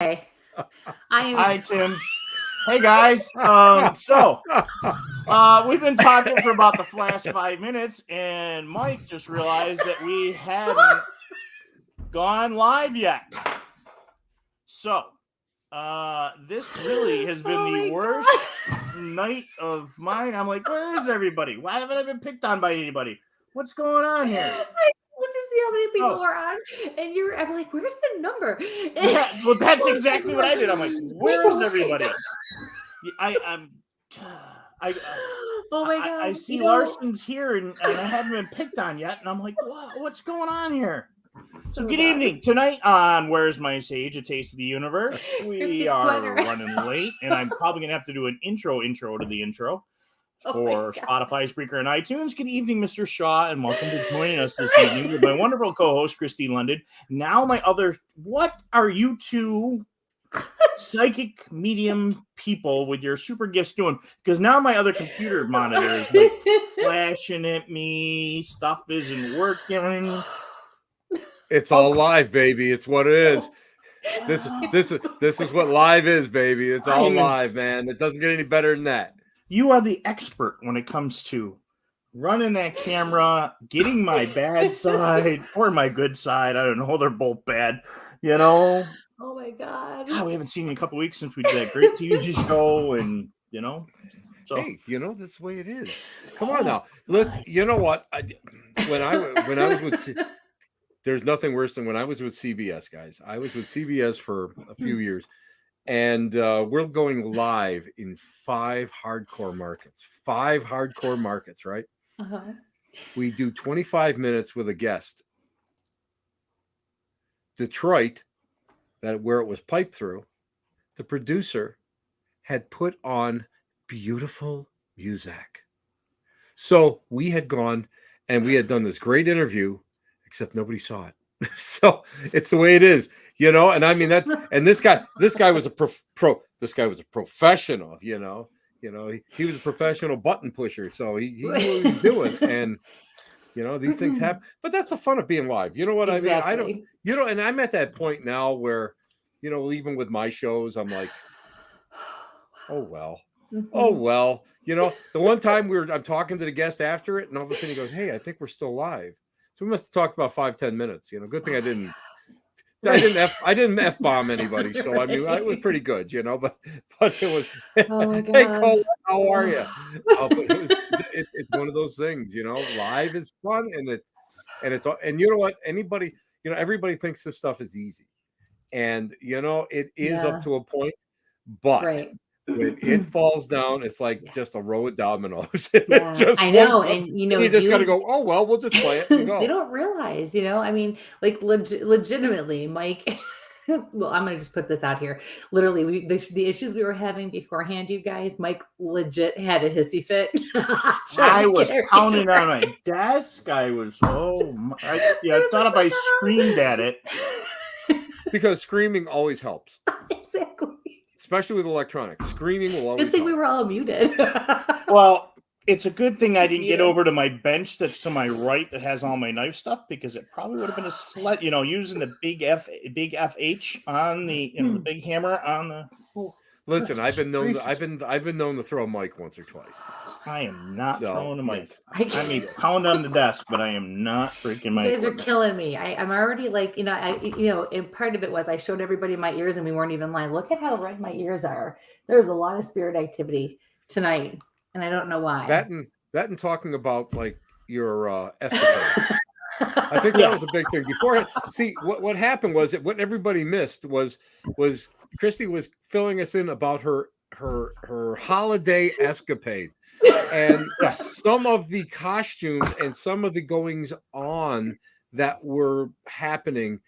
I am. Hi, Tim. Hey, guys. We've been talking for about the last 5 minutes, and Mike just realized that we hadn't gone live yet. So, this really has been the worst night of mine. I'm like, where is everybody? Why haven't I been picked on by anybody? What's going on here? I look to see how many people are on, and I'm like, where's the number? Yeah, well, that's exactly what I did. I'm like, where is everybody? Oh my God! I see Larson's here, and I haven't been picked on yet, and I'm like, what's going on here? So good evening. Tonight on Where's My Sage, A Taste of the Universe, we are running late, and I'm probably going to have to do an intro to the intro for Spotify, Spreaker, and iTunes. Good evening, Mr. Shaw, and welcome to joining us this evening with my wonderful co-host, Christy London. Now what are you two psychic medium people with your super gifts doing? Because now my other computer monitor is like flashing at me. Stuff isn't working. It's all live, baby. It's what it is. This is what live is, baby. It's all live, man. It doesn't get any better than that. You are the expert when it comes to running that camera, getting my bad side or my good side. I don't know. They're both bad, you know. Oh my God. We haven't seen you in a couple of weeks since we did that great TV show, and so hey, that's the way it is. Come on now. Listen, you know what? When I was with there's nothing worse than when I was with CBS, guys. I was with CBS for a few years, and we're going live in 5 hardcore markets. 5 hardcore markets, right? Uh-huh. We do 25 minutes with a guest. Detroit, where it was piped through, the producer had put on beautiful music. So we had gone and we had done this great interview, except nobody saw it. So it's the way it is, and I mean and this guy was a this guy was a professional, he was a professional button pusher. So he knew what he was doing. And these things happen, but that's the fun of being live. You know what exactly. I mean? I don't, and I'm at that point now where, even with my shows, I'm like, oh, well. Mm-hmm. Oh, well, the one time I'm talking to the guest after it, and all of a sudden he goes, hey, I think we're still live. So we must have talked about 5-10 minutes. Good thing I didn't F-bomb anybody. So I mean, it was pretty good, but it was, oh my God. Hey, Cole, how are you? It's one of those things, live is fun, and you know what? Everybody thinks this stuff is easy, and it is up to a point, but when it falls down, it's like just a row of dominoes. I know, and you just got to go, oh well, we'll just play it and go. They don't realize, I mean, like legitimately, Mike. Well, I'm gonna just put this out here. Literally, the issues we were having beforehand, you guys, Mike legit had a hissy fit. I was pounding on my desk. I thought if I screamed at it, because screaming always helps. Exactly. Especially with electronics. Screaming will always Good thing help. We were all muted. Well, it's a good thing I didn't get over to my bench that's to my right that has all my knife stuff, because it probably would have been a slut, using the big FH on the the big hammer on the. Listen, I've been known to throw a mic once or twice. I am not throwing a mic. I may pound on the desk, but I am not freaking my. You guys are killing me. I'm already like, and part of it was I showed everybody my ears, and we weren't even lying. Look at how red my ears are. There's a lot of spirit activity tonight, and I don't know why. That and talking about like your escapades. I think that was a big thing. Before, see what happened was that what everybody missed was Christy was filling us in about her holiday escapades, and some of the costumes and some of the goings on that were happening.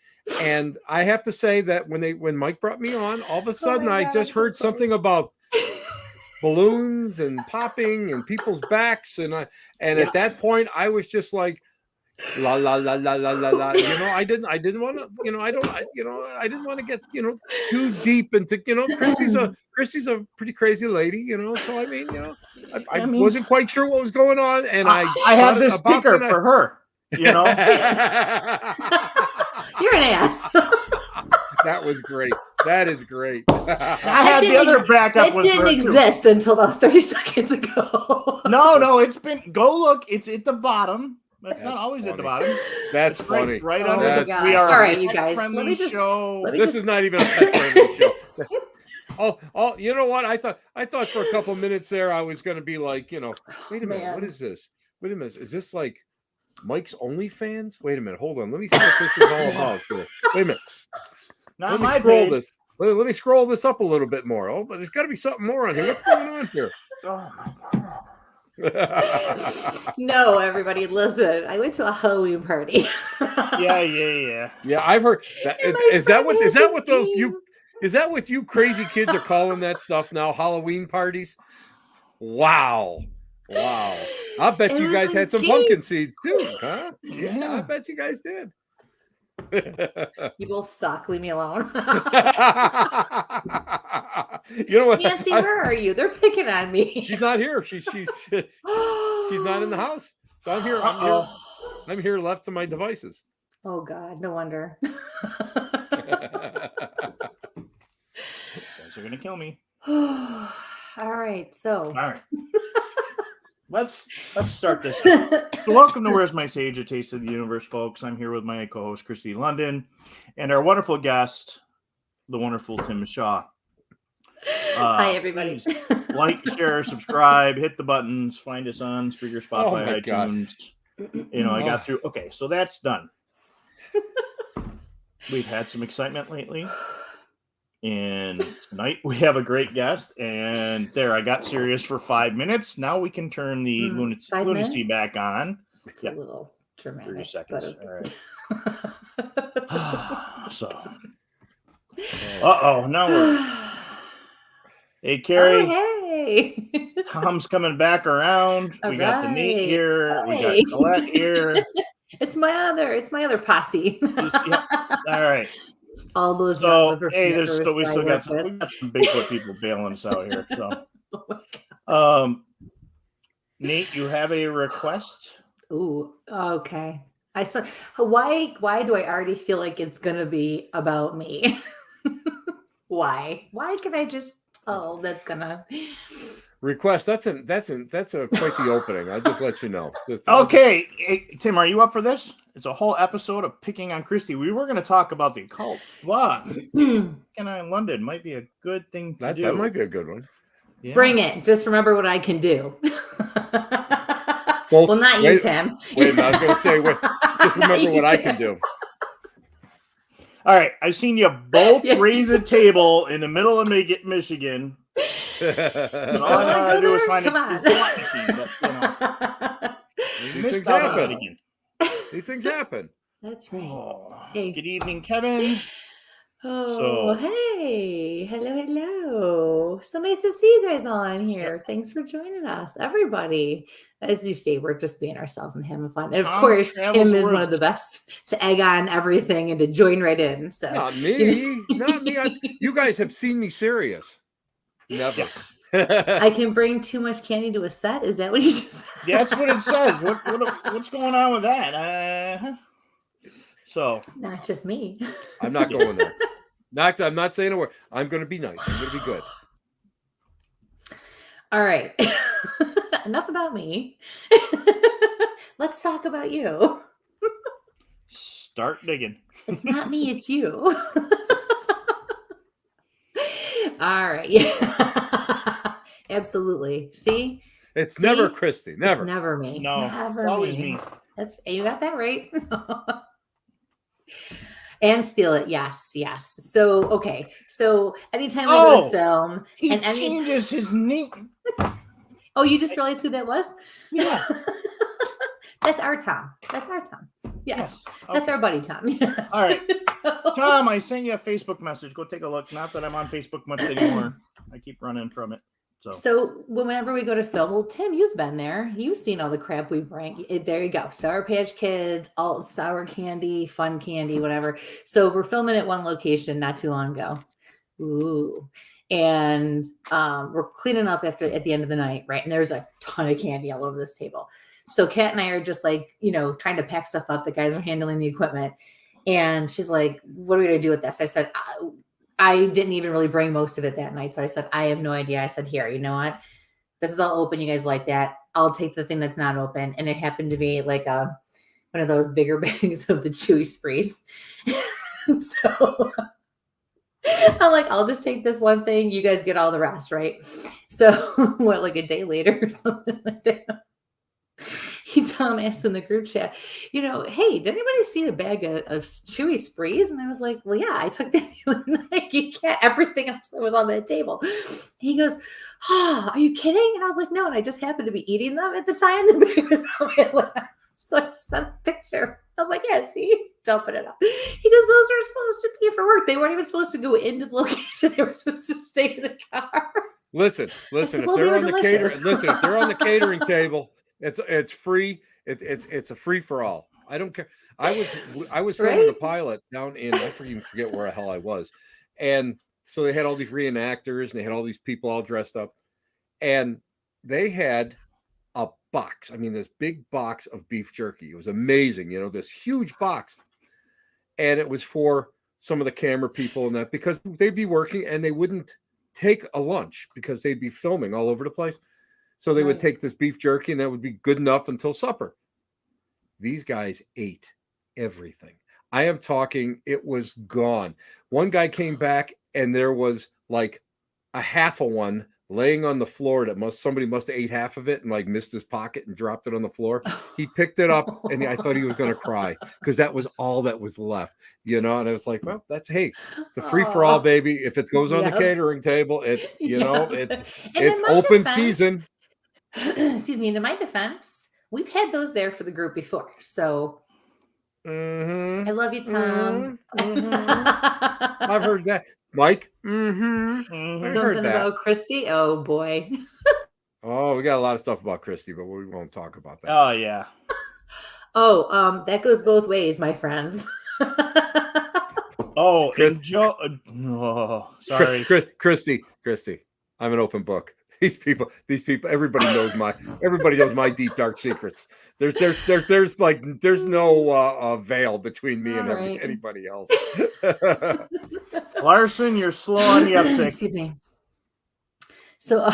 And I have to say that when Mike brought me on, all of a sudden I just heard something about balloons and popping and people's backs, and at that point I was just like, la la la la la la la. I didn't want to. I didn't want to get too deep into. Christy's a pretty crazy lady. So I mean, I wasn't quite sure what was going on, and I have this sticker for her. You're an ass. That was great. That is great. I had the other backup. It didn't exist until about 30 seconds ago. No, it's been. Go look. It's at the bottom. That's not always funny. at the bottom. That's it's funny. Right oh under the. We are all right, you guys. Let me just. This is not even a pet friendly show. Oh, you know what? I thought for a couple minutes there I was going to be like, wait a minute, what is this? Wait a minute, is this like Mike's OnlyFans? Wait a minute, hold on. Let me see what this is all about. Wait a minute. Not Let me scroll this. Let me scroll this up a little bit more. Oh, but there's got to be something more on here. What's going on here? Oh my God. No, everybody, listen. I went to a Halloween party. Yeah. Yeah, I've heard that. Is that what you crazy kids are calling that stuff now? Halloween parties? Wow. I bet you guys had some pumpkin seeds too, huh? Yeah, I bet you guys did. You both suck. Leave me alone. You know what? Nancy, where are you? They're picking on me. She's not here. She's not in the house. So I'm here. I'm here left to my devices. Oh God, no wonder. You guys are gonna kill me. All right. Let's start this. So welcome to Where's My Sage, a Taste of the Universe, folks. I'm here with my co-host Christy London and our wonderful guest, the wonderful Tim Shaw. Hi, everybody. Like, share, subscribe, hit the buttons, find us on Spreaker, Spotify, iTunes. God. I got through. Okay, so that's done. We've had some excitement lately. And tonight we have a great guest. And there, I got serious for 5 minutes. Now we can turn the lunacy back on. It's a little dramatic. 30 seconds. Okay. All right. So, now we're. Hey, Carrie. Oh, hey. Tom's coming back around. We got the Nate here. Hey. We got Colette here. It's my other posse. Yeah. All right. All those. So hey, we still got some Bigfoot people bailing us out here. So, Nate, you have a request? Ooh, okay. I saw. Why do I already feel like it's gonna be about me? Why can I just tell that's gonna request? That's a quite the opening. I'll just let you know. Okay, hey, Tim, are you up for this? It's a whole episode of picking on Christy. We were going to talk about the occult, but picking on London might be a good thing to do. That might be a good one. Yeah. Bring it. Just remember what I can do. Well, not you, Tim. Wait, I was going to say, just remember what I can do. All right, I've seen you both raise a table in the middle of Michigan. All I gotta do is find a slot machine, but these things happen. These things happen. That's right. Oh, hey. Good evening, Kevin. Oh, hey. Hello. So nice to see you guys all in here. Yep. Thanks for joining us, everybody. As you say, we're just being ourselves and having fun. And of course, Tim is one of the best to egg on everything and to join right in. So not me. Not me. You guys have seen me serious. Never. Yes. I can bring too much candy to a set. Is that what you just said? Yeah, that's what it says. What's going on with that? So not just me. I'm not going there. I'm not saying a word. I'm going to be nice. I'm going to be good. All right. Enough about me. Let's talk about you. Start digging. It's not me. It's you. All right. Yeah. Absolutely. See? It's never Christy. Never. It's never me. No. Never it's always me. You got that right. And steal it. Yes. So, okay. So anytime we go to film he changes his name. Oh, you just realized who that was? Yeah. That's our Tom. Yes. Okay. That's our buddy Tom. Yes. All right. Tom, I sent you a Facebook message. Go take a look. Not that I'm on Facebook much anymore. I keep running from it. So whenever we go to film, well, Tim, you've been there. You've seen all the crap we bring. There you go. Sour Patch Kids, all sour candy, fun candy, whatever. So we're filming at one location not too long ago. Ooh. And we're cleaning up at the end of the night, right? And there's a ton of candy all over this table. So Kat and I are just like, trying to pack stuff up. The guys are handling the equipment. And she's like, what are we going to do with this? I said, I didn't even really bring most of it that night. So I said, I have no idea. I said, here, you know what? This is all open. You guys like that. I'll take the thing that's not open. And it happened to be like one of those bigger bags of the Chewy Sprees. So I'm like, I'll just take this one thing. You guys get all the rest, right? So what, like a day later or something like that? Tom asked in the group chat, hey, did anybody see a bag of Chewy Sprees? And I was like, well, yeah, I took that the other night. You can't, everything else that was on that table. And he goes, oh, are you kidding? And I was like, no, and I just happened to be eating them at the time. The bag was on my lap. So I sent a picture. I was like, yeah, see, dumping it up. He goes, those were supposed to be for work. They weren't even supposed to go into the location. They were supposed to stay in the car. Listen, said, if well, they're on the delicious. if they're on the catering table, it's free. It's a free for all. I don't care. I was filming a pilot down in, I forget where the hell I was. And so they had all these reenactors and they had all these people all dressed up. And they had a box. I mean, this big box of beef jerky. It was amazing. This huge box. And it was for some of the camera people and that, because they'd be working and they wouldn't take a lunch because they'd be filming all over the place. So they would take this beef jerky and that would be good enough until supper. These guys ate everything. I am talking, it was gone. One guy came back and there was like a half of one laying on the floor that somebody must have ate half of it and like missed his pocket and dropped it on the floor. He picked it up and I thought he was going to cry because that was all that was left, and I was like, well, it's a free for all, baby. If it goes on the catering table, it's, it's open season. Excuse me. In my defense, we've had those there for the group before. So I love you, Tom. I've heard that. Mike? Something about Christy? Oh, boy. Oh, we got a lot of stuff about Christy, but we won't talk about that. Oh, yeah. That goes both ways, my friends. Oh, Joe. Oh, sorry. Christy. I'm an open book. These people, everybody knows my deep dark secrets. There's no veil between me and anybody else. Larson, you're slow on the uptick. Excuse me. So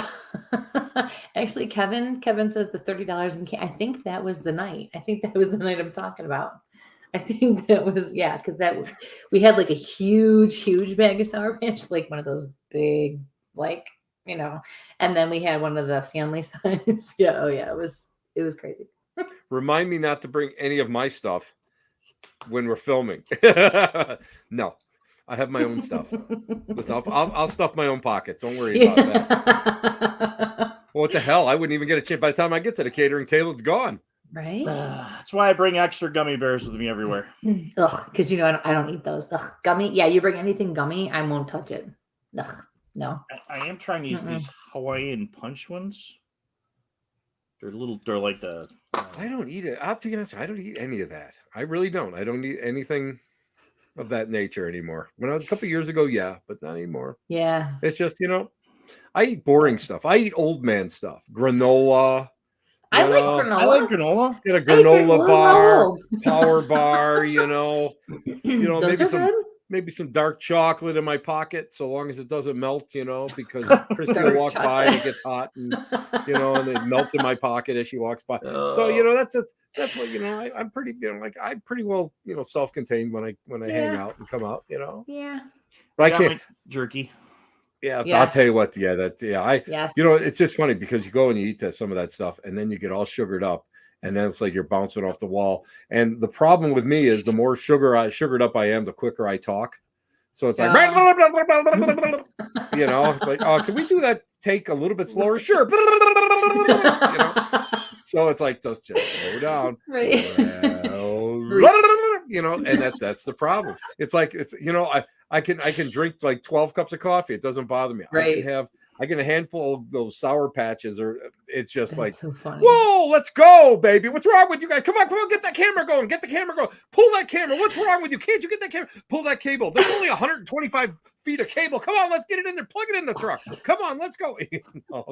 actually, Kevin says the $30 in I think that was the night. I think that was the night I'm talking about. I think that was, because we had like a huge bag of Sour Patch, like one of those big, like, and then we had one of the family size. It was crazy. Remind me not to bring any of my stuff when we're filming. No, I have my own stuff. Listen, I'll stuff my own pockets. Don't worry about that. Well, what the hell? I wouldn't even get a chance. By the time I get to the catering table, it's gone. Right. That's why I bring extra gummy bears with me everywhere. Ugh, because I don't eat those. Ugh, gummy. Yeah, you bring anything gummy, I won't touch it. Ugh. No. I am trying to use these Hawaiian punch ones. They're like the... I don't eat it. I'll be honest, I don't eat any of that. I really don't. I don't eat anything of that nature anymore. When I was a couple of years ago, yeah, but not anymore. Yeah. It's just, I eat boring stuff. I eat old man stuff. Granola. I like granola. I like granola. Get a granola bar, power bar, Those maybe some dark chocolate in my pocket, so long as it doesn't melt, because Christy will walk by and it gets hot and, and it melts in my pocket as she walks by. So, that's what, I'm pretty, I'm pretty well, self-contained when I hang out and come out, Yeah. But I can't. Jerky. Yeah, yes. I'll tell you what. It's just funny because you go and you eat some of that stuff and then you get all sugared up. And then it's like you're bouncing off the wall. And the problem with me is the more sugared up I am, the quicker I talk. So it's like, it's like, oh, can we do that take a little bit slower? Sure. So it's like, just slow down. Right. And that's the problem. It's like, I can drink like 12 cups of coffee. It doesn't bother me. Right. I get a handful of those Sour Patches, or it's just that's like, so funny. Whoa, let's go, baby. What's wrong with you guys? Come on, get that camera going. Pull that camera. What's wrong with you? Can't you get that camera? Pull that cable. There's only 125 feet of cable. Come on, let's get it in there. Plug it in the truck. Come on, let's go.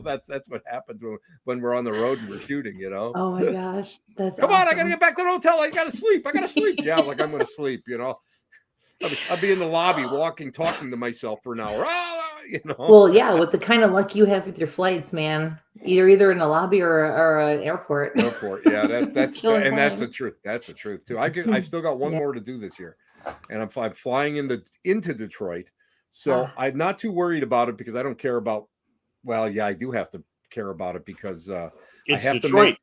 That's what happens when we're on the road and we're shooting, Oh my gosh, that's Come awesome. on, I gotta get back to the hotel. I gotta sleep. Yeah, like I'm gonna sleep, I'll be in the lobby talking to myself for an hour. Well, yeah, with the kind of luck you have with your flights, man, either in a lobby or an airport. Yeah, that's the truth. That's the truth too. I've still got one more to do this year, and I'm flying into Detroit, so I'm not too worried about it because I don't care about. Well, yeah, I do have to care about it because I have Detroit.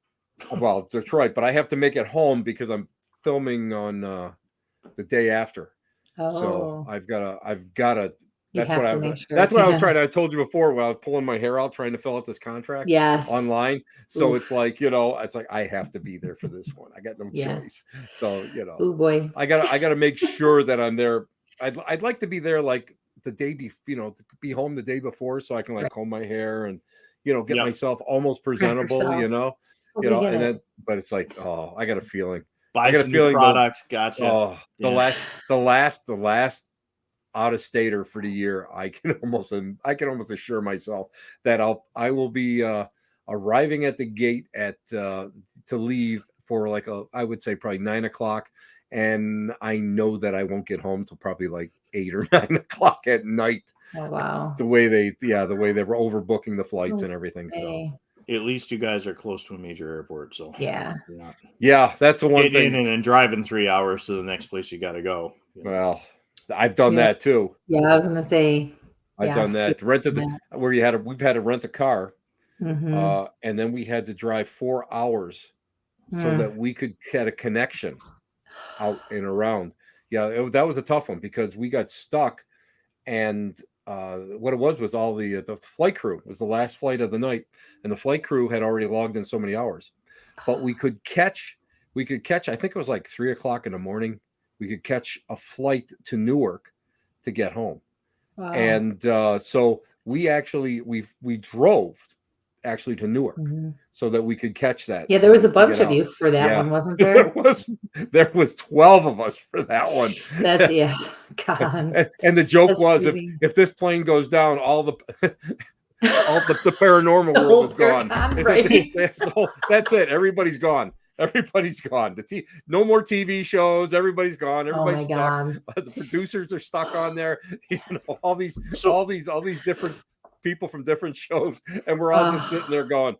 Detroit, but I have to make it home because I'm filming on the day after. So I've got to. That's what I was trying to. I told you before when I was pulling my hair out trying to fill out this contract online. So it's like, it's like I have to be there for this one. I got no choice. So, oh boy, I gotta make sure that I'm there. I'd like to be there like the day before, to be home the day before so I can like comb my hair and get myself almost presentable, and then but it's like, I got a feeling. I got a feeling product. Gotcha. Oh, the last out of stater for the year, I can almost assure myself that I will be arriving at the gate to leave for I would say probably 9 o'clock, and I know that I won't get home till probably like 8 or 9 o'clock at night. Oh wow! The way they were overbooking the flights and everything. So at least you guys are close to a major airport, so yeah, that's the one thing. In and driving 3 hours to the next place you got to go. Well, I've done that too. Yeah, I was gonna say. I've done that. We've had to rent a car, and then we had to drive 4 hours so that we could get a connection out and around. Yeah, that was a tough one because we got stuck, and what it was all the flight crew. It was the last flight of the night, and the flight crew had already logged in so many hours, but we could catch. I think it was like 3 o'clock in the morning. We could catch a flight to Newark to get home. Wow. And so we drove actually to Newark so that we could catch that. Yeah, there was a bunch of you for that one, wasn't there? There was 12 of us for that one. That's God. And the joke was if this plane goes down, all the paranormal world is gone. That's it. Everybody's gone. Everybody's gone. No more TV shows. Everybody's gone. Everybody's stuck. The producers are stuck on there. All these different people from different shows, and we're all just sitting there going,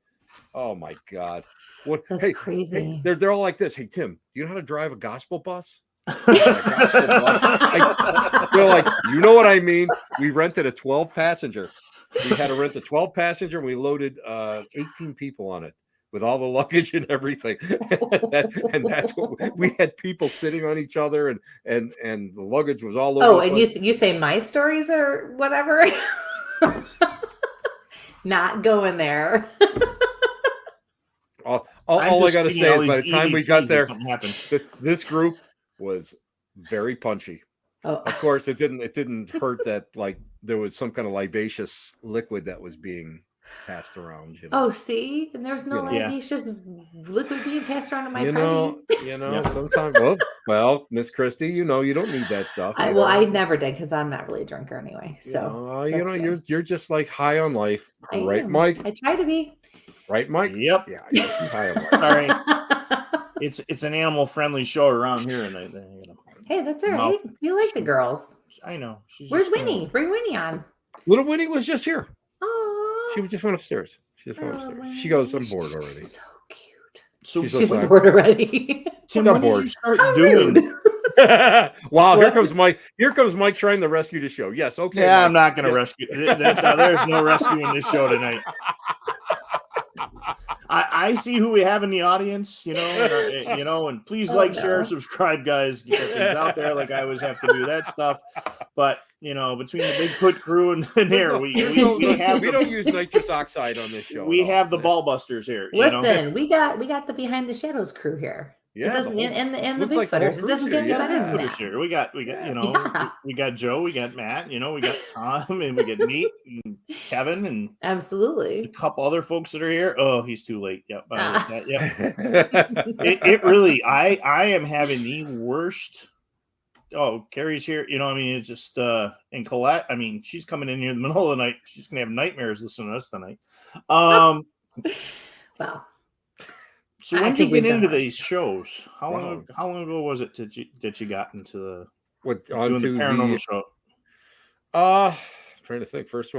"Oh my God, what? That's crazy." They're all like this. Hey Tim, do you know how to drive a gospel bus? They're like, you know what I mean? We rented a 12-passenger. We had to rent a 12-passenger, and we loaded 18 people on it, with all the luggage and everything. and that's what we had, people sitting on each other, and the luggage was all over. Oh, and you say my stories or whatever? Not going there. all I got to say is by the time we got there, this group was very punchy. Oh. Of course, it didn't hurt that like there was some kind of libacious liquid that was being passed around. Oh, see, and there's no libacious liquid being passed around at my party. Sometimes. Well, Miss Christie, you don't need that stuff. I never did because I'm not really a drinker anyway. So you're just like high on life, right, Mike? I try to be. Right, Mike? Yep. Yeah, she's high on life. All right. It's an animal friendly show around here, and hey, that's all right. You like the girls. I know. Where's Winnie? Bring Winnie on. Little Winnie was just here. Oh. She just went upstairs. She goes, I'm bored already. So cute. So she's bored already. Tim, when did you start doing? Wow, here comes Mike. Here comes Mike trying to rescue the show. Yes, okay. Yeah, Mike. I'm not going to rescue. There's no rescuing this show tonight. I see who we have in the audience, and please share, subscribe, guys. Get things out there. Like I always have to do that stuff. But between the Bigfoot crew and here, we don't use nitrous oxide on this show. We have the ball busters here. Listen, we got the Behind the Shadows crew here. Yeah, it doesn't and the Bigfooters. It doesn't get better than that. Here. We got we got Joe, we got Matt, we got Tom, and we got Nate and Kevin, and absolutely a couple other folks that are here. Oh, he's too late. Yep. It really. I am having the worst. Oh, Carrie's here. It's just and Colette. She's coming in here in the middle of the night. She's gonna have nightmares listening to us tonight. Wow. So when did you get into these shows? How long ago was it that you got into the onto doing the paranormal show? Trying to think. First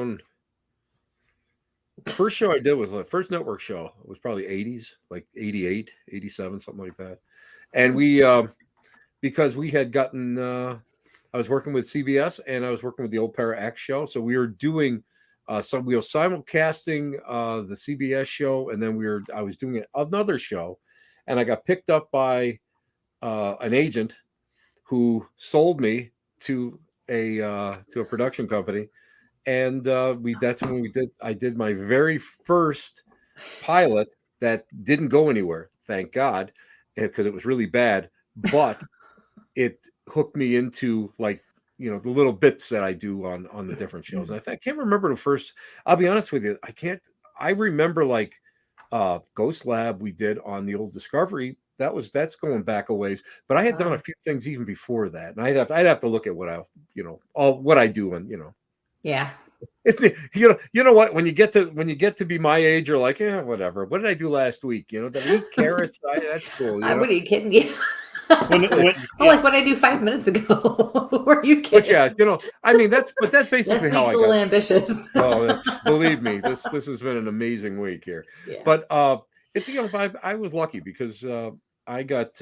show I did was the first network show. It was probably 80s, like 88, 87, something like that. And we, because we had gotten, I was working with CBS and I was working with the Old Para X show. So we were doing we were simulcasting the CBS show, and then I was doing another show, and I got picked up by an agent who sold me to a production company, and that's when I did my very first pilot that didn't go anywhere, thank God, because it was really bad, but it hooked me into, like, the little bits that I do on the different shows. And I can't remember the first. I'll be honest with you, I remember, like, Ghost Lab we did on the old Discovery. That's going back a ways, but I had done a few things even before that, and I'd have to look at what I do, and yeah. It's you know what, when you get to be my age, you're like, yeah, whatever. What did I do last week? Did I eat carrots? That's cool. What are you kidding me? Like what I do 5 minutes ago. Were you kidding? But yeah, I mean, that's basically this week's how I a little ambitious. Oh, believe me, this has been an amazing week here. Yeah. But it's I was lucky because I got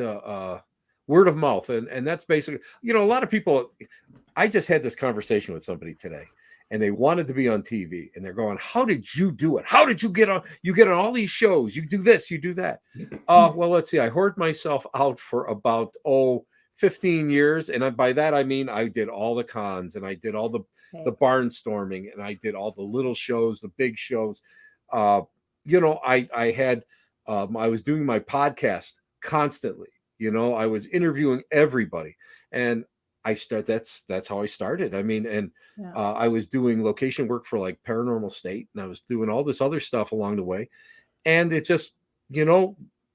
word of mouth, and that's basically, a lot of people. I just had this conversation with somebody today, and they wanted to be on TV, and they're going, how did you do it? How did you get on? You get on all these shows. You do this, you do that. Well, let's see. I hoarded myself out for about 15 years. And by that, I mean, I did all the cons, and I did all the barnstorming, and I did all the little shows, the big shows. I was doing my podcast constantly. I was interviewing everybody, and that's how I started. I mean, and I was doing location work for, like, Paranormal State, and I was doing all this other stuff along the way. And it just,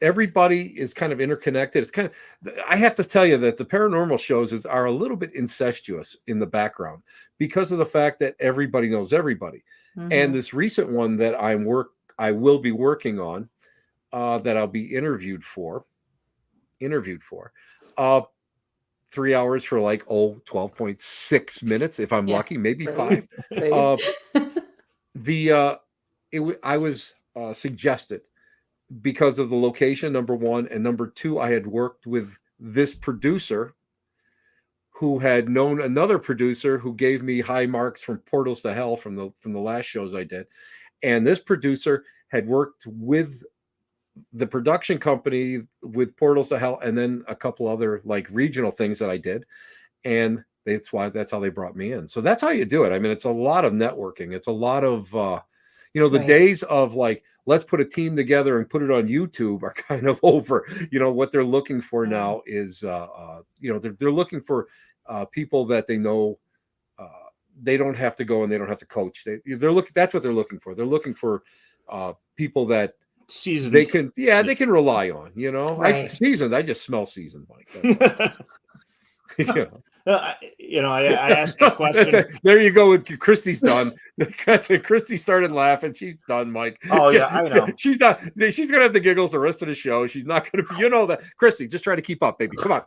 everybody is kind of interconnected. It's kind of, I have to tell you that the paranormal shows are a little bit incestuous in the background because of the fact that everybody knows everybody. Mm-hmm. And this recent one that I will be working on, that I'll be interviewed for, 3 hours for, like, 12.6 minutes if I'm lucky, maybe 5. I was suggested because of the location, number one, and number two, I had worked with this producer who had known another producer who gave me high marks from Portals to Hell from the last shows I did, and this producer had worked with the production company with Portals to Hell, and then a couple other, like, regional things that I did, and that's how they brought me in. So that's how you do it. I mean, it's a lot of networking. It's a lot of the days of, like, let's put a team together and put it on YouTube are kind of over. What they're looking for now is they're looking for people that they know. They don't have to go and they don't have to coach. That's what they're looking for. They're looking for people that seasoned. They can rely on, Right. Seasoned. I just smell seasoned, Mike. I asked a question. There you go. With Christy's done. Christy started laughing. She's done, Mike. Oh yeah, I know. She's not. She's gonna have the giggles the rest of the show. She's not gonna. That. Christy, just try to keep up, baby. Come on.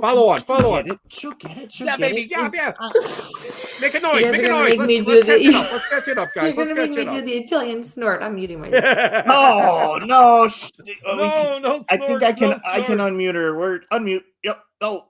Follow on. She'll get it. Yeah, baby. Yeah. Make a noise. Let's catch it up, guys. You're gonna make me do the Italian snort. I'm muting my. Oh no! No. I think I can. I can unmute her. Unmute. Yep. Oh.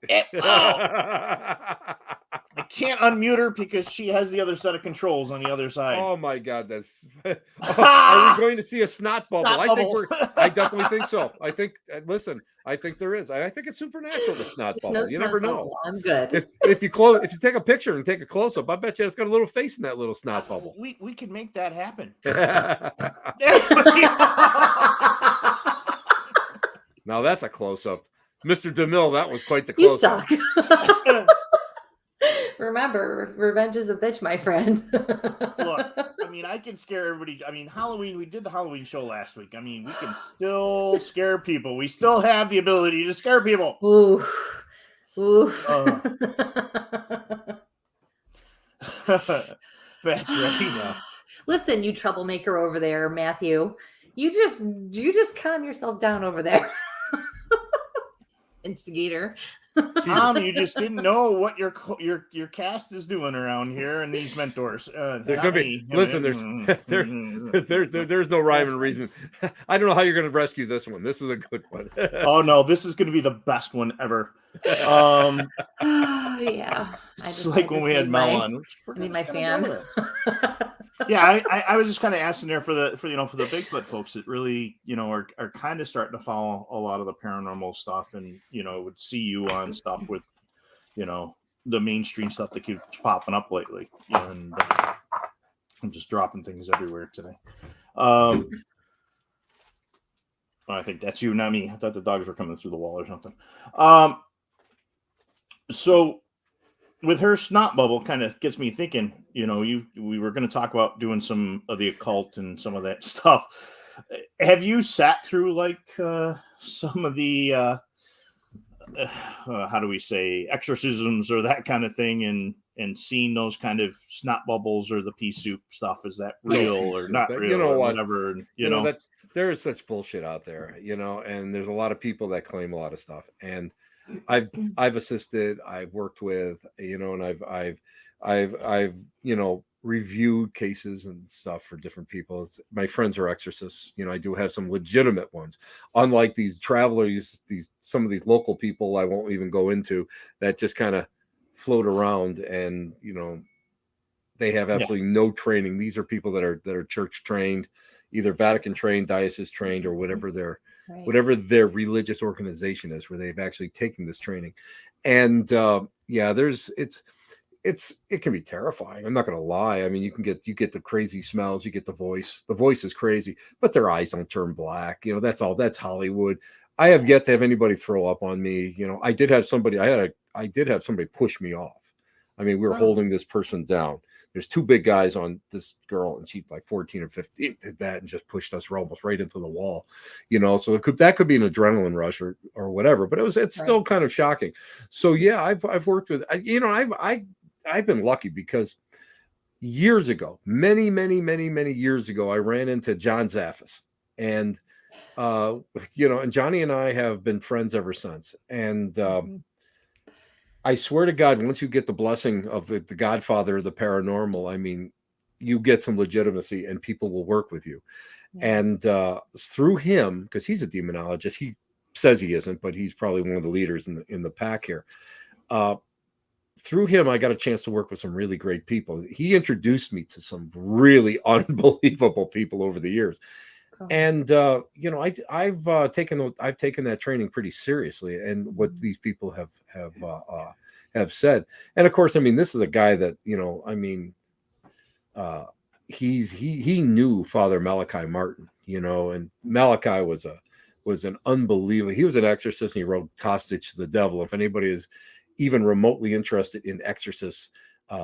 I can't unmute her because she has the other set of controls on the other side. Oh my God, that's. Are we going to see a snot bubble? I definitely think so. I think. Listen, I think there is. I think it's supernatural. The snot bubble. You never know. I'm good. If you take a picture and take a close up, I bet you it's got a little face in that little snot bubble. We can make that happen. Now that's a close up. Mr. DeMille, that was quite the close up. You suck. Remember, revenge is a bitch, my friend. Look, I mean, I can scare everybody. I mean, Halloween, we did the Halloween show last week. I mean, we can still scare people. We still have the ability to scare people. Ooh. That's right. Listen, you troublemaker over there, Matthew. You just calm yourself down over there. Instigator. Tom, you just didn't know what your cast is doing around here, and these mentors. There's gonna be listen. There's no rhyme and reason. I don't know how you're gonna rescue this one. This is a good one. Oh no, this is gonna be the best one ever. Yeah, it's like when we had Mel on. I need my fan. Yeah, I was just kind of asking there for the Bigfoot folks that really are kind of starting to follow a lot of the paranormal stuff, and would see you on stuff with the mainstream stuff that keeps popping up lately, and I'm just dropping things everywhere today. I think that's you, not me. I thought the dogs were coming through the wall or something. So with her snot bubble, kind of gets me thinking. We were going to talk about doing some of the occult and some of that stuff. Have you sat through like some of the how do we say, exorcisms or that kind of thing, and seen those kind of snot bubbles or the pea soup stuff? Is that real or not real? Or whatever. There is such bullshit out there, and there's a lot of people that claim a lot of stuff, and I've assisted, I've worked with, and I've reviewed cases and stuff for different people. My friends are exorcists. I do have some legitimate ones, unlike these travelers, some of these local people I won't even go into, that just kind of float around, and they have absolutely no training. These are people that are church trained, either Vatican trained, diocese trained, or whatever their religious organization is, where they've actually taken this training. And it can be terrifying. I'm not going to lie. I mean, you get the crazy smells, you get the voice is crazy, but their eyes don't turn black. That's Hollywood. I have yet to have anybody throw up on me. I did have somebody push me off. I mean, we were holding this person down. There's two big guys on this girl, and she's like 14 or 15, did that and just pushed us almost right into the wall, so that could be an adrenaline rush or whatever, but it's still kind of shocking. So yeah, I've worked with, I've been lucky because years ago, many years ago, I ran into John Zaffis, and and Johnny and I have been friends ever since. And I swear to God, once you get the blessing of the Godfather of the paranormal, I mean, you get some legitimacy, and people will work with you. Yeah. And through him, because he's a demonologist, he says he isn't, but he's probably one of the leaders in the pack here. Through him, I got a chance to work with some really great people. He introduced me to some really unbelievable people over the years. Cool. And I've taken that training pretty seriously, and what these people have said. And of course, I mean, this is a guy that he knew Father Malachi Martin, and Malachi was an unbelievable. He was an exorcist, and he wrote Hostage to the Devil. If anybody is even remotely interested in exorcists,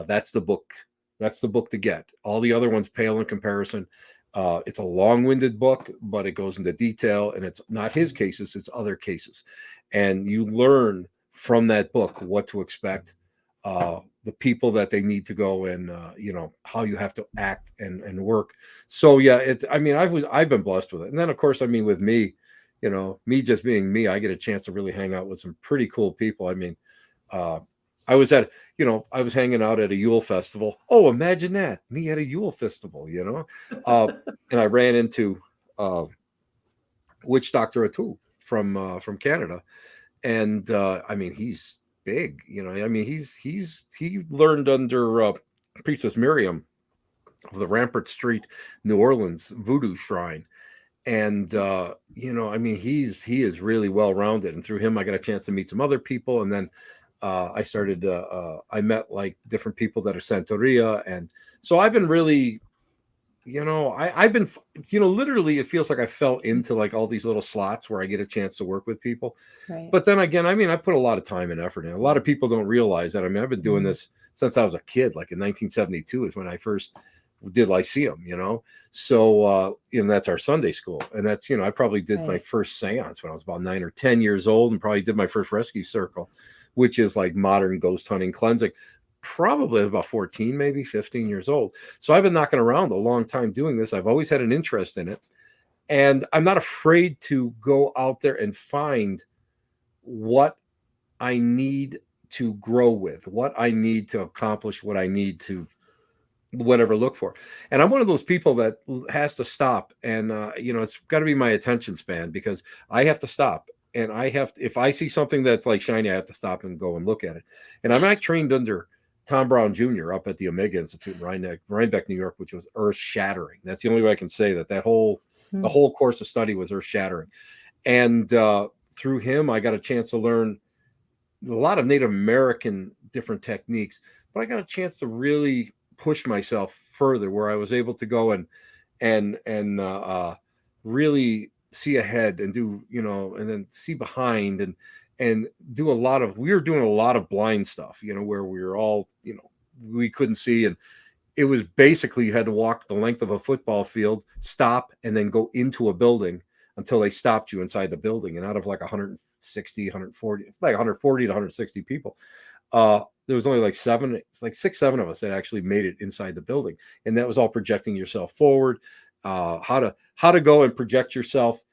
that's the book. That's the book to get. All the other ones pale in comparison. It's a long-winded book, but it goes into detail, and it's not his cases, it's other cases. And you learn from that book what to expect, the people that they need to go, and how you have to act and work. So yeah, I've been blessed with it. And then of course, I mean, with me, me just being me, I get a chance to really hang out with some pretty cool people. I mean, I was hanging out at a Yule festival. Oh, imagine that, me at a Yule festival, and I ran into Witch Doctor Atul from Canada, and I mean, he's big, I mean, he learned under Priestess Miriam of the Rampart Street, New Orleans voodoo shrine. And I mean, he is really well rounded, and through him, I got a chance to meet some other people, and then I met like different people that are Santeria. And so I've been really, I've been, literally, it feels like I fell into like all these little slots where I get a chance to work with people. Right. But then again, I mean, I put a lot of time and effort in. A lot of people don't realize that. I mean, I've been doing this since I was a kid, like in 1972 is when I first did Lyceum, so that's our Sunday school, and that's I probably did my first seance when I was about 9 or 10 years old, and probably did my first rescue circle, which is like modern ghost hunting cleansing, probably about 14, maybe 15 years old. So I've been knocking around a long time doing this. I've always had an interest in it, and I'm not afraid to go out there and find what I need to grow with, what I need to accomplish, what I need to whatever look for. And I'm one of those people that has to stop, and it's got to be my attention span, because I have to stop, and I have to, if I see something that's like shiny, I have to stop and go and look at it. And I'm not trained under Tom Brown Jr. up at the Omega Institute in Rhinebeck, New York, which was earth shattering. That's the only way I can say that the whole course of study was earth shattering. And through him, I got a chance to learn a lot of Native American different techniques, but I got a chance to really push myself further, where I was able to go and really see ahead and do, and then see behind, and do a lot of, we were doing a lot of blind stuff, where we were all, we couldn't see. And it was basically, you had to walk the length of a football field, stop, and then go into a building until they stopped you inside the building. And out of like 160, 140, like 140 to 160 people, there was only like 7 of us that actually made it inside the building. And that was all projecting yourself forward, how to go and project yourself,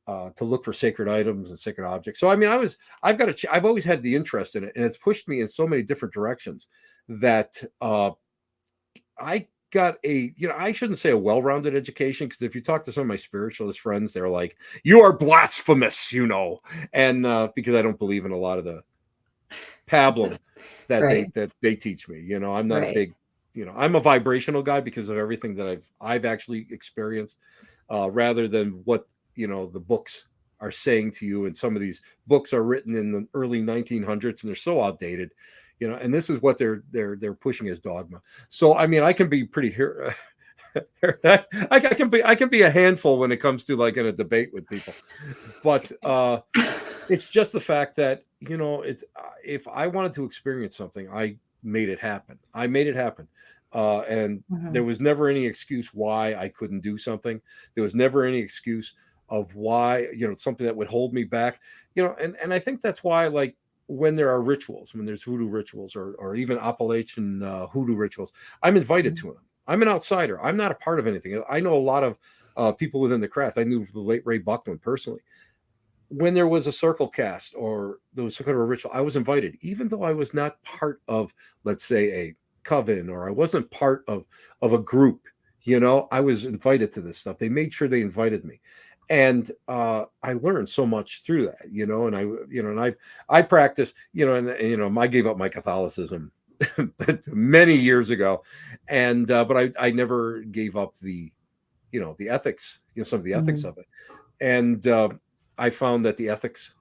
to look for sacred items and sacred objects. So, I mean, I've always had the interest in it, and it's pushed me in so many different directions that, I got I shouldn't say a well-rounded education, because if you talk to some of my spiritualist friends, they're like, you are blasphemous, and because I don't believe in a lot of the pablum that they teach me. I'm not a big, I'm a vibrational guy because of everything that I've actually experienced, rather than what, the books are saying to you. And some of these books are written in the early 1900s, and they're so outdated, and this is what they're pushing as dogma. So, I mean, I can be pretty I can be a handful when it comes to like in a debate with people, but it's just the fact that, it's, if I wanted to experience something, I made it happen. And there was never any excuse why I couldn't do something. There was never any excuse of why, something that would hold me back, and I think that's why, like, when there are rituals, when there's voodoo rituals, or even Appalachian hoodoo rituals, I'm invited to them. I'm an outsider. I'm not a part of anything. I know a lot of people within the craft. I knew the late Ray Buckland personally. When there was a circle cast or there was some kind of a ritual, I was invited, even though I was not part of, let's say, a coven, or I wasn't part of a group. I was invited to this stuff. They made sure they invited me. And I learned so much through that, and I practiced, and I gave up my Catholicism many years ago, and but I never gave up the ethics, some of the ethics of it, and I found that the ethics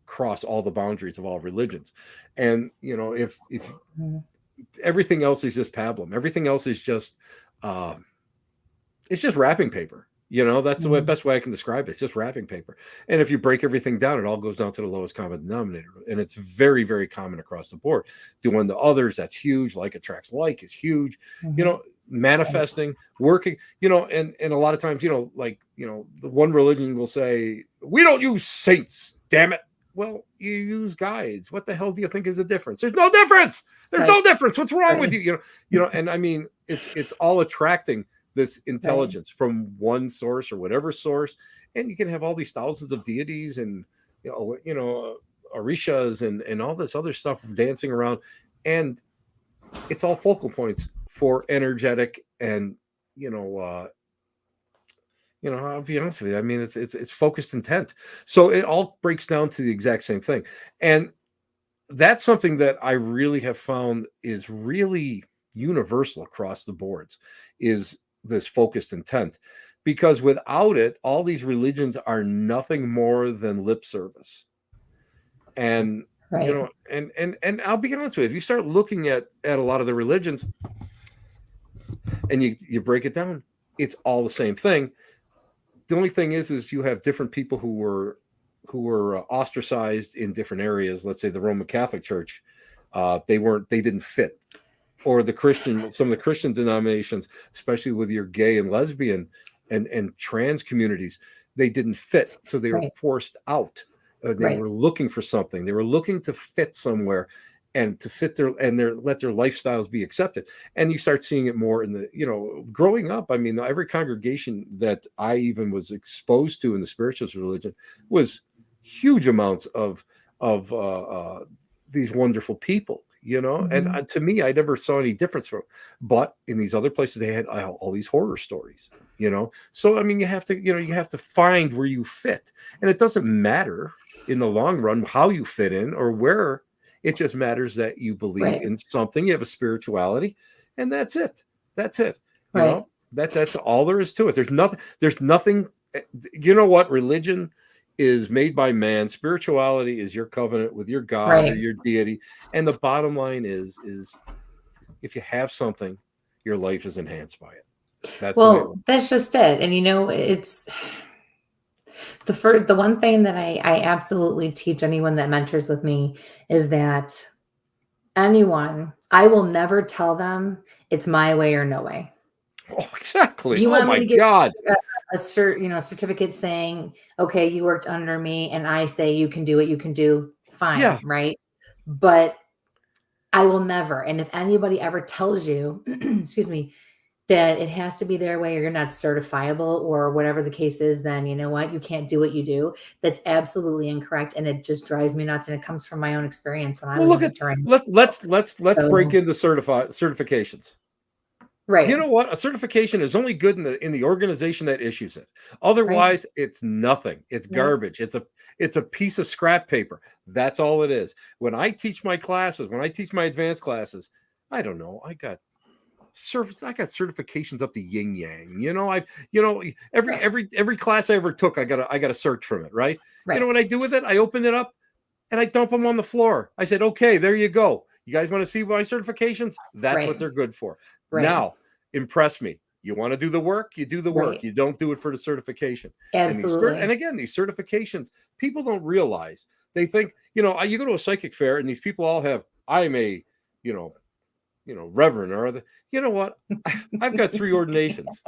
cross all the boundaries of all religions, and if everything else is just pablum, everything else is just it's just wrapping paper. That's the best way I can describe it. It's just wrapping paper. And if you break everything down, it all goes down to the lowest common denominator. And it's very, very common across the board. Doing the others, that's huge. Like attracts like is huge. Manifesting, working, and a lot of times, the one religion will say, we don't use saints, damn it. Well, you use guides. What the hell do you think is the difference? There's no difference. There's no difference. What's wrong with you? And I mean, it's all attracting this intelligence from one source or whatever source, and you can have all these thousands of deities and orishas and all this other stuff dancing around, and it's all focal points for energetic and I'll be honest with you. I mean, it's focused intent. So it all breaks down to the exact same thing, and that's something that I really have found is really universal across the boards. Is this focused intent, because without it, all these religions are nothing more than lip service. And and I'll be honest with you, if you start looking at a lot of the religions and you break it down, it's all the same thing. The only thing is you have different people who were ostracized in different areas. Let's say the Roman Catholic Church, they didn't fit. Or some of the Christian denominations, especially with your gay and lesbian and trans communities, they didn't fit. So they were forced out. They were looking for something. They were looking to fit somewhere and to fit let their lifestyles be accepted. And you start seeing it more in the, growing up. I mean, every congregation that I even was exposed to in the spiritualist religion was huge amounts of these wonderful people, and to me, I never saw any difference from. But in these other places, they had all these horror stories, So I mean, you have to find where you fit, and it doesn't matter in the long run how you fit in or where. It just matters that you believe in something. You have a spirituality, and that's it. That's it. That's all there is to it. There's nothing. You know what? Religion is made by man. Spirituality is your covenant with your God or your deity. And the bottom line is if you have something, your life is enhanced by it. That's just it. And it's the one thing that I absolutely teach anyone that mentors with me is that I will never tell them it's my way or no way. Oh, exactly. Oh my God. A certificate saying, okay, you worked under me and I say you can do what you can do, fine, right? But I will never. And if anybody ever tells you, excuse me, that it has to be their way or you're not certifiable or whatever the case is, then you know what? You can't do what you do. That's absolutely incorrect. And it just drives me nuts. And it comes from my own experience when I was mentoring. Let's break into certifications. Right. You know what? A certification is only good in the organization that issues it. Otherwise, it's nothing. It's garbage. It's a piece of scrap paper. That's all it is. When I teach my classes, when I teach my advanced classes, I don't know. I got certifications up to yin yang. Every class I ever took, I got a cert from it, right? You know what I do with it? I open it up and I dump them on the floor. I said, okay, there you go. You guys want to see my certifications? That's what they're good for. Now, impress me. You want to do the work? You do the work. You don't do it for the certification. Absolutely. And again, these certifications, people don't realize. They think, you go to a psychic fair and these people all have, I'm a, reverend or you know what? I've got 3 ordinations,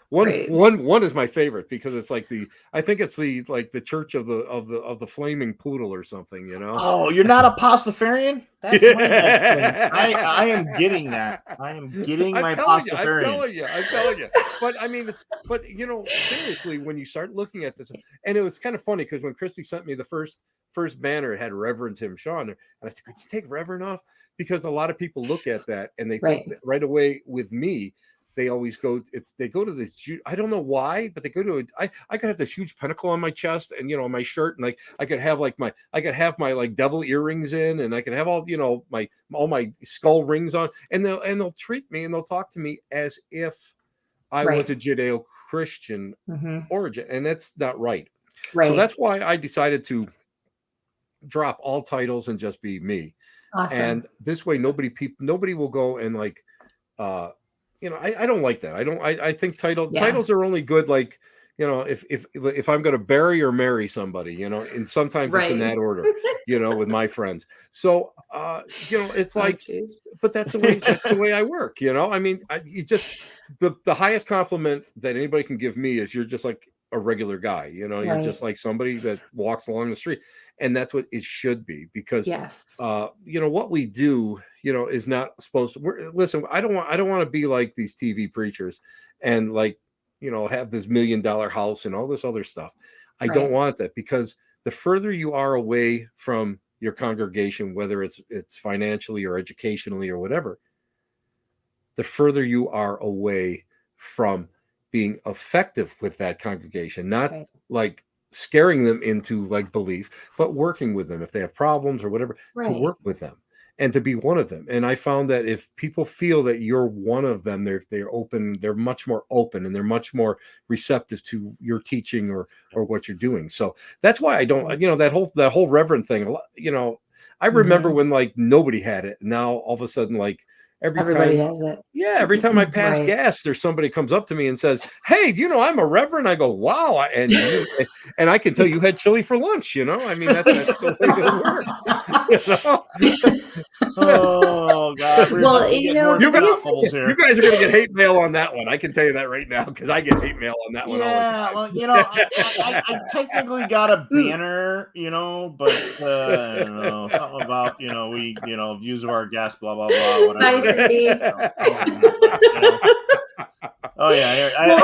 One is my favorite because it's like I think it's the church of the flaming poodle or something, Oh, you're not a Pastafarian? That's my next thing. I am getting that. I am getting my Pastafarian. I'm telling you. But I mean, seriously, when you start looking at this, and it was kind of funny because when Christy sent me the first banner, it had Reverend Tim Shaw, and I said, could you take Reverend off? Because a lot of people look at that and they think that right away with me. They always go. They go to this. I don't know why, but they go to. I could have this huge pentacle on my chest and on my shirt, and I could have my like devil earrings in, and I could have all my skull rings on, and they'll treat me and they'll talk to me as if I was a Judeo-Christian origin, and that's not right. So that's why I decided to drop all titles and just be me. Awesome. And this way, nobody will go and I don't like that. I think titles are only good if I'm going to bury or marry somebody, and sometimes it's in that order, with my friends. So it's but that's the way I work, I mean, the highest compliment that anybody can give me is you're just like a regular guy, you're just like somebody that walks along the street, and that's what it should be, because what we do, is not supposed to listen. I don't want to be like these TV preachers and have this $1 million house and all this other stuff. I don't want that, because the further you are away from your congregation, whether it's financially or educationally or whatever, the further you are away from being effective with that congregation, not scaring them into belief, but working with them if they have problems or whatever, to work with them and to be one of them. And I found that if people feel that you're one of them, they're open, they're much more open, and they're much more receptive to your teaching or what you're doing. So that's why I don't, that whole reverend thing, I remember when nobody had it. Now all of a sudden, everybody has it. Yeah, every time I pass gas, there's somebody comes up to me and says, "Hey, do you know I'm a reverend?" I go, "Wow!" And I can tell you had chili for lunch. I mean, that's the way it works. Oh God! Well, you guys are going to get hate mail on that one. I can tell you that right now, because I get hate mail on that one all the time. Well, I technically got a banner, but I don't know, something about we views of our guests, blah blah blah. Whatever. Oh yeah,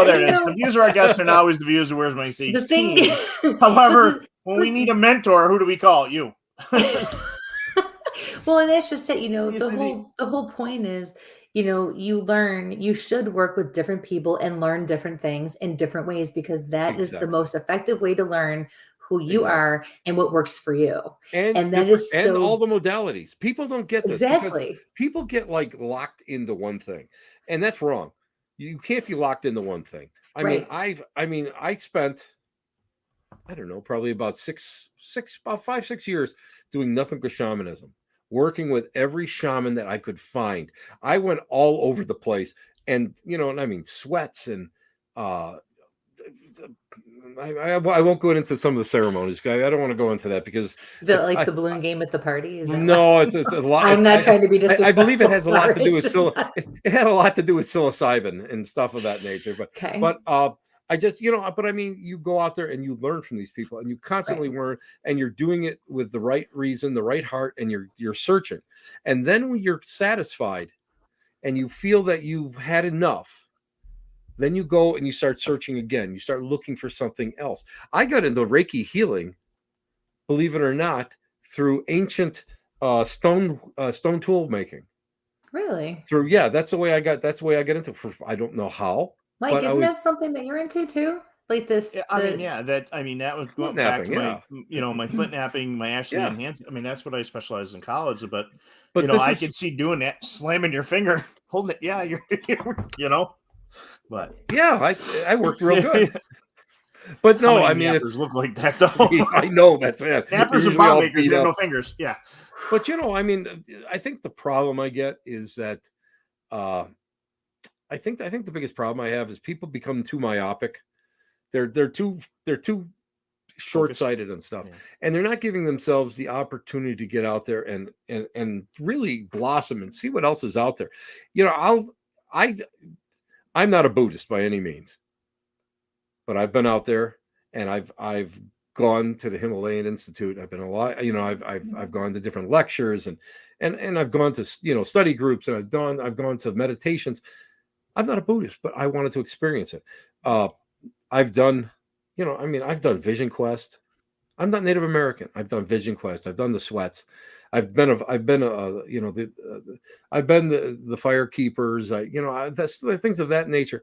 there it is. The views of our guests are not always the views of Where's My Sage team. However, when we need a mentor, who do we call? You. Well, and that's just it, the whole point is, you should work with different people and learn different things in different ways because that is the Exactly. most effective way to learn who you Exactly. are and what works for you. And And that different is and all so the modalities. People don't get this because exactly. people get like locked into one thing, and that's wrong. You can't be locked into one thing. Right. I spent, I don't know, probably about about 5, 6 years doing nothing but shamanism, working with every shaman that I could find. I went all over the place, and and I mean sweats and uh I won't go into some of the ceremonies. I don't want to go into that because Is it like I the balloon game at the party? Is that what no, it's a lot. I'm not trying to be I believe it disrespectful. has a lot to do Sorry. with it had a lot to do with psilocybin and stuff of that nature. Okay. But I just but I mean, you go out there and you learn from these people, and you constantly Right. learn, and you're doing it with the right reason, the right heart, and you're searching. And then when you're satisfied and you feel that you've had enough, then you go and you start searching again. You start looking for something else. I got into Reiki healing, believe it or not, through ancient stone tool making. Really? That's the way I got. That's the way I get into. I don't know how, Mike, but I isn't was that something that you're into too? Like this Yeah, the that was flint going back napping. to my, Yeah, my flint napping, my Ashley yeah. enhanced. I mean, that's what I specialized in college. But But this I is could see doing that, slamming your finger, holding it. Yeah, but yeah. I worked real good. But how no, many I mean nappers it's. look like that though? I know that's it. You're Nappers and usually bomb all makers, beat we have no up. fingers. Yeah, But I mean, I think the problem I get is that uh, I think the biggest problem I have is people become too myopic. They're too focus. short-sighted and stuff, Yeah. and they're not giving themselves the opportunity to get out there and really blossom and see what else is out there. I I'm not a Buddhist by any means, but I've been out there, and I've gone to the Himalayan Institute. I've been a lot, I've gone to different lectures, and I've gone to study groups, and I've gone to meditations. I'm not a Buddhist, but I wanted to experience it. I've done, I've done Vision Quest. I'm not Native American. I've done Vision Quest. I've done the sweats. I've been I've been the fire keepers. That's the things of that nature.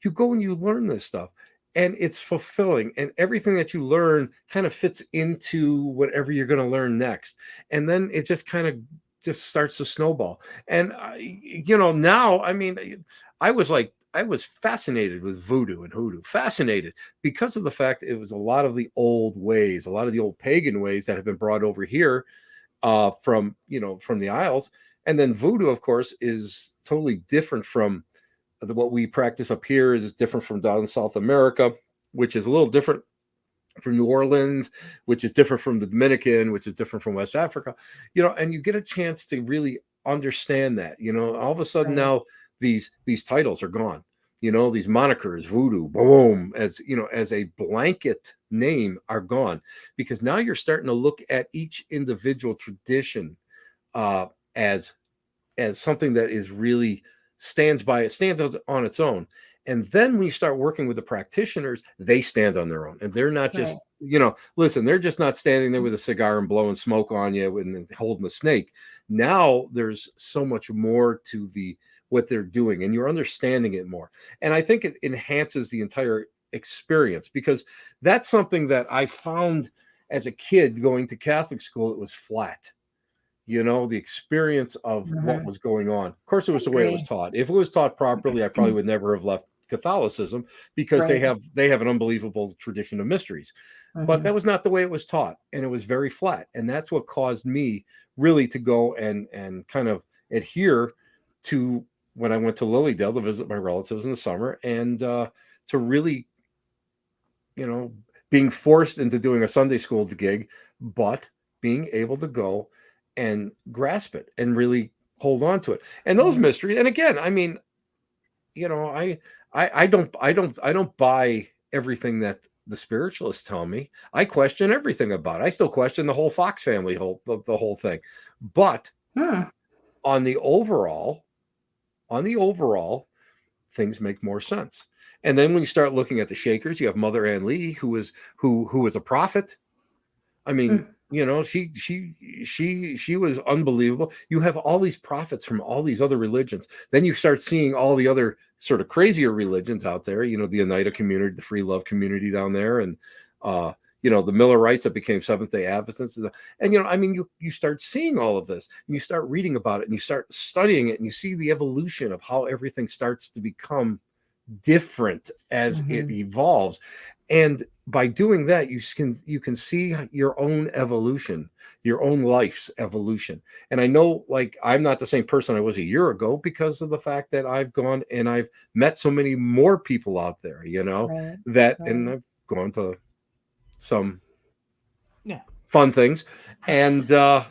You go and you learn this stuff, and it's fulfilling, and everything that you learn kind of fits into whatever you're going to learn next, and then it just kind of just starts to snowball. And now, I mean, I was fascinated with voodoo and hoodoo, fascinated because of the fact it was a lot of the old ways, a lot of the old pagan ways that have been brought over here from the Isles. And then voodoo, of course, is totally different from what we practice up here, is different from down in South America, which is a little different from New Orleans, which is different from the Dominican, which is different from West Africa, and you get a chance to really understand that. All of a sudden right. now these titles are gone. These monikers, voodoo, boom, as a blanket name, are gone, because now you're starting to look at each individual tradition as something that is really stands on its own. And then when you start working with the practitioners, they stand on their own, and they're not Right. just, listen, they're just not standing there with a cigar and blowing smoke on you and holding the snake. Now there's so much more to what they're doing, and you're understanding it more. And I think it enhances the entire experience, because that's something that I found as a kid going to Catholic school. It was flat. The experience of what Mhm. was going on. Of course, it I was the way it was agree. taught. If it was taught properly, I probably would never have left Catholicism, because they Right. have an unbelievable tradition of mysteries. But that Mhm. was not the way it was taught, and it was very flat. And that's what caused me really to go and kind of adhere to when I went to Lilydale to visit my relatives in the summer, and to really, you know, being forced into doing a Sunday school gig, but being able to go and grasp it and really hold on to it. And those Right. mysteries, and again, I mean, I don't buy everything that the spiritualists tell me. I question everything about it. I still question the whole Fox family, the whole thing. But Hmm. on the overall, things make more sense. And then when you start looking at the Shakers, you have Mother Ann Lee, who was a prophet. I mean, Mm. You know, she was unbelievable. You have all these prophets from all these other religions. Then you start seeing all the other sort of crazier religions out there. You know, the Oneida community, the free love community down there, and you know, the Millerites that became Seventh-day Adventists. And you know, I mean, you start seeing all of this, and you start reading about it, and you start studying it, and you see the evolution of how everything starts to become different as it evolves. And by doing that, you can see your own evolution, your own life's evolution. And I know, like, I'm not the same person I was a year ago because of the fact that I've gone and I've met so many more people out there, you know, and I've gone to some fun things, and you know,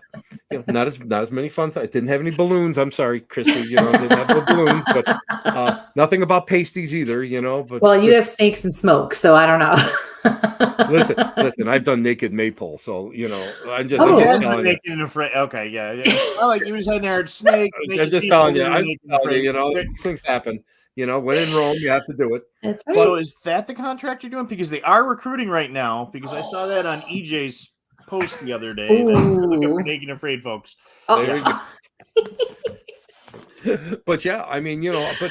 not as many fun things. I didn't have any balloons. I'm sorry, Christy. You know, didn't have no balloons, but nothing about pasties either. You know, but well, you have snakes and smoke, so I don't know. listen. I've done naked maypole, so you know, I'm just telling you. And afraid. Okay, yeah. I like he was heading there, snake. I'm just telling you. I'm telling you. You know, these things happen. You know, when in Rome, you have to do it. That's right. So is that the contract you're doing? Because they are recruiting right now. Because I saw that on EJ's post the other day. Looking for Naked and Afraid, folks. Oh, yeah. But yeah, I mean, you know, but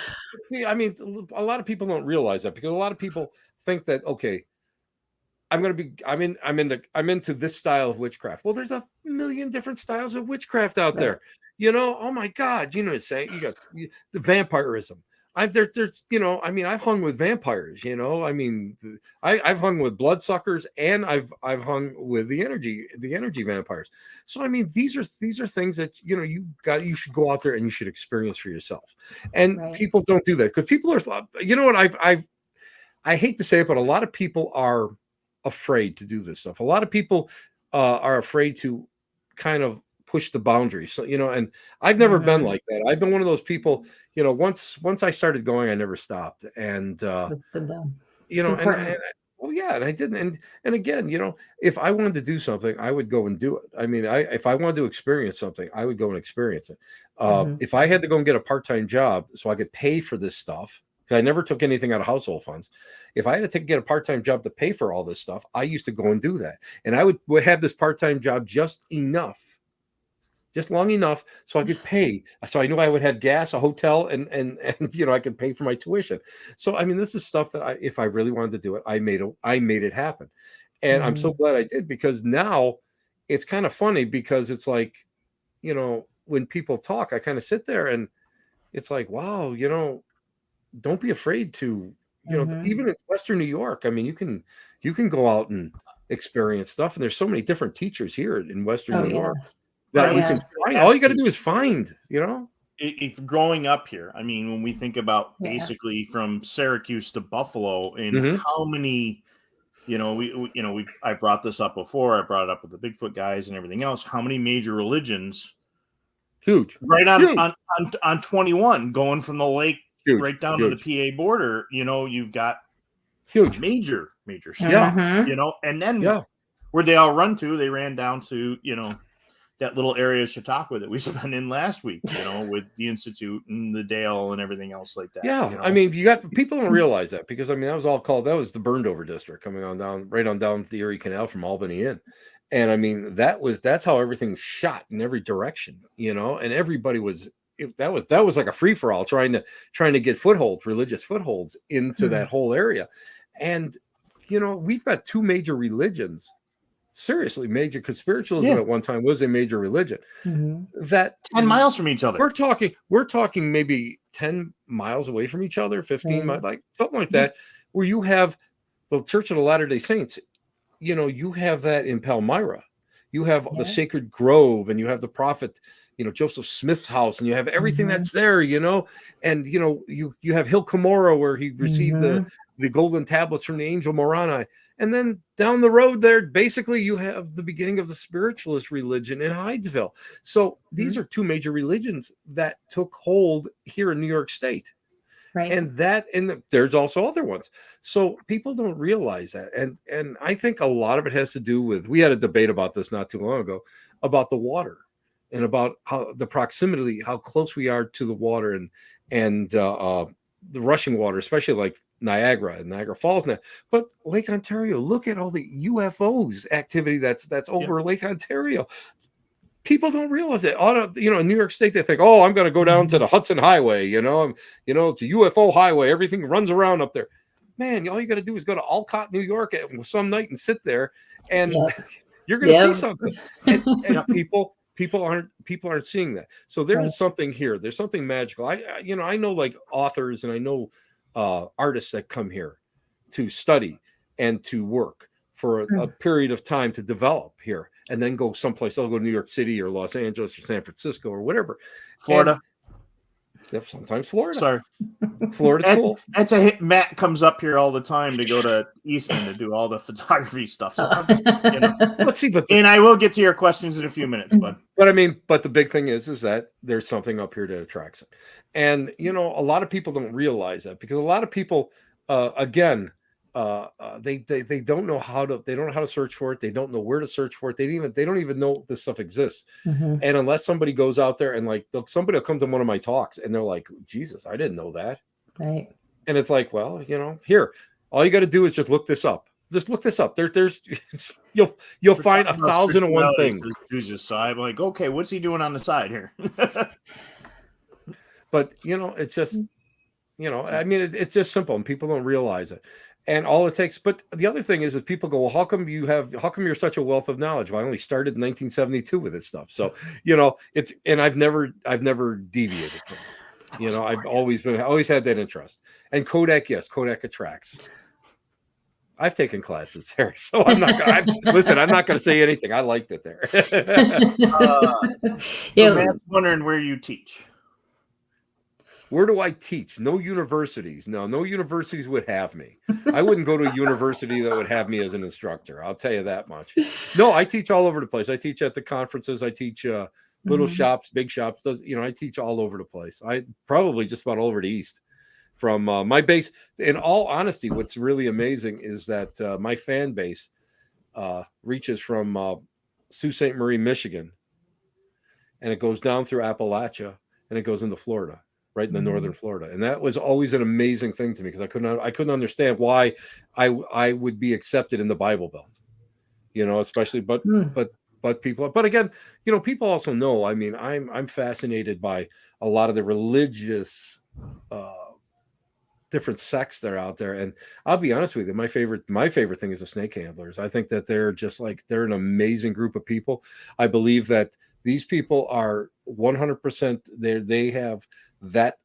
I mean, a lot of people don't realize that, because a lot of people think that, okay, I'm into this style of witchcraft. Well, there's a million different styles of witchcraft out there. You know, oh my God, you know, saying you got the vampirism. There's, you know, I mean, I've hung with vampires, you know, I mean, I've hung with bloodsuckers, and I've hung with the energy vampires. So, I mean, these are things that, you know, you should go out there and you should experience for yourself. And people don't do that, because people are, you know what, I hate to say it, but a lot of people are afraid to do this stuff. A lot of people are afraid to kind of push the boundaries. So, you know, and I've never been like that. I've been one of those people, you know, once I started going, I never stopped. And that's good though. You know, and well, yeah, and I didn't. And again, you know, if I wanted to do something, I would go and do it. I mean, if I wanted to experience something, I would go and experience it. If I had to go and get a part-time job so I could pay for this stuff, because I never took anything out of household funds. If I had to get a part-time job to pay for all this stuff, I used to go and do that. And I would have this part-time job just long enough so I could pay. So I knew I would have gas, a hotel, and you know, I could pay for my tuition. So I mean, this is stuff that if I really wanted to do it, I made it happen. And I'm so glad I did, because now it's kind of funny, because it's like, you know, when people talk, I kind of sit there and it's like, wow, you know, don't be afraid to, you know, even in Western New York, I mean, you can go out and experience stuff. And there's so many different teachers here in Western New York. That you can find. All you got to do is find, you know. If growing up here, I mean, when we think about basically from Syracuse to Buffalo, and how many, you know, I brought this up before. I brought it up with the Bigfoot guys and everything else. How many major religions? Huge. Right on 21, going from the lake right down to the PA border. You know, you've got huge, major stuff. You know, and then where they all run to, they ran down to, you know, that little area of Chautauqua that we spent in last week, you know, with the Institute and the Dale and everything else like that. Yeah. You know? I mean, people don't realize that, because I mean, that was the burned over district coming on down the Erie Canal from Albany in. And I mean, that's how everything shot in every direction, you know, and everybody that was like a free for all trying to get religious footholds into that whole area. And, you know, we've got two major religions. Seriously, major, because spiritualism at one time was a major religion. That 10 miles from each other. We're talking maybe 10 miles away from each other, 15 miles, like something like that, where you have the Church of the Latter-day Saints. You know, you have that in Palmyra. You have the Sacred Grove, and you have the prophet, you know, Joseph Smith's house, and you have everything that's there, you know, and you know, you have Hill Cumorah, where he received the golden tablets from the angel Moroni. And then down the road there, basically you have the beginning of the spiritualist religion in Hydesville. So these are two major religions that took hold here in New York State. Right. And there's also other ones. So people don't realize that. And I think a lot of it has to do with, we had a debate about this not too long ago, about the water, and about how the proximity, how close we are to the water, and the rushing water, especially like Niagara and Niagara Falls now. But Lake Ontario, look at all the UFOs activity that's over Lake Ontario. People don't realize it. In New York State, they think, "Oh, I'm going to go down to the Hudson Highway. It's a UFO highway. Everything runs around up there." Man, all you got to do is go to Alcott, New York, some night and sit there, and you're going to see something. And people aren't seeing that. So there is something here. There's something magical. I know like authors and I know artists that come here to study and to work for a period of time to develop here, and then go someplace. They'll go to New York City or Los Angeles or San Francisco or whatever. Florida. Sometimes Florida. Sorry. Florida's cool. That's a hit. Matt comes up here all the time to go to Eastman to do all the photography stuff. So, let's see. And I will get to your questions in a few minutes, bud. But the big thing is that there's something up here that attracts it. And, a lot of people don't realize that, because a lot of people, they don't know how to search for it. They don't know where to search for it. They don't even know this stuff exists. And unless somebody goes out there and like, somebody will come to one of my talks and they're like, Jesus, I didn't know that. Right. And it's like, well, here, all you got to do is just look this up. Just look this up. There's you'll find 1,001 things. So I'm like, okay, what's he doing on the side here? But it's just, it's just simple, and people don't realize it. And all it takes, but the other thing is that people go, well, how come you're such a wealth of knowledge? Well, I only started in 1972 with this stuff. So, and I've never deviated from it. I've always had that interest. And Kodak attracts. I've taken classes there, so I'm not going to say anything. I liked it there. Matt's wondering where you teach. Where do I teach? No universities. No universities would have me. I wouldn't go to a university that would have me as an instructor. I'll tell you that much. No, I teach all over the place. I teach at the conferences. I teach little shops, big shops. I teach all over the place. I probably just about all over the East. From my base, in all honesty, what's really amazing is that my fan base reaches from Sault Ste. Marie, Michigan, and it goes down through Appalachia, and it goes into Florida. Right in the northern Florida, and that was always an amazing thing to me, because I couldn't understand why I would be accepted in the Bible Belt, especially but people. But again, people also know. I mean, I'm fascinated by a lot of the religious different sects that are out there, and I'll be honest with you, my favorite thing is the snake handlers. I think that they're an amazing group of people. I believe that these people are 100% there. They have that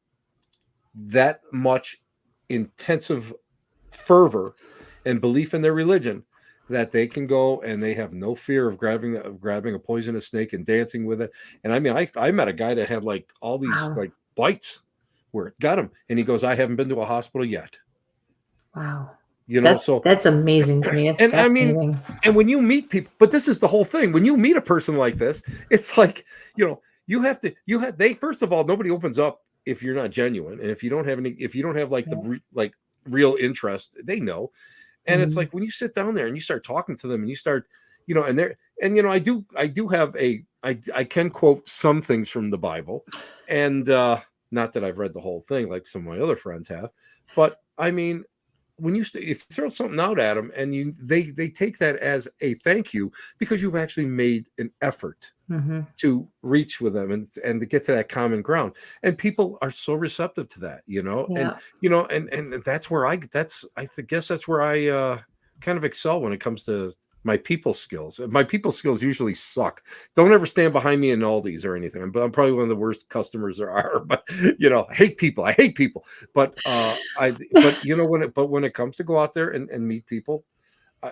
much intensive fervor and belief in their religion that they can go and they have no fear of grabbing a poisonous snake and dancing with it. And I mean, I met a guy that had like all these like bites where it got him, and he goes, I haven't been to a hospital yet. Wow. That's amazing to me. It's fascinating. I mean, and when you meet people, but this is the whole thing. When you meet a person like this, it's like, they, first of all, nobody opens up if you're not genuine. And if you don't have the real interest, they know. And it's like, when you sit down there and you start talking to them and you start, I do have I can quote some things from the Bible, and not that I've read the whole thing like some of my other friends have, but I mean, when if you throw something out at them and they take that as a thank you, because you've actually made an effort to reach with them and to get to that common ground, and people are so receptive to that, and that's where I guess that's where I kind of excel when it comes to my people skills. My people skills usually suck. Don't ever stand behind me in Aldi's or anything. I'm probably one of the worst customers there are. But I hate people. But when it comes to go out there and meet people,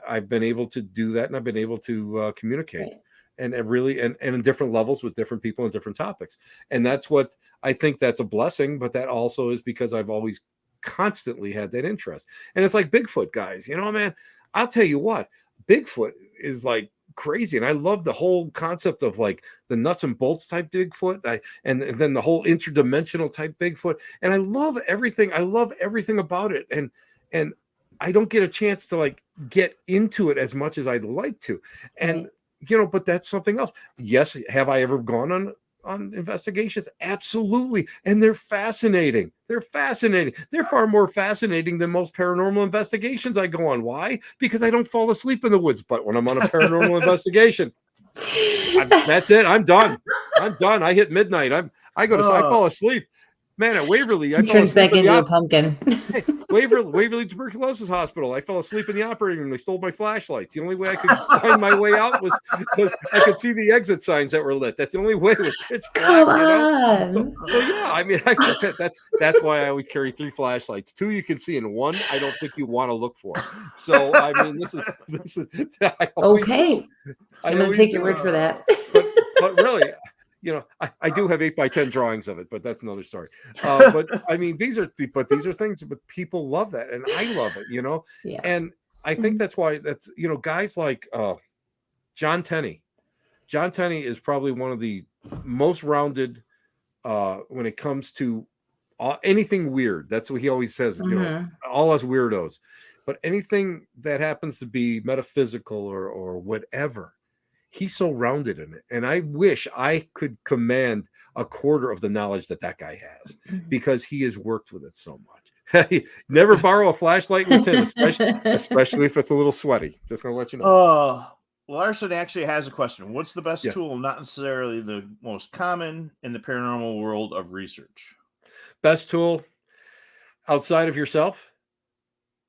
I've been able to do that, and I've been able to communicate. Right. And in different levels with different people and different topics. And that's what I think, that's a blessing, but that also is because I've always constantly had that interest. And it's like Bigfoot, guys, man, I'll tell you what, Bigfoot is like crazy. And I love the whole concept of like the nuts and bolts type Bigfoot, and then the whole interdimensional type Bigfoot. And I love everything. I love everything about it. And I don't get a chance to like get into it as much as I'd like to. And, but that's something else. Yes. Have I ever gone on investigations? Absolutely. And they're fascinating. They're fascinating. They're far more fascinating than most paranormal investigations I go on. Why? Because I don't fall asleep in the woods. But when I'm on a paranormal investigation, that's it. I'm done. I hit midnight. I fall asleep. Man, at Waverly, I turns back into a pumpkin. Hey, Waverly Tuberculosis Hospital. I fell asleep in the operating room. They stole my flashlights. The only way I could find my way out was I could see the exit signs that were lit. That's the only way. It was pitch black. Come on. So yeah, I mean, that's why I always carry 3 flashlights. 2 you can see, and 1 I don't think you want to look for. So I mean, this is okay. I'm gonna take your word for that. But really. I do have 8x10 drawings of it, but that's another story. But I mean, these are things, but people love that, and I love it. Yeah. And I think that's why guys like John Tenney. John Tenney is probably one of the most rounded when it comes to anything weird. That's what he always says. All us weirdos, but anything that happens to be metaphysical or whatever. He's so rounded in it. And I wish I could command a quarter of the knowledge that guy has, because he has worked with it so much. Never borrow a flashlight with him, especially if it's a little sweaty. Just going to let you know. Larson actually has a question. What's the best tool, not necessarily the most common, in the paranormal world of research? Best tool outside of yourself?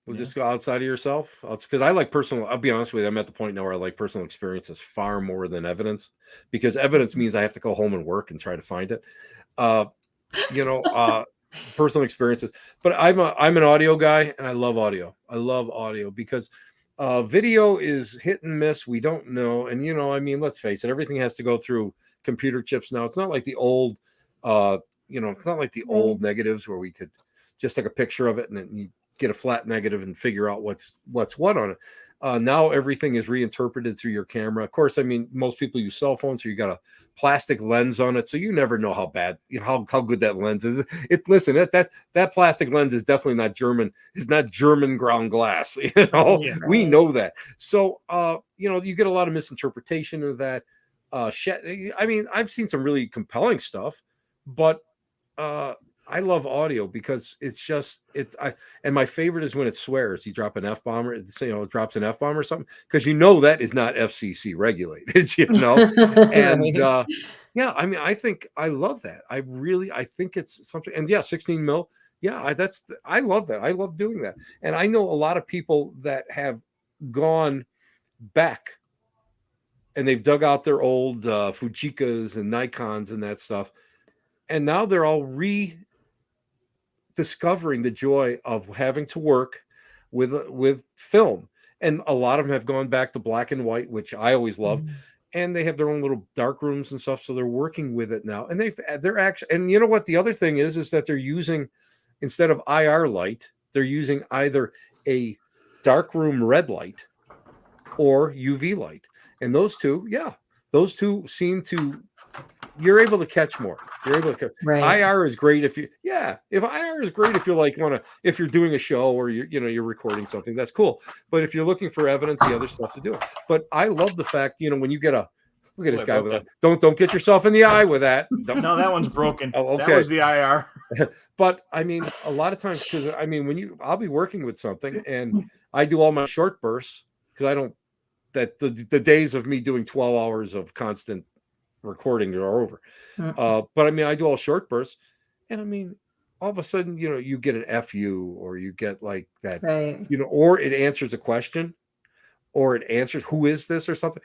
We'll just go outside of yourself. Because I like I'll be honest with you, I'm at the point now where I like personal experiences far more than evidence, because evidence means I have to go home and work and try to find it. Personal experiences. But I'm an audio guy, and I love audio. I love audio because video is hit and miss. We don't know. And, I mean, let's face it, everything has to go through computer chips now. It's not like the old, it's not like the old negatives where we could just take a picture of it and then you get a flat negative and figure out what's what on it. Now everything is reinterpreted through your camera. Of course, I mean, most people use cell phones, so you got a plastic lens on it, so you never know how bad, how good that lens is. Listen, that plastic lens is definitely not German. It's not German ground glass. We know that. So you get a lot of misinterpretation of that. I mean, I've seen some really compelling stuff, but I love audio because and my favorite is when it swears. You drop an F-bomb, or it drops an F-bomb or something, because that is not FCC regulated, and yeah, I mean, I love that. I think it's something. And 16 mil. Yeah, I love that. I love doing that. And I know a lot of people that have gone back and they've dug out their old Fujikas and Nikons and that stuff, and now they're all discovering the joy of having to work with film. And a lot of them have gone back to black and white, which I always loved. And they have their own little dark rooms and stuff, so they're working with it now. And they're actually, and you know what the other thing is that they're using, instead of IR light, they're using either a dark room red light or UV light. And those two seem to, you're able to catch more. You're able to. Right. IR is great if IR is great if you're like if you're doing a show or you're recording something, that's cool. But if you're looking for evidence, the other stuff to do. But I love the fact, when you get look at this guy with that. Don't get yourself in the eye with that. No, that one's broken. Oh, okay. That was the IR. But I mean, a lot of times, because I mean, I'll be working with something and I do all my short bursts, because I don't, that the days of me doing 12 hours of constant recording are over. But I mean, I do all short bursts, and I mean, all of a sudden, you get an FU, or you get like that, right. Or it answers a question, or it answers who is this or something.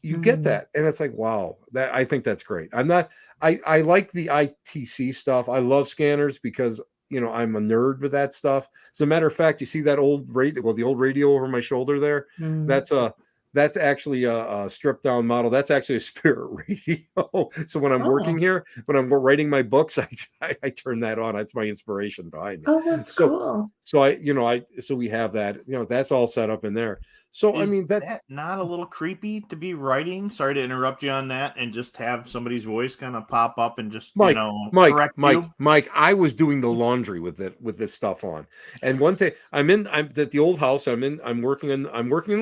You get that, and it's like, wow, I think that's great. I like the ITC stuff. I love scanners because I'm a nerd with that stuff. As a matter of fact, you see that old radio, the old radio over my shoulder there, that's actually a stripped down model. That's actually a Spirit radio. So when I'm working here, when I'm writing my books, I turn that on. That's my inspiration behind me. Oh, that's cool. So so we have that, that's all set up in there. So I mean, that's not a little creepy to be writing. Sorry to interrupt you on that, and just have somebody's voice kind of pop up and just Mike, correct you. Mike. I was doing the laundry with this stuff on, and one day I'm at the old house. I'm working in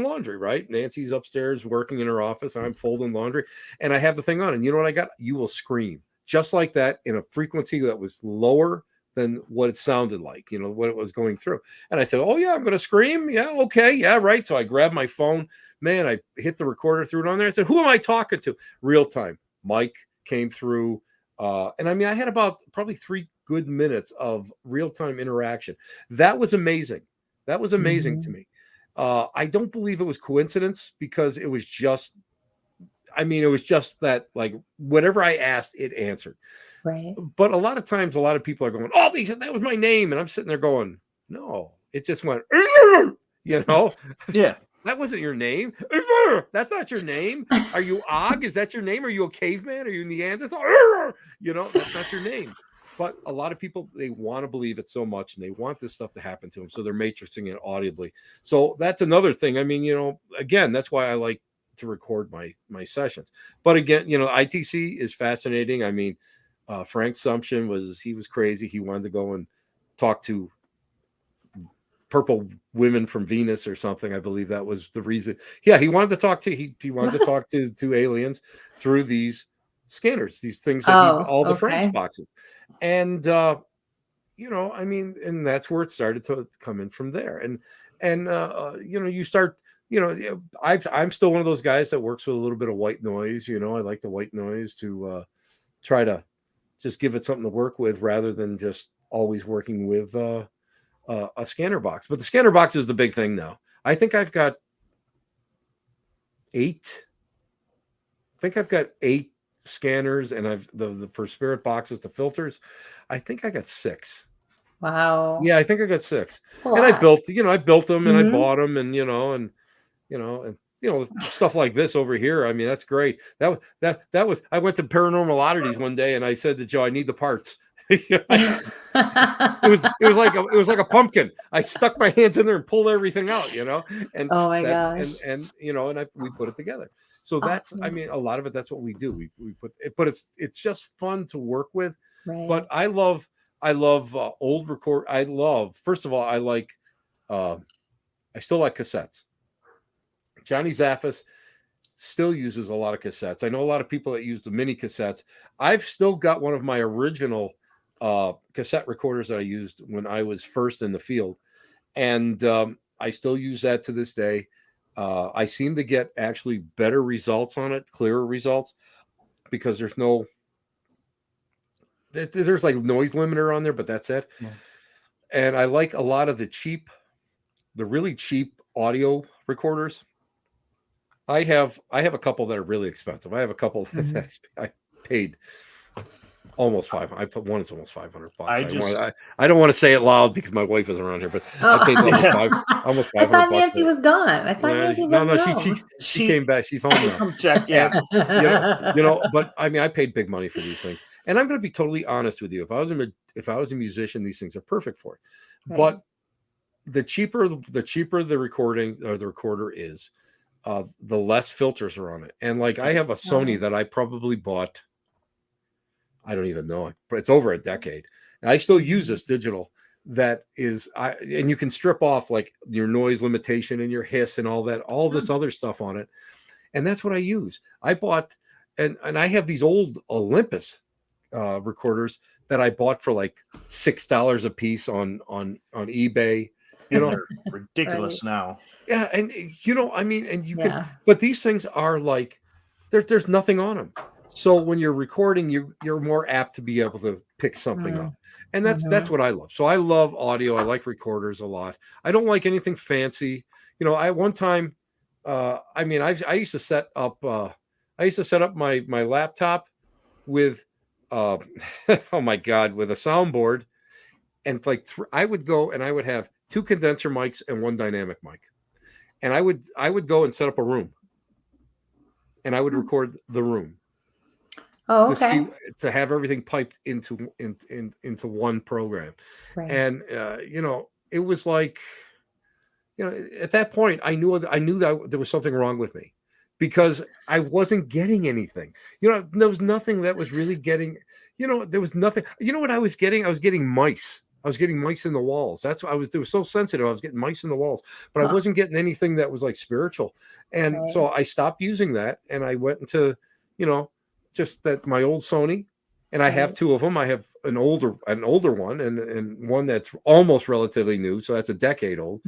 laundry. Right, Nancy's upstairs working in her office. I'm folding laundry, and I have the thing on. And you know what I got? You will scream just like that in a frequency that was lower than what it sounded like, what it was going through. And I said, oh yeah, I'm going to scream. Yeah. Okay. Yeah. Right. So I grabbed my phone, man, I hit the recorder, threw it on there. I said, who am I talking to? Real time. Mike came through. And I mean, I had about probably 3 good minutes of real time interaction. That was amazing. That was amazing to me. I don't believe it was coincidence, because it was just that, like, whatever I asked, it answered. Right. But a lot of times, a lot of people are going, oh, that was my name. And I'm sitting there going, no, it just went, Yeah. That wasn't your name. That's not your name. Are you Og? Is that your name? Are you a caveman? Are you Neanderthal? That's not your name. But a lot of people, they want to believe it so much, and they want this stuff to happen to them. So they're matrixing it audibly. So that's another thing. I mean, again, that's why I like to record my sessions. But again, ITC is fascinating. I mean, Frank Sumption was crazy. He wanted to go and talk to purple women from Venus or something. I believe that was the reason. Yeah, he wanted to talk to he wanted to talk to aliens through these scanners, these things that all the Frank's boxes. And I mean, and that's where it started to come in from there. And you start, I'm still one of those guys that works with a little bit of white noise. I like the white noise to try to just give it something to work with, rather than just always working with a scanner box. But the scanner box is the big thing now. I think I've got 8. I think I've got 8 scanners, and I've the for spirit boxes, the filters, I think I got 6. Wow. Yeah, I think I got 6. And I built them, and I bought them, and stuff like this over here. I mean, that's great. That was I went to Paranormal Oddities one day, and I said to Joe, I need the parts. It was like a pumpkin. I stuck my hands in there and pulled everything out, and oh my gosh. And we put it together. So that's, I mean, a lot of it, that's what we do. We put it, but it's just fun to work with. Right. But I love old record. First of all, I still like cassettes. Johnny Zaffis still uses a lot of cassettes. I know a lot of people that use the mini cassettes. I've still got one of my original cassette recorders that I used when I was first in the field. And I still use that to this day. I seem to get actually better results on it, clearer results, because there's like noise limiter on there, but that's it. Yeah. And I like a lot of the really cheap audio recorders. I have a couple that are really expensive. I have a couple that I paid almost $500. I put one is almost $500. I don't want to say it loud because my wife is around here, but I paid almost $500. I thought Nancy was gone. I thought Nancy was gone. She came back. She's home now. Check, yeah. But I mean, I paid big money for these things, and I'm going to be totally honest with you. If I was a musician, these things are perfect for it. Right. But the cheaper the recording or the recorder is, the less filters are on it. And like, I have a Sony that I probably bought, I don't even know, it's over a decade. And I still use this digital that is, and you can strip off like your noise limitation and your hiss and all this other stuff on it. And that's what I use. I bought, and I have these old Olympus recorders that I bought for like $6 a piece on eBay. They're ridiculous now. Yeah, and I mean, and you can, but these things are like, there's nothing on them. So when you're recording, you're more apt to be able to pick something up, and that's what I love. So I love audio. I like recorders a lot. I don't like anything fancy. One time, I mean, I used to set up my laptop with, oh my God, with a soundboard, and like I would go and I would have 2 condenser mics and 1 dynamic mic. And I would go and set up a room, and I would record the room. Oh, okay. To have everything piped into one program. Right. And it was like, at that point, I knew that there was something wrong with me, because I wasn't getting anything. There was nothing that was really getting. There was nothing. You know what I was getting? I was getting mice. I was getting mice in the walls. That's what I was. It was so sensitive. I was getting mice in the walls, but I wasn't getting anything that was like spiritual. And so I stopped using that, and I went into, just that my old Sony, and I have two of them. I have an older one, and one that's almost relatively new, so that's a decade old.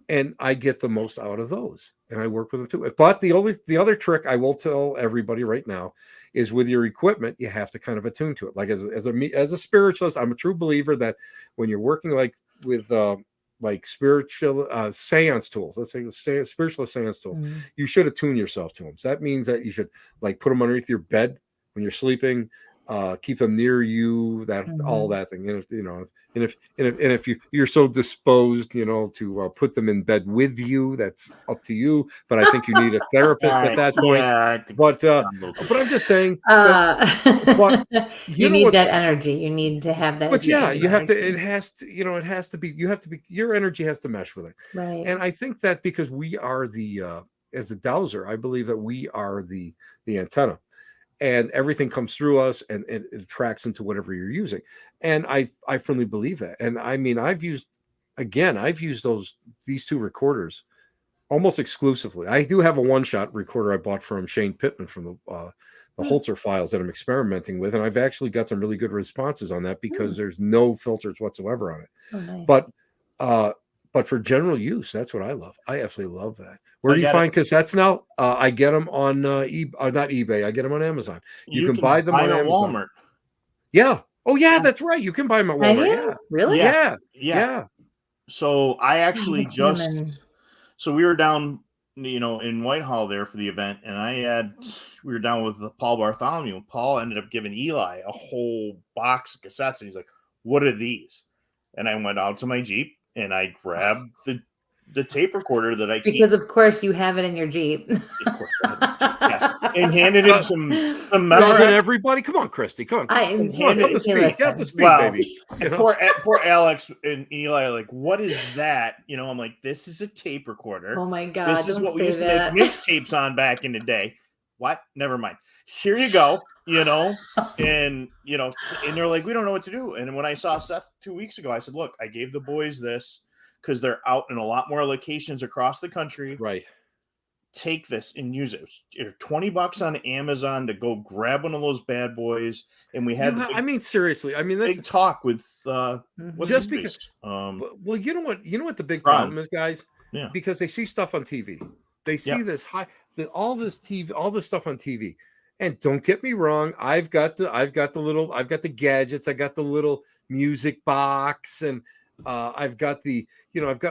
And I get the most out of those, and I work with them too. But the other trick I will tell everybody right now is, with your equipment, you have to kind of attune to it. Like as a spiritualist, I'm a true believer that when you're working with spiritual seance tools, let's say spiritual seance tools, you should attune yourself to them. So that means that you should put them underneath your bed when you're sleeping. Keep them near you, all that thing. And if you're so disposed, to put them in bed with you, that's up to you. But I think you need a therapist at that point. Yeah, but I'm just saying. You need that energy. You need to have that. But yeah, you have to. It has to. It has to be. You have to be. Your energy has to mesh with it. Right. And I think that because we are as a dowser, I believe that we are the antenna. And everything comes through us, and it attracts into whatever you're using. And I firmly believe that. And I mean, I've used these two recorders almost exclusively. I do have a one-shot recorder I bought from Shane Pittman from the Holzer files that I'm experimenting with, and I've actually got some really good responses on that, because there's no filters whatsoever on it. Oh, nice. But for general use, that's what I love. I absolutely love that. Where do you find cassettes now? I get them on not eBay. I get them on Amazon. You can buy them on Amazon. Walmart. Yeah. Oh, yeah, that's right. You can buy them at Walmart. Yeah. Really? Yeah. So I actually so we were down, in Whitehall there for the event, and we were down with Paul Bartholomew. Paul ended up giving Eli a whole box of cassettes, and he's like, "What are these?" And I went out to my Jeep, and I grabbed the tape recorder that I because of course you have it in your Jeep. Of course, yes. And handed him some Doesn't everybody? Come on, Christy. Come on. Get up to speed, baby. And poor Alex and Eli are like, "What is that?" I'm like, "This is a tape recorder. Oh my God. This is what we used to make mixtapes on back in the day." What? Never mind. Here you go. And they're like, "We don't know what to do." And when I saw Seth 2 weeks ago, I said, "Look, I gave the boys this because they're out in a lot more locations across the country. Right. Take this and use it. It's $20 on Amazon to go grab one of those bad boys." And we had seriously. I mean, that's big talk with just because. Well, you know what the big problem is, guys? Yeah. Because they see stuff on TV. They see all this stuff on TV. And don't get me wrong, I've got the gadgets, I got the little music box, and I've got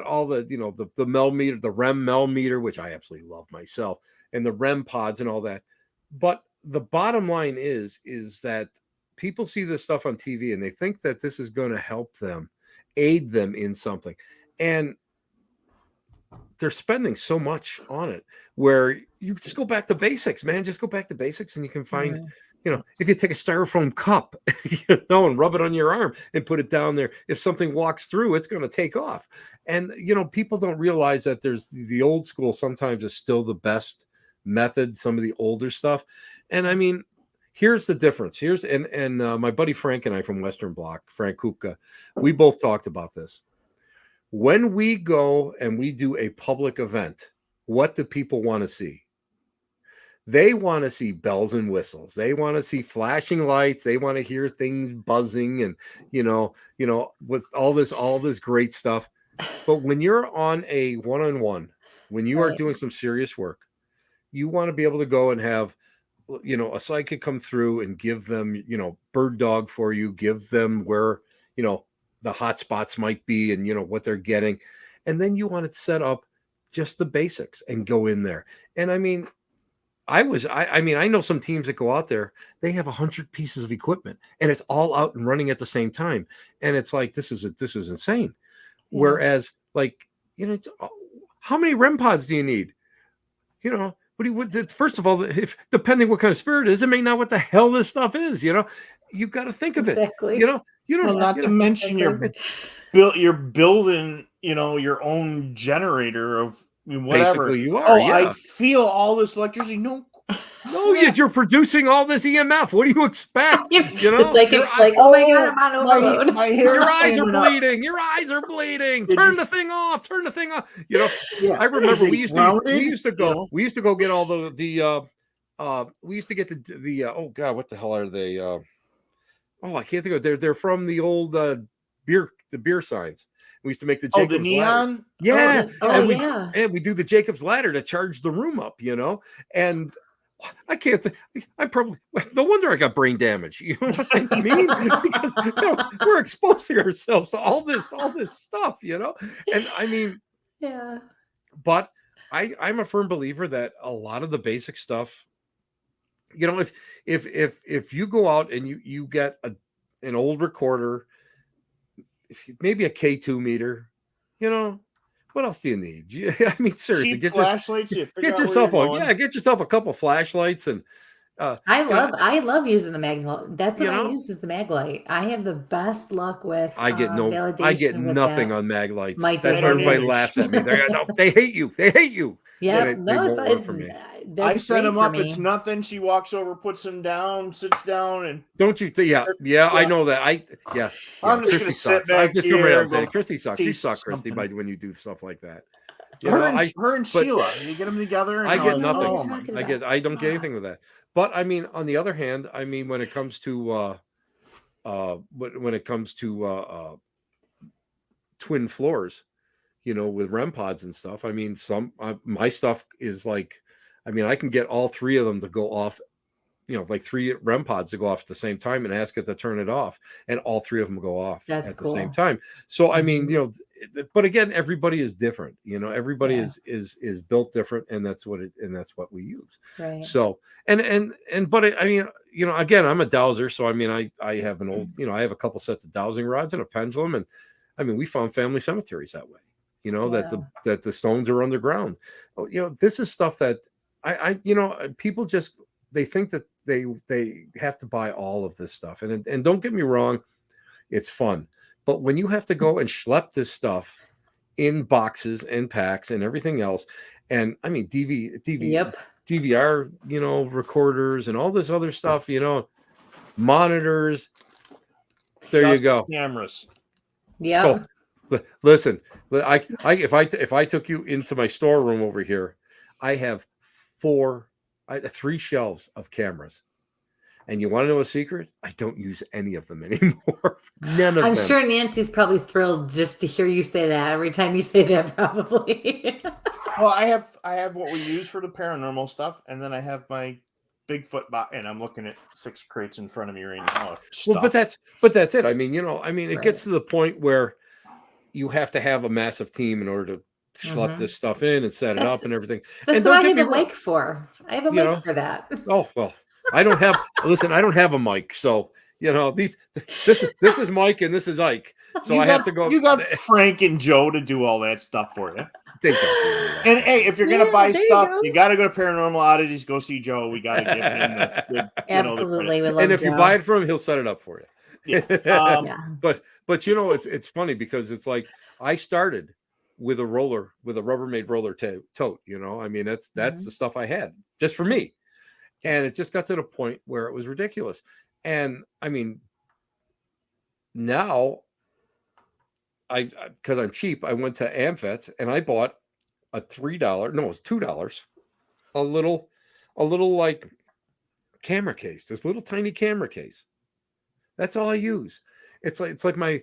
all the Mel meter, the REM Mel meter, which I absolutely love myself, and the REM pods and all that. But the bottom line is that people see this stuff on TV and they think that this is going to help them, aid them in something. And they're spending so much on it, where you just go back to basics, man. Just go back to basics, and you can find, if you take a styrofoam cup, and rub it on your arm and put it down there, if something walks through, it's going to take off. And, people don't realize that there's the old school sometimes is still the best method, some of the older stuff. And I mean, here's the difference. And my buddy Frank and I from Western Bloc, Frank Kupka, we both talked about this. When we go and we do a public event, what do people want to see? They want to see bells and whistles. They want to see flashing lights. They want to hear things buzzing and, with all this great stuff. But when you're on a one-on-one, when you are doing some serious work, you want to be able to go and have, a psychic come through and give them, bird dog for you, give them where, the hot spots might be and, what they're getting. And then you want to set up just the basics and go in there. And I mean, I know some teams that go out there, they have 100 pieces of equipment and it's all out and running at the same time. And it's like, this is insane. Yeah. Whereas how many REM pods do you need? First of all, if depending what kind of spirit it is, it may not what the hell this stuff is, you've got to think of it. Exactly. Not to mention you're building, your own generator of whatever. Basically, you are. I feel all this electricity. No, you're producing all this EMF. What do you expect? The psychic's like, oh my God, I'm on overload. My your eyes are bleeding. Your eyes are bleeding. Turn the thing off. Turn the thing off. I remember we used to go. We used to go get all we used to get the oh God, what the hell are they? I can't think of it. They're from the old beer signs. We used to make the Jacob's the neon. Ladder. Yeah. And we do the Jacob's Ladder to charge the room up, and I can't think. No wonder I got brain damage. You know what I mean? Because we're exposing ourselves to all this stuff, and I mean, yeah. But I'm a firm believer that a lot of the basic stuff, if you go out and you get an old recorder, maybe a K2 meter, what else do you need? I mean, seriously, get flashlights. Get yourself a couple flashlights, and I love using the mag light. That's what I use is the mag light. I have the best luck with. I get nothing on mag lights. Mike That's why everybody laughs at me. They hate you. They hate you. Yeah, they won't work for me. I set them up. It's nothing. She walks over, puts them down, sits down, and don't you? Yeah. I know that. I'm just gonna sit back. I just go right and say, Christy sucks. You suck, Christy, when you do stuff like that. Her and Sheila, you get them together. And I get nothing. I don't get anything with that. But I mean, on the other hand, I mean, when it comes to twin floors, with REM pods and stuff. I mean, my stuff is like, I mean, I can get all three of them to go off, like 3 REM pods to go off at the same time and ask it to turn it off, and all 3 of them go off the same time. So, I mean, but again, everybody is different, everybody is built different, and that's what we use. Right. So, but I mean, again, I'm a dowser. So, I mean, I have an old, I have a couple sets of dowsing rods and a pendulum. And I mean, we found family cemeteries that way, that the stones are underground. This is stuff that people just, they think that they have to buy all of this stuff. And don't get me wrong, it's fun. But when you have to go and schlep this stuff in boxes and packs and everything else, and I mean, DVR, recorders and all this other stuff, monitors, there you go. Cameras. Yeah. Listen, if I took you into my storeroom over here, I have 3 shelves of cameras. And you want to know a secret? I don't use any of them anymore. None of them. I'm sure Nancy's probably thrilled just to hear you say that every time you say that, probably. Well, I have what we use for the paranormal stuff, and then I have my Bigfoot box, and I'm looking at 6 crates in front of me right now. Well, but that's it. I mean, it gets to the point where you have to have a massive team in order to schlep this stuff in and set it up and everything. That's what I have a mic for. I have a mic for that. Oh, well, I don't have a mic. So, this is Mike and this is Ike. So I have to go. You got Frank and Joe to do all that stuff for you. And hey, if you're gonna buy stuff, you got to go to Paranormal Oddities. Go see Joe. We got to give him the good, absolutely. We love and if Joe. You buy it from him, he'll set it up for you. Yeah. But it's funny because it's like I started with a Rubbermaid roller tote. I mean, that's the stuff I had just for me, and it just got to the point where it was ridiculous. And I mean, now because I'm cheap, I went to Amfets and I bought a $3, no, it was $2, a little like camera case, this little tiny camera case. That's all I use. It's like my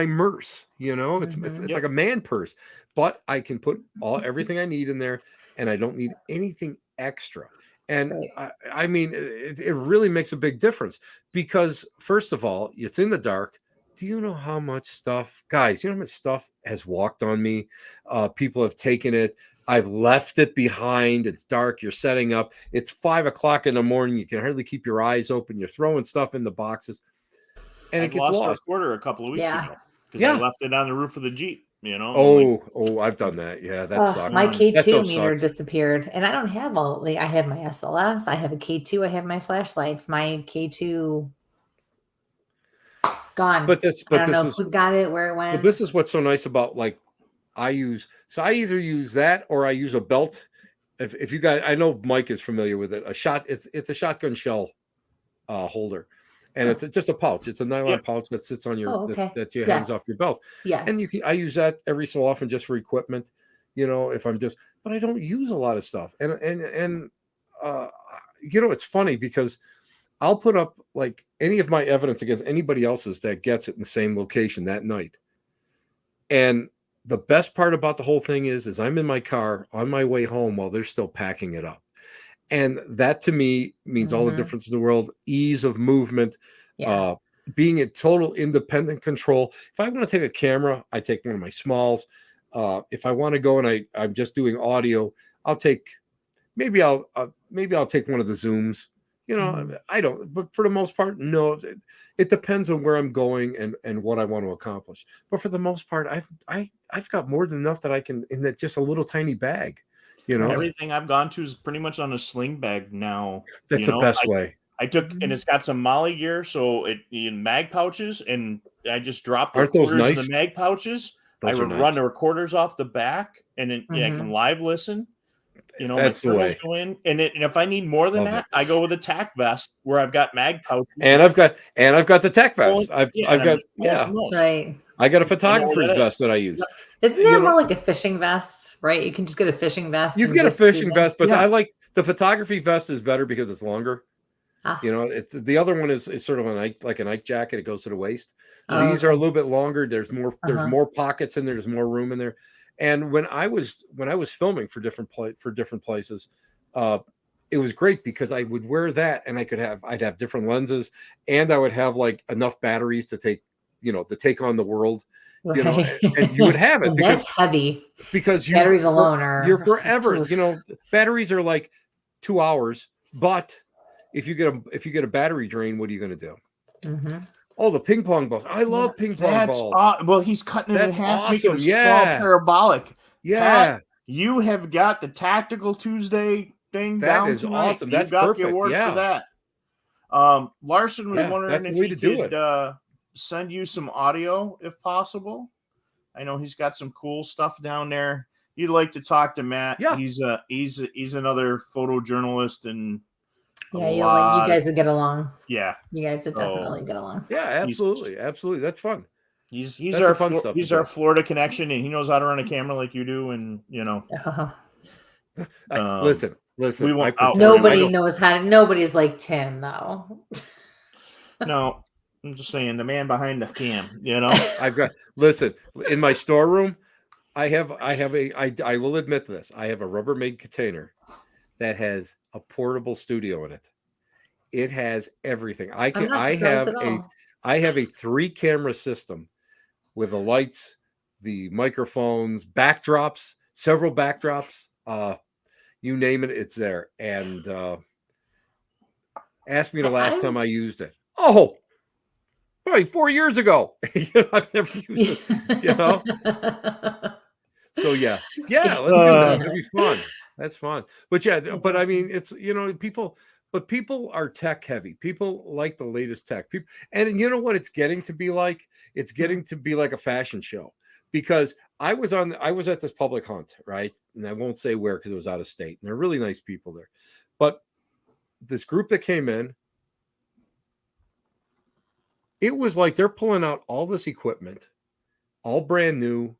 Merce, it's like a man purse, but I can put everything I need in there, and I don't need anything extra. And I mean, it really makes a big difference because, first of all, it's in the dark. Do you know how much stuff, guys? You know how much stuff has walked on me? People have taken it. I've left it behind. It's dark. You're setting up. It's 5 o'clock in the morning. You can hardly keep your eyes open. You're throwing stuff in the boxes. And it gets lost. Our quarter a couple of weeks ago because I left it on the roof of the Jeep. I've done that. Yeah, that sucks. My K2 meter disappeared, and I don't have all. I have my SLS. I have a K2. I have my flashlights. My K2 gone. But I don't know who's got it, where it went. But this is what's so nice about like I either use that or I use a belt. If you guys, I know Mike is familiar with it. It's a shotgun shell holder, and it's just a pouch. It's a nylon pouch that sits on your that hangs off your belt. Yes. And I use that every so often just for equipment. If I'm just, but I don't use a lot of stuff. And it's funny because I'll put up like any of my evidence against anybody else's that gets it in the same location that night. And the best part about the whole thing is I'm in my car on my way home while they're still packing it up. And that to me means all the difference in the world, ease of movement, being in total independent control. If I want to take a camera, I take one of my smalls. If I want to go and I'm just doing audio, I'll take, maybe I'll take one of the Zooms. I don't, but for the most part, no. It depends on where I'm going and what I want to accomplish. But for the most part, I've got more than enough that I can in that just a little tiny bag. Everything I've gone to is pretty much on a sling bag now. That's the best way. I took, and it's got some molly gear, so it in mag pouches, and I just dropped the Aren't those recorders nice? in the mag pouches. Those I would run the recorders off the back, and then I can live listen. That's the way. Go in, and if I need more than that, I go with a tack vest where I've got mag pouches. And I've got the tack vest. I've got right. I got a photographer's vest that I use. Isn't that more like a fishing vest, right? You can just get a fishing vest. You can get a fishing vest, but I like the photography vest is better because it's longer. It's the other one is sort of like an Ike jacket. It goes to the waist. These are a little bit longer. There's more pockets in there. There's more room in there. And when I was filming for different places, it was great because I would wear that and I'd have different lenses, and I would have like enough batteries to take on the world. Right. And you would have it because that's heavy because batteries alone are you're forever. Batteries are like 2 hours, but if you get a battery drain, what are you going to do? Oh, the ping pong balls! I love ping pong balls. Well, he's cutting it in half, awesome. making a small parabolic. Yeah, Pat, you have got the Tactical Tuesday thing that down is tonight. Awesome. That's got perfect. The award for that. Larson was wondering if he could send you some audio if possible. I know he's got some cool stuff down there. You'd like to talk to Matt. Yeah. He's another photojournalist and you guys would get along. Yeah. You guys would definitely get along. Yeah, absolutely. Absolutely. That's fun. He's our fun stuff. He's our Florida connection, and he knows how to run a camera like you do, and listen. We won't nobody's like Tim though. No. I'm just saying, the man behind the cam, I've got, listen, in my storeroom, I will admit this. I have a Rubbermaid container that has a portable studio in it. It has everything. I have a 3-camera system with the lights, the microphones, backdrops, several backdrops, you name it, it's there. And ask me the last time I used it. Oh, probably 4 years ago. I've never used it, So yeah, let's do that. It'll be fun. That's fun. But but I mean, it's people are tech heavy. People like the latest tech. And you know what it's getting to be like? It's getting to be like a fashion show. Because I was at this public hunt, right? And I won't say where because it was out of state. And they're really nice people there. But this group that came in, it was like they're pulling out all this equipment, all brand new,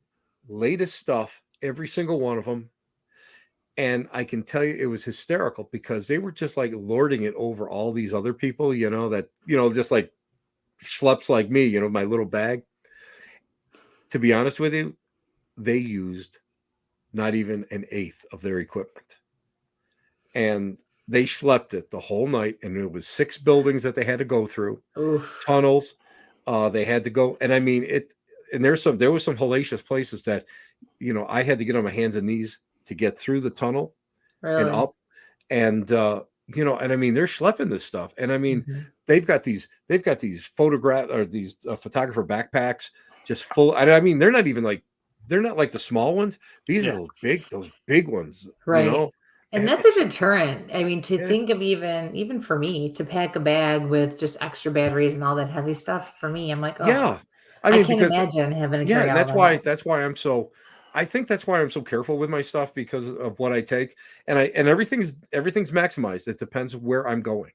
latest stuff, every single one of them. And I can tell you it was hysterical because they were just like lording it over all these other people, just like schleps like me, my little bag. To be honest with you, they used not even an eighth of their equipment. And they schlepped it the whole night, and it was 6 buildings that they had to go through, tunnels. They had to go, and I mean it. And there were some hellacious places that, I had to get on my hands and knees to get through the tunnel and up, and and I mean they're schlepping this stuff, and I mean they've got these photographer backpacks just full. I mean they're not like the small ones. These are those big ones, right? And that's a deterrent. I mean, to think of even for me to pack a bag with just extra batteries and all that heavy stuff, for me, I'm like, I can't imagine having to carry all that's why I'm so I think that's why I'm so careful with my stuff, because of what I take, and everything's maximized. It depends where I'm going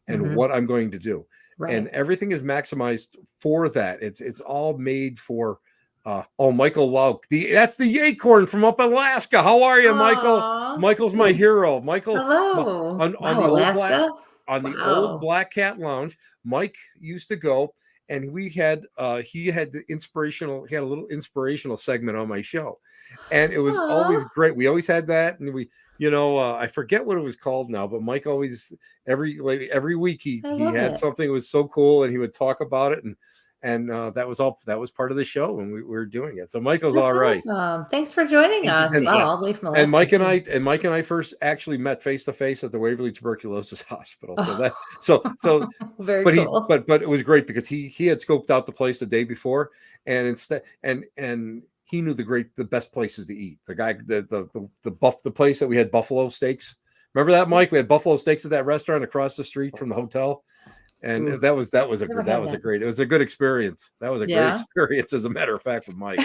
and what I'm going to do. Right. And everything is maximized for that. It's all made for Michael Lauk. That's the acorn from up Alaska. How are you, Michael? Aww. Michael's my hero. Michael. Hello. On Wow, the Alaska? the old Black Cat Lounge, Mike used to go, and we had he had a little inspirational segment on my show, and it was always great. We always had that, and we, I forget what it was called now, but Mike always every week he had something that was so cool, and he would talk about it, and that was part of the show when we were doing it. So Michael's all right. Awesome. Thanks for joining us. All the way from Alaska. And Mike and I first actually met face to face at the Waverly Tuberculosis Hospital. So very cool. But it was great because he had scoped out the place the day before, and instead and he knew the best places to eat. The guy, the place that we had buffalo steaks. Remember that, Mike? We had buffalo steaks at that restaurant across the street from the hotel. And that was a good experience. That was a great experience, as a matter of fact, with Mike.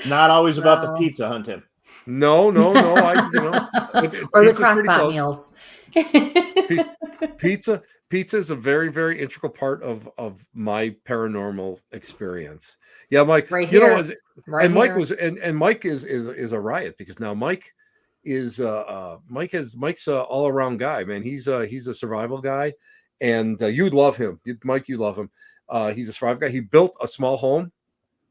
Not always about the pizza hunting. No. Or the crock-pot meals. Pizza is a very, very integral part of my paranormal experience. Yeah, Mike. Right here. Mike is a riot, because now Mike is Mike's an all-around guy, man. He's a survival guy. And you'd love him, Mike. You love him. He's a survivor guy. He built a small home,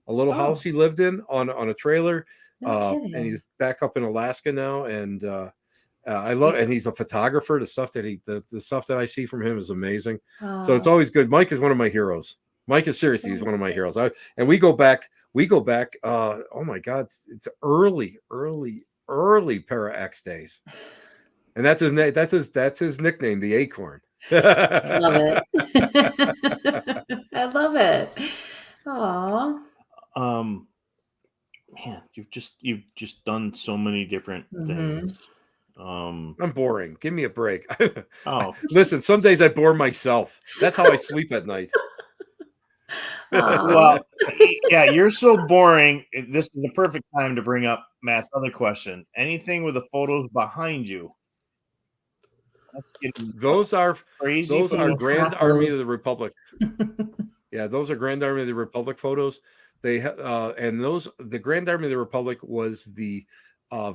a little house he lived in on a trailer, and he's back up in Alaska now. And I love, and he's a photographer. The stuff that I see from him is amazing. So it's always good. Mike is one of my heroes. Mike is seriously, he's one of my heroes. And we go back. Oh my God, it's early Para X days, and that's his name. That's his nickname, the Acorn. Love it. I love it. Aww. Man, you've just done so many different things. I'm boring. Give me a break. Oh, listen, some days I bore myself. That's how I sleep at night. Well, yeah, you're so boring. This is the perfect time to bring up Matt's other question. Anything with the photos behind you? Those are Grand Army of the Republic. Yeah, those are Grand Army of the Republic photos. They the Grand Army of the Republic was the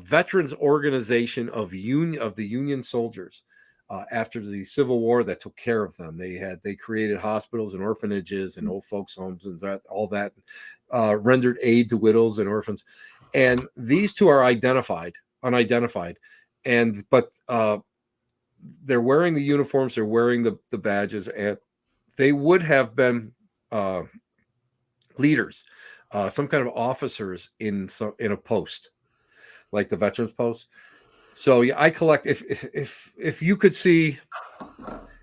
veterans organization of the Union soldiers after the Civil War that took care of them. They created hospitals and orphanages and old folks' homes and all that, rendered aid to widows and orphans. And these two are unidentified, but they're wearing the uniforms, they're wearing the badges, and they would have been leaders, some kind of officers in a post, like the veterans post. So yeah, I collect. If you could see,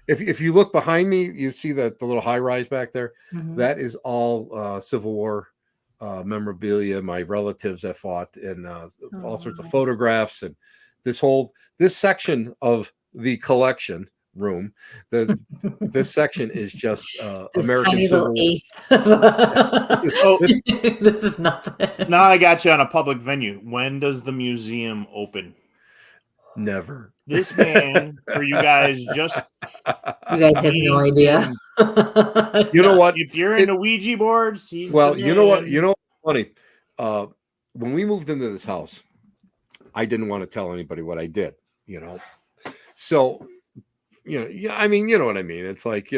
if you look behind me, you see the little high rise back there. That is all Civil War memorabilia. My relatives that fought, and all sorts of photographs, and this section of the collection room. This section is just American tiny Civil War. This is nothing. Now I got you on a public venue. When does the museum open? Never. This man, for you guys, you guys have no idea. You know what? If you're into Ouija boards, you know what? You know what's funny? When we moved into this house, I didn't want to tell anybody what I did. So, I mean, you know what I mean? It's like,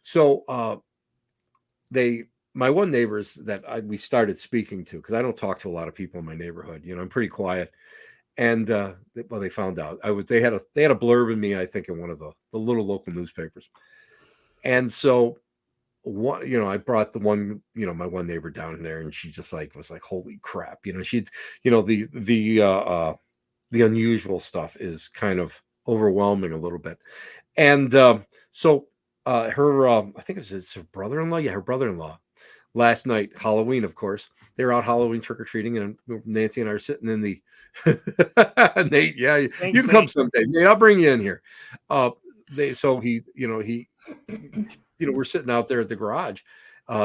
so my one neighbors that we started speaking to, because I don't talk to a lot of people in my neighborhood, I'm pretty quiet. And they found out they had a blurb in me, I think, in one of the little local newspapers. And so I brought the one, my one neighbor down there, and she just was like, holy crap. She'd, the unusual stuff is kind of overwhelming a little bit. And so her, I think it was her brother-in-law. Yeah, her brother-in-law. Last night, Halloween, of course, they were out Halloween trick-or-treating, and Nancy and I are sitting in the Nate, yeah, you can come someday. Nate, I'll bring you in here. We're sitting out there at the garage,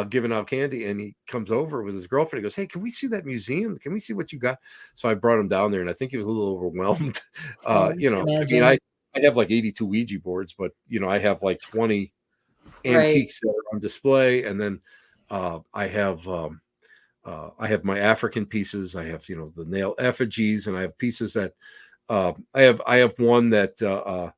giving out candy, and he comes over with his girlfriend. He goes, "Hey, can we see that museum? Can we see what you got?" So I brought him down there, and I think he was a little overwhelmed. Oh, You know, I mean, imagine. I have like 82 Ouija boards, but you know, I have like 20 Right. antiques that are on display, and then I have my African pieces. I have, you know, the nail effigies, and I have pieces that I have one that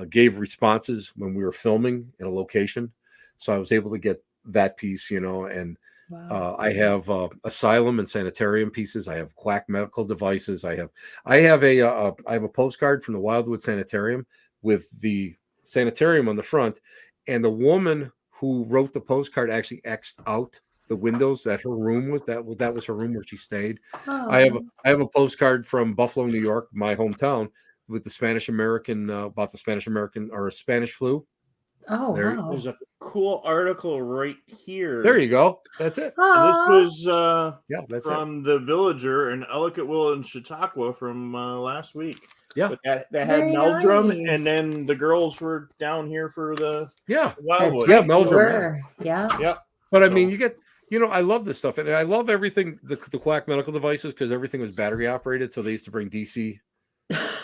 gave responses when we were filming in a location, so I was able to get that piece, you know, and Wow. I have asylum and sanitarium pieces. I have quack medical devices. I have a postcard from the Wildwood Sanitarium with the sanitarium on the front, and the woman who wrote the postcard actually X'd out the windows that her room was. That was her room where she stayed. Oh. I have a postcard from Buffalo, New York, my hometown, with the Spanish American about the Spanish American or Spanish flu. Oh, There, wow. There's a cool article right here. there you go. That's it. And this Aw. was Yeah, that's it. from the Villager in Ellicottville and Chautauqua from last week. Yeah, But that had Very Meldrum, nice. and then the girls were down here for the yeah. Wildwood. Yeah, You Meldrum, yeah. were. Yeah. Yep. But I So- mean, you get, you know, I love this stuff, and I love everything the quack medical devices because everything was battery operated, so they used to bring DC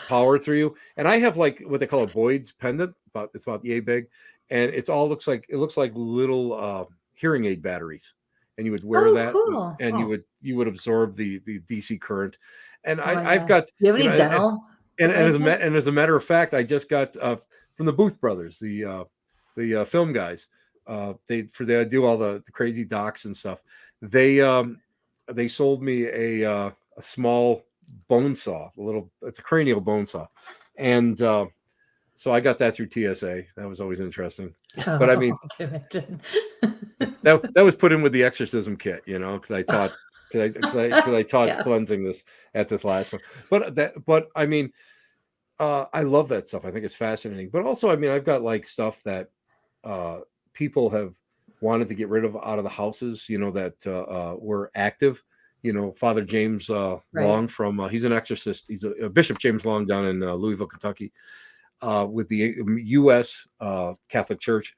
power through you. And I have like what they call a Boyd's pendant, it's about yay big, and it looks like little hearing aid batteries, and you would wear Oh, that, cool. and Oh. you would absorb the DC current. And Oh my I've God. got, Do you have you any know, dental and devices? as a matter of fact, I just got from the Booth brothers, the film guys. They do all the crazy docs and stuff. They sold me a small bone saw, it's a cranial bone saw, and so I got that through TSA. That was always interesting. But I mean, I can imagine. that was put in with the exorcism kit, you know, because I taught Yeah. cleansing this at this last one. But I mean, I love that stuff. I think it's fascinating. But also, I mean, I've got like stuff that people have wanted to get rid of out of the houses, you know, that were active. You know, Father James Right. Long from he's an exorcist. He's a Bishop James Long down in Louisville, Kentucky, with the U.S. Catholic Church.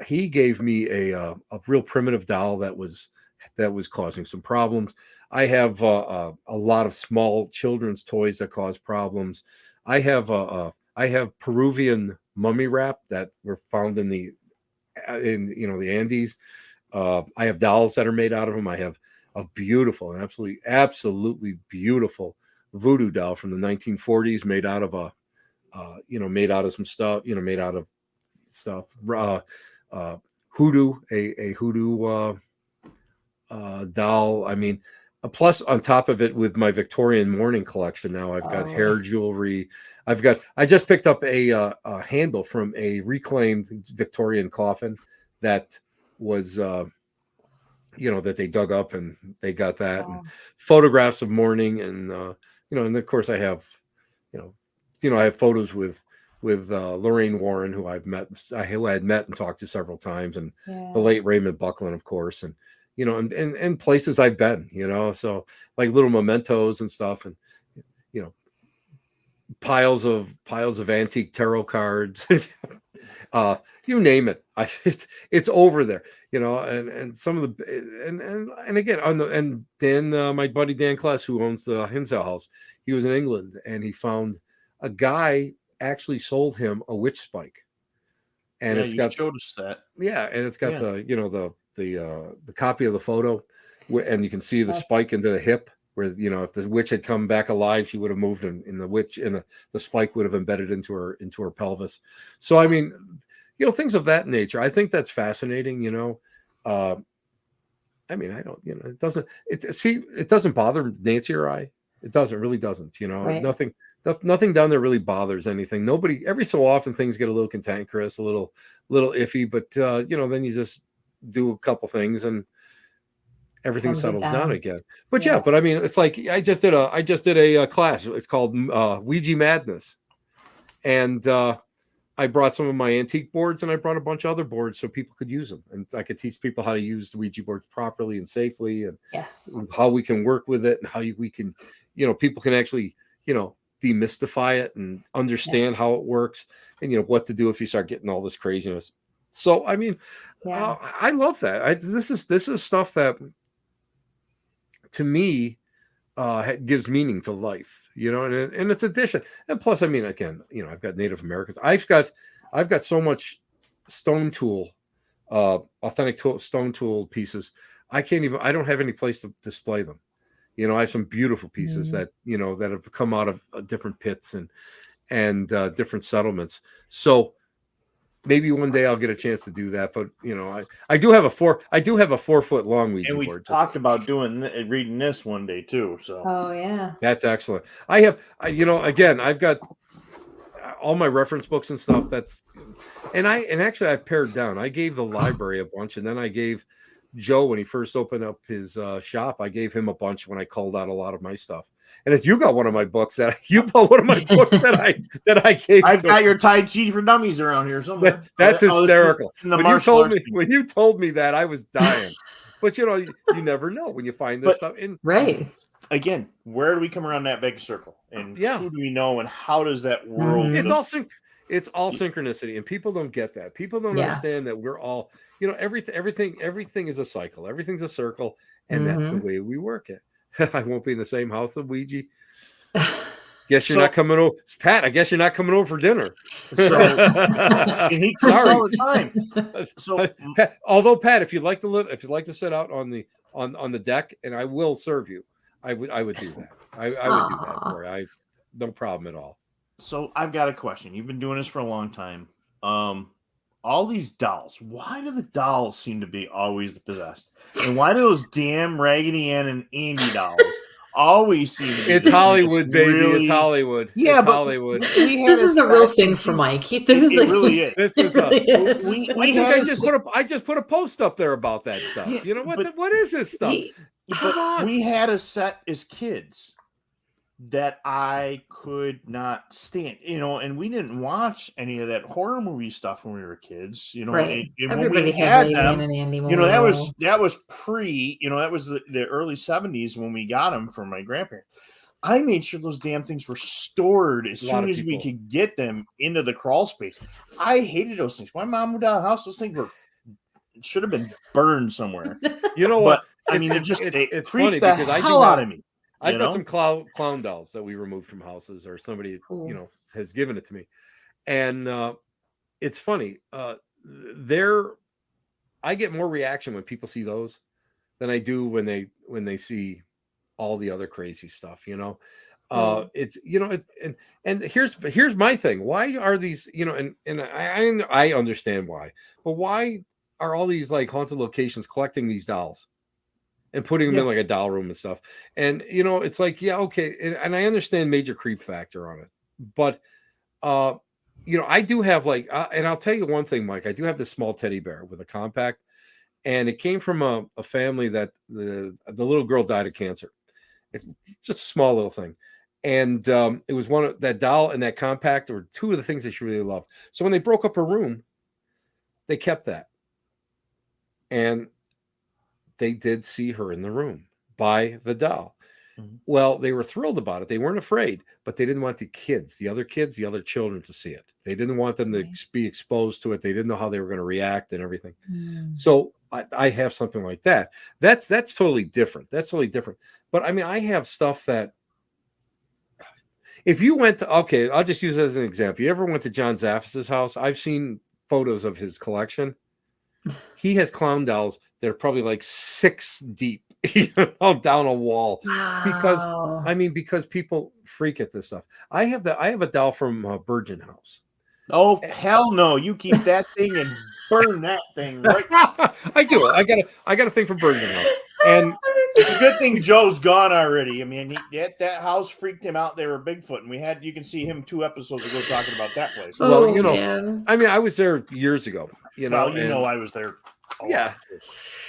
He gave me a real primitive doll that was causing some problems. I have a lot of small children's toys that cause problems. I have Peruvian mummy wrap that were found in the Andes. I have dolls that are made out of them. I have a beautiful and absolutely beautiful voodoo doll from the 1940s, made out of made out of some stuff, made out of stuff. Hoodoo, a hoodoo doll. I mean, plus on top of it, with my Victorian mourning collection now, I've got hair jewelry. I just picked up a handle from a reclaimed Victorian coffin that was that they dug up, and they got that, and photographs of mourning, and and of course I have I have photos with Lorraine Warren, who I had met and talked to several times, and the late Raymond Buckland, of course, and and places I've been, so like little mementos and stuff, and piles of antique tarot cards. You name it, it's over there, and some of the and again and Dan, my buddy Dan Kless, who owns the Hinsdale House, he was in England, and he found a guy actually sold him a witch spike, and it's got showed us that, and it's got the copy of the photo, and you can see the spike into the hip, where if the witch had come back alive, she would have moved in the spike would have embedded into her pelvis. So I mean, things of that nature. I think that's fascinating. I mean, I don't, it doesn't bother Nancy or I. It really doesn't. Right. Nothing down there really bothers anything. Nobody. Every so often things get a little cantankerous, a little iffy, but then you just do a couple things and everything settles down again. But but I mean, it's like I just did a class. It's called Ouija Madness, and I brought some of my antique boards, and I brought a bunch of other boards so people could use them, and I could teach people how to use the Ouija boards properly and safely, and how we can work with it, and how we can, people can actually, demystify it and understand how it works, and what to do if you start getting all this craziness. So I mean, Yeah. I love that. This is stuff that to me gives meaning to life, and it's addition. And plus, I mean, again, I've got Native Americans. I've got so much stone tool, authentic stone tool pieces. I don't have any place to display them. I have some beautiful pieces that have come out of different pits and different settlements. So maybe one day I'll get a chance to do that. But I do have a 4-foot long Ouija and we board. talked about reading this one day too. So yeah, that's excellent. Again, I've got all my reference books and stuff. Actually I've pared down. I gave the library a bunch, and then I gave Joe, when he first opened up his shop, I gave him a bunch when I called out a lot of my stuff. And if you got one of my books that I gave, I've got your Tai Chi for Dummies around here somewhere. That's hysterical. When you told me that, I was dying. But you never know when you find this stuff. Right. Again, where do we come around that big circle? And who do we know? And how does that world? It's all synchronicity, and people don't get that. People don't understand that we're all, everything is a cycle. Everything's a circle, and that's the way we work it. I won't be in the same house with Ouija. Guess you're not coming over, Pat. I guess you're not coming over for dinner. And he cooks all the time. So, although Pat, if you'd like to sit out on the deck, and I will serve you, I would do that. I would do that for you. No problem at all. So I've got a question. You've been doing this for a long time. All these dolls. Why do the dolls seem to be always possessed? And why do those damn Raggedy Ann and Andy dolls always seem to be? It's Hollywood, baby. It's Hollywood. Yeah, it's Hollywood. This is a real thing for Mike. It really is. This is. I just put a post up there about that stuff. Yeah, you know what? What is this stuff? We had a set as kids that I could not stand, and we didn't watch any of that horror movie stuff when we were kids, Right. And Everybody when we had them, and Andy that was pre, that was the early 70s when we got them from my grandparents. I made sure those damn things were stored as soon as we could get them into the crawl space. I hated those things. My mom moved out of the house. Those things should have been burned somewhere. You know what? I mean, it's funny because I hell out of me. I've got some clown dolls that we removed from houses, or somebody has given it to me, and it's funny. I get more reaction when people see those than I do when they see all the other crazy stuff. It's and here's my thing. Why are these and I understand why, but why are all these like haunted locations collecting these dolls and putting them in like a doll room and stuff? And it's like, okay, and I understand major creep factor on it, but I do have and I'll tell you one thing, Mike. I do have this small teddy bear with a compact, and it came from a family that the little girl died of cancer. It's just a small little thing, and it was one of that doll and that compact were two of the things that she really loved. So when they broke up her room, they kept that, and they did see her in the room by the doll. Mm-hmm. Well, they were thrilled about it. They weren't afraid, but they didn't want the other children to see it. They didn't want them to be exposed to it. They didn't know how they were going to react and everything. So I have something like that. That's totally different. But I mean, I have stuff that if you went to, okay, I'll just use it as an example. You ever went to John Zaffis's house? I've seen photos of his collection. He has clown dolls that are probably like 6 deep, down a wall. Wow. Because people freak at this stuff. I have a doll from Virgin House. Oh, hell no! You keep that thing and burn that thing right. I do. I got a thing from Virgin House, and it's a good thing Joe's gone already. I mean, that house freaked him out. They were Bigfoot, and you can see him 2 episods ago talking about that place. Well, man. I mean, I was there years ago. I was there. Yeah,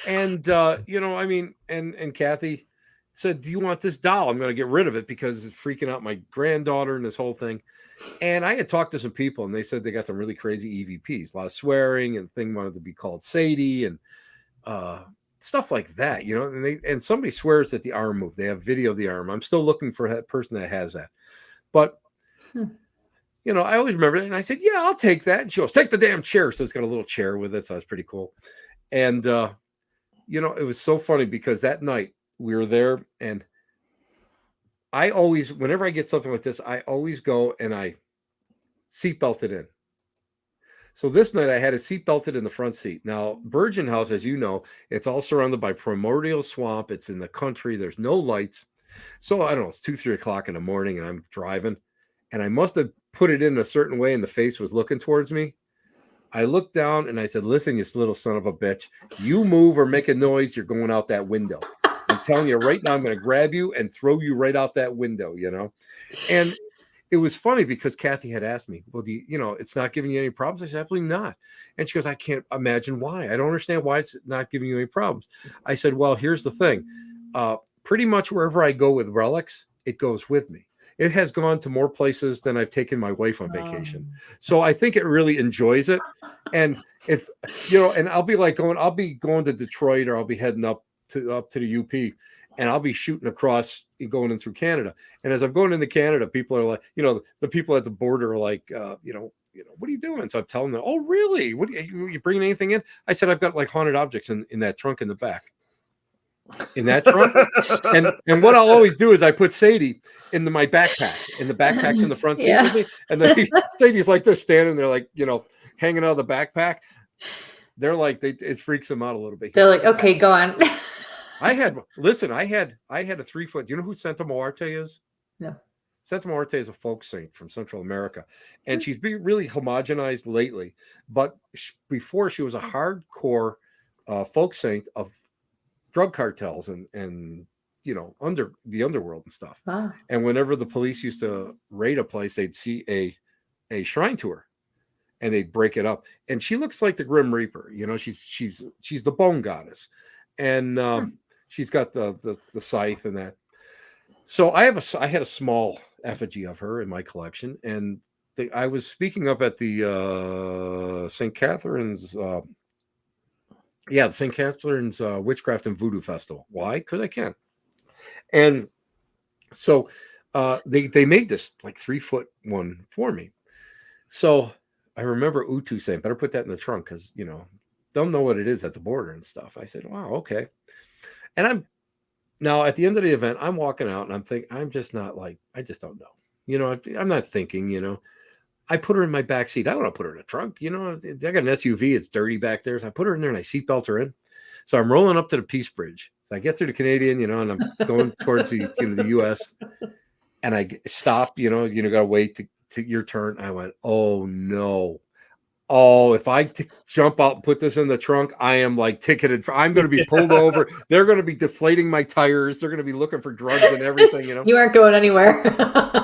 and and Kathy said, "Do you want this doll? I'm going to get rid of it because it's freaking out my granddaughter and this whole thing." And I had talked to some people, and they said they got some really crazy EVPs, a lot of swearing, and thing wanted to be called Sadie and stuff like that, And somebody swears that the arm moved. They have video of the arm. I'm still looking for that person that has that, but I always remember it. And I said, yeah, I'll take that. And she goes, take the damn chair. So it's got a little chair with it. So it's pretty cool. And, it was so funny because that night we were there, and I always, whenever I get something like this, I always go and I seatbelt it in. So this night I had a seat belted in the front seat. Now, Virgin House, as you know, it's all surrounded by primordial swamp. It's in the country. There's no lights. So I don't know, it's 2, 3 o'clock in the morning and I'm driving, and I must have put it in a certain way and the face was looking towards me. I looked down and I said, listen, you little son of a bitch, you move or make a noise, you're going out that window. I'm telling you right now, I'm going to grab you and throw you right out that window, And it was funny because Kathy had asked me, well, it's not giving you any problems? I said, absolutely not. And she goes, I can't imagine why. I don't understand why it's not giving you any problems. I said, well, here's the thing. Pretty much wherever I go with relics, it goes with me. It has gone to more places than I've taken my wife on vacation. So I think it really enjoys it. And if, and I'll be going to Detroit, or I'll be heading up to the UP, and I'll be shooting across, going in through Canada. And as I'm going into Canada, people are like, the people at the border are like, what are you doing? So I'm telling them, oh, really? What are you bringing anything in? I said, I've got like haunted objects in that trunk in the back. In that trunk. and what I'll always do is I put Sadie into my backpack, and the backpack's in the front seat with me. And then Sadie's like, they're standing there, like, hanging out of the backpack. They're like, it freaks them out a little bit. They're like, okay, go on. I had a 3 foot. Do you know who Santa Muerte is? No. Santa Muerte is a folk saint from Central America, and she's been really homogenized lately. But before, she was a hardcore folk saint of drug cartels and under the underworld and stuff. Wow. And whenever the police used to raid a place, they'd see a shrine to her, and they'd break it up. And she looks like the Grim Reaper. She's the bone goddess, and she's got the scythe and that. So I had a small effigy of her in my collection, and I was speaking up at the St. Catherine's. The St. Catherine's Witchcraft and Voodoo Festival. Why? Because I can. And so they made this like 3 foot one for me. So I remember Utu saying, better put that in the trunk because, don't know what it is at the border and stuff. I said, wow, okay. And now at the end of the event, I'm walking out and I'm thinking, I just don't know. I'm not thinking, I put her in my back seat. I don't want to put her in a trunk. I got an SUV. It's dirty back there. So I put her in there and I seatbelt her in. So I'm rolling up to the Peace Bridge. So I get through the Canadian, and I'm going towards the U.S. And I stop, got to wait to your turn. I went, oh, no. Oh, if I jump out and put this in the trunk, I am like ticketed. I'm going to be pulled over. They're going to be deflating my tires. They're going to be looking for drugs and everything. You aren't going anywhere.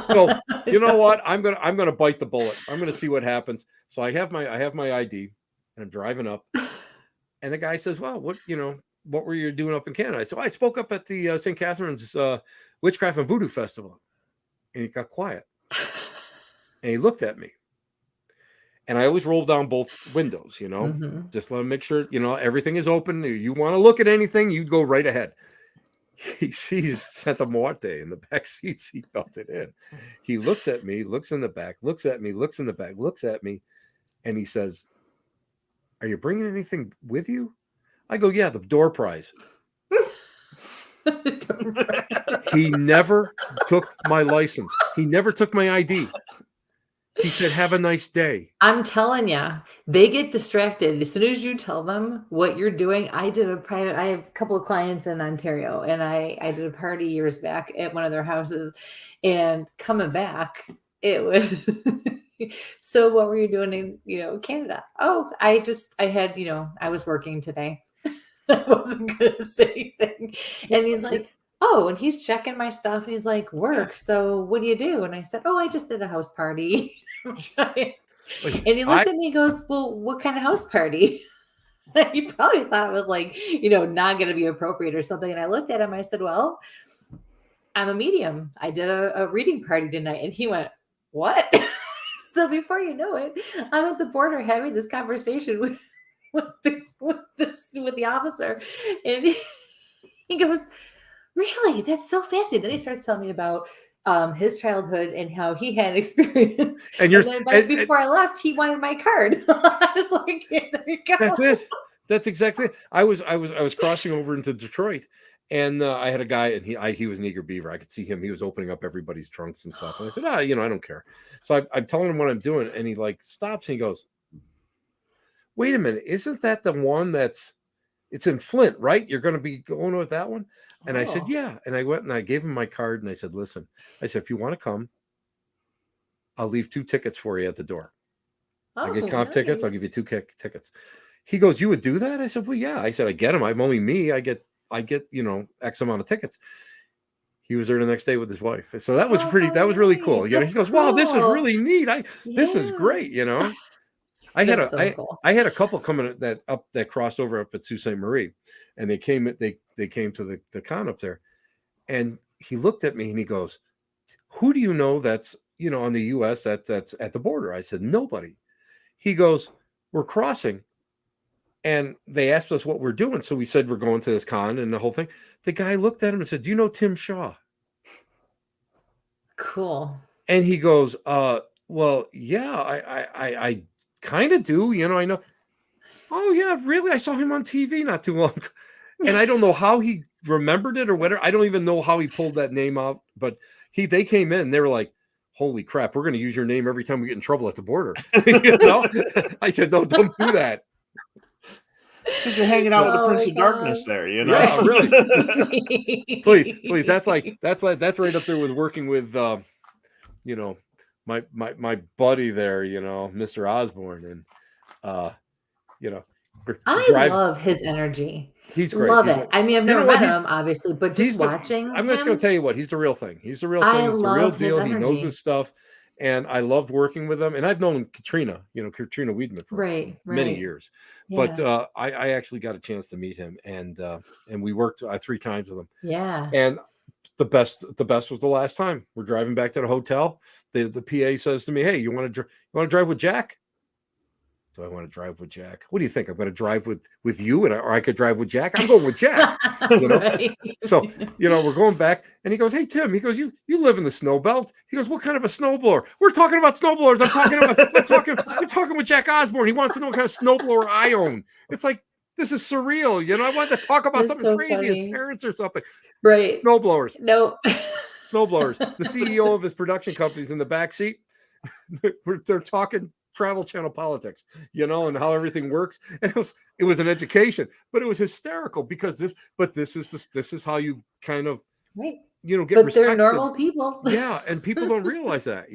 So you know what? I'm gonna bite the bullet. I'm gonna see what happens. So I have my ID, and I'm driving up, and the guy says, "Well, what were you doing up in Canada?" I said, I spoke up at the St. Catherine's Witchcraft and Voodoo Festival, and he got quiet, and he looked at me. And I always roll down both windows, Mm-hmm. just let him make sure, everything is open. You want to look at anything, you go right ahead. He sees Santa Muerte in the back seat, seatbelted in. He looks at me, looks in the back, looks at me, looks in the back, looks at me, and he says, "Are you bringing anything with you?" I go, "Yeah, the door prize." He never took my license. He never took my ID. He said, "Have a nice day." I'm telling you, they get distracted as soon as you tell them what you're doing. I have a couple of clients in Ontario, and I did a party years back at one of their houses, and coming back, it was so what were you doing in, Canada? Oh, I had, I was working today. I wasn't going to say anything. And he's like, oh, and he's checking my stuff, and he's like, work. So what do you do? And I said, oh, I just did a house party. And he looked at me and goes, well, what kind of house party? He probably thought it was like, not going to be appropriate or something. And I looked at him, I said, well, I'm a medium. I did a reading party tonight. And he went, what? So before you know it, I'm at the border having this conversation with the officer. And he goes, really? That's so fascinating. Then he starts telling me about, his childhood and how he had experience. And then before I left, he wanted my card. I was like, yeah, there you go. That's it. That's exactly it. I was crossing over into Detroit, and I had a guy, and he was an eager beaver. I could see him. He was opening up everybody's trunks and stuff. And I said, I don't care. So I'm telling him what I'm doing, and he like stops and he goes, "Wait a minute, isn't that the one it's in Flint, right? You're going to be going with that one?" And I said, "Yeah." And I went and I gave him my card, and I said, "Listen," I said, "if you want to come, I'll leave 2 tickets for you at the door. I get comp tickets. I'll give you 2 tickets." He goes, "You would do that?" I said, "Well, yeah." I said, "I get them. I'm only me. I get, X amount of tickets." He was there the next day with his wife. So that was really cool. He goes, "Wow, this is really neat. This is great." I had a couple coming that crossed over up at Sault Ste. Marie, and they came to the con up there, and he looked at me and he goes, "Who do you know that's, on the US that's at the border?" I said, "Nobody." He goes, "We're crossing." And they asked us what we're doing. So we said, we're going to this con and the whole thing. The guy looked at him and said, "Do you know Tim Shaw?" Cool. And he goes, "Well, yeah, I kind of do. I know." "Oh, yeah, really? I saw him on TV not too long." And I don't know how he remembered it or whatever. I don't even know how he pulled that name out. But they came in. They were like, "Holy crap, we're going to use your name every time we get in trouble at the border." I said, "No, don't do that." Because you're hanging out with the Prince of Darkness there, Yeah, really. please. That's right up there with working with, my buddy there, Mr. Osborne, and I love his energy. He's great. Love it. I mean, I've never met him, obviously, but just watching. I'm just going to tell you what, he's the real thing. He's the real thing. He's the real deal. He knows his stuff. And I loved working with him. And I've known Katrina Weidman for many years. Yeah. But I actually got a chance to meet him, and we worked 3 times with him. Yeah. And the best was the last time. We're driving back to the hotel. The PA says to me, "Hey, you want to drive with Jack?" "Do I want to drive with Jack? What do you think? I'm going to drive with you, or I could drive with Jack?" "I'm going with Jack." Right. So, we're going back, and he goes, "Hey, Tim," he goes, you live in the snow belt." He goes, "What kind of a snowblower?" "We're talking about snowblowers. I'm talking with Jack Osborne. He wants to know what kind of snowblower I own." It's like, this is surreal. I wanted to talk about something so crazy, his parents or something. Right. Snowblowers. No. Snowblowers. The CEO of his production company's in the back seat. They're talking Travel Channel politics, and how everything works. And it was an education, but it was hysterical because this is how you kind of, right. Get but respected. They're normal people. Yeah, and people don't realize that,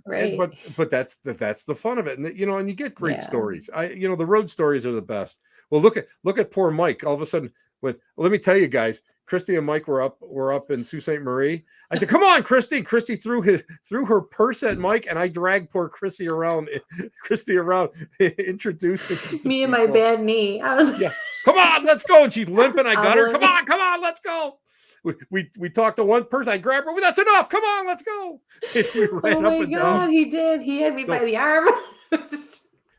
Right. But that's the fun of it, and and you get great stories. The road stories are the best. Well, look at poor Mike. All of a sudden, let me tell you guys, Christy and Mike were up in Sault Ste. Marie. I said, "Come on, Christy." Christy threw her purse at Mike, and I dragged poor Christy around, introducing me and my bad knee. I was "Come on, let's go." And she's limping. I got her. Come on, let's go. We talked to one person. I grabbed her. "Well, that's enough. Come on, let's go." We ran up and down. He did. He had me by the arm.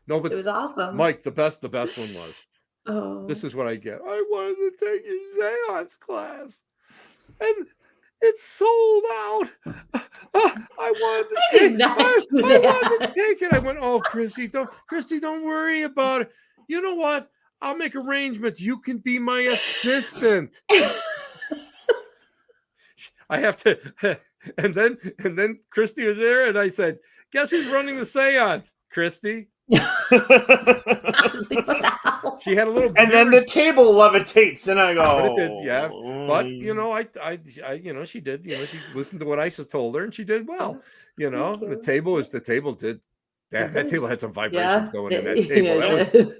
No, but it was awesome. Mike, the best one was. Oh. This is what I get. "I wanted to take your seance class, and it's sold out. I wanted to take it." I went, "Oh, Christy, don't worry about it. You know what? I'll make arrangements. You can be my assistant." I have to, and then Christy was there, and I said, "Guess who's running the seance?" "Christy." I was like, what the hell? She had a little, and then the table levitates, and I go, but it did, yeah. But I she did. She listened to what I told her, and she did well. The table did. That table had some vibrations going in that table.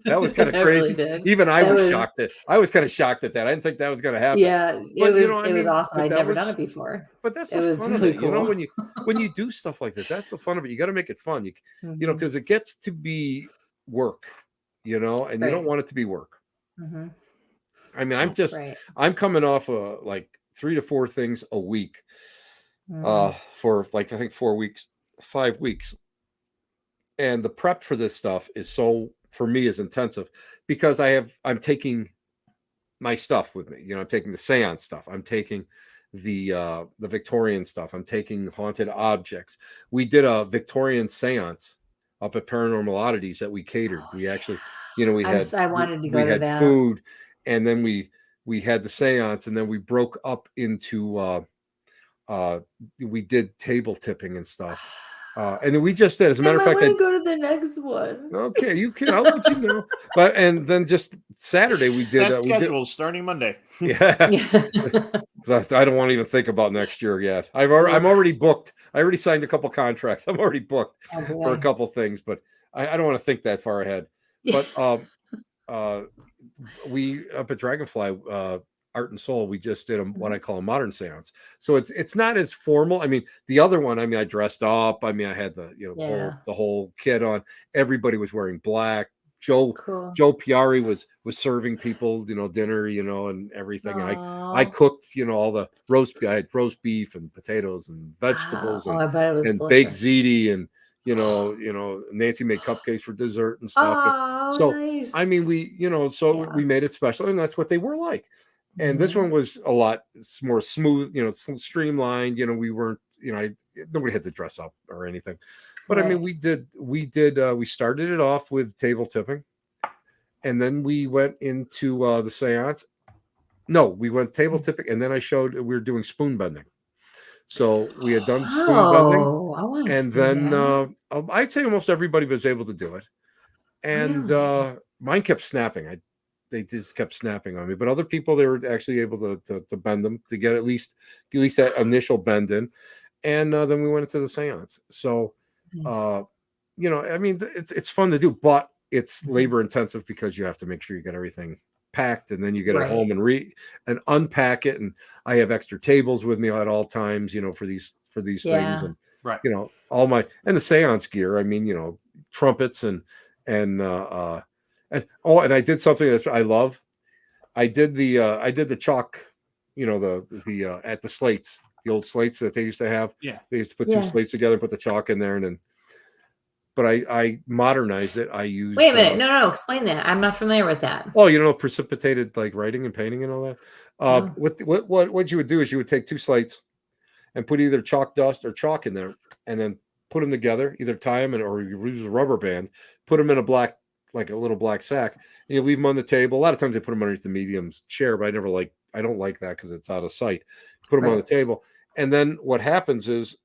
That was kind of crazy. Really Even I was shocked. I was kind of shocked at that. I didn't think that was going to happen. Yeah, it was awesome. I'd never done it before. But that's the fun of it. Cool. When you do stuff like this, that's the fun of it. You got to make it fun. Because it gets to be work. And you don't want it to be work. Mm-hmm. I mean, I'm coming off like 3 to 4 things a week, for I think 4 weeks, 5 weeks. And the prep for this stuff is intensive because I'm taking my stuff with me. I'm taking the seance stuff. I'm taking the Victorian stuff. I'm taking haunted objects. We did a Victorian seance up at Paranormal Oddities that we catered. We actually, we I wanted to go we to had that. food, and then we had the seance, and then we broke up into we did table tipping and stuff. And then we just did, as a matter of fact, I want to go to the next one. Okay, you can. I'll let you know. But and then just Saturday we did. That schedule starting Monday. Yeah. I don't want to even think about next year yet. I'm already booked. I already signed a couple contracts. I'm already booked for a couple things, but I don't want to think that far ahead. But we up at Dragonfly Art and Soul, we just did what I call a modern seance. So it's not as formal. I mean, the other one, I mean, I dressed up. I mean, I had the whole kit on. Everybody was wearing black. Joe Piari was serving people, dinner, and everything. And I cooked, all the I had roast beef and potatoes and vegetables I bet it was and delicious. baked ziti, and Nancy made cupcakes for dessert and stuff. So nice. I mean, we made it special, and that's what they were like. And this one was a lot more smooth, streamlined. We weren't, nobody had to dress up or anything. But I mean, we started it off with table tipping, and then we went into the seance. No, we went table tipping, and then I showed we were doing spoon bending. So we had done spoon bending, and then I'd say almost everybody was able to do it. And mine kept snapping. They just kept snapping on me, but other people, they were actually able to bend them to get at least that initial bend in. And then we went into the seance. So, I mean, it's fun to do, but it's labor intensive because you have to make sure you get everything packed, and then you get it home and unpack it. And I have extra tables with me at all times, for these things, and all my, and the seance gear. I mean, trumpets and I did something that I love. I did the chalk, the at the slates, the old slates that they used to have. Yeah. They used to put two slates together and put the chalk in there, and then. But I modernized it. I used. Wait a minute, no, explain that. I'm not familiar with that. Oh, precipitated like writing and painting and all that. What you would do is you would take two slates, and put either chalk dust or chalk in there, and then put them together. Either tie them or you use a rubber band. Put them in a little black sack, and you leave them on the table. A lot of times they put them underneath the medium's chair, but I don't like that because it's out of sight. Put them on the table, and then what happens is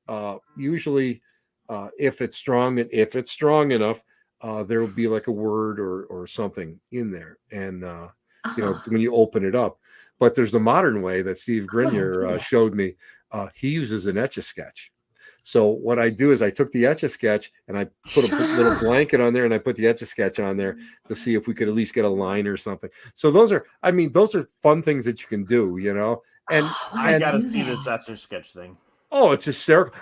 usually if it's strong enough, there will be like a word or something in there, and when you open it up. But there's the modern way that Steve Grenier showed me. He uses an Etch-a-Sketch. So what I do is I took the Etch-a-Sketch and I put a little blanket on there, and I put the Etch-a-Sketch on there to see if we could at least get a line or something. So those are fun things that you can do, And I got to see this Etch-a-Sketch thing. Oh, it's hysterical.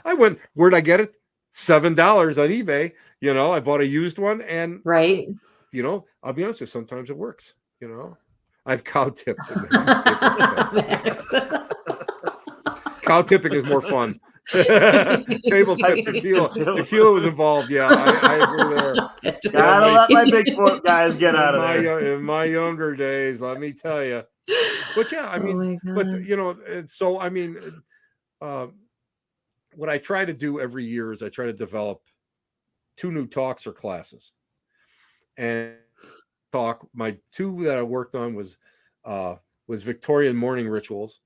Where'd I get it? $7 on eBay. I bought a used one, and I'll be honest with you, sometimes it works. I've cow tipped. Cow tipping is more fun. Table tip tequila. Tequila was involved. Yeah, I agree there. Gotta let my Bigfoot guys get out of there. In my younger days, let me tell you. But yeah, I mean, so I mean, what I try to do every year is I try to develop 2 new talks or classes. And my 2 that I worked on was Victorian morning rituals,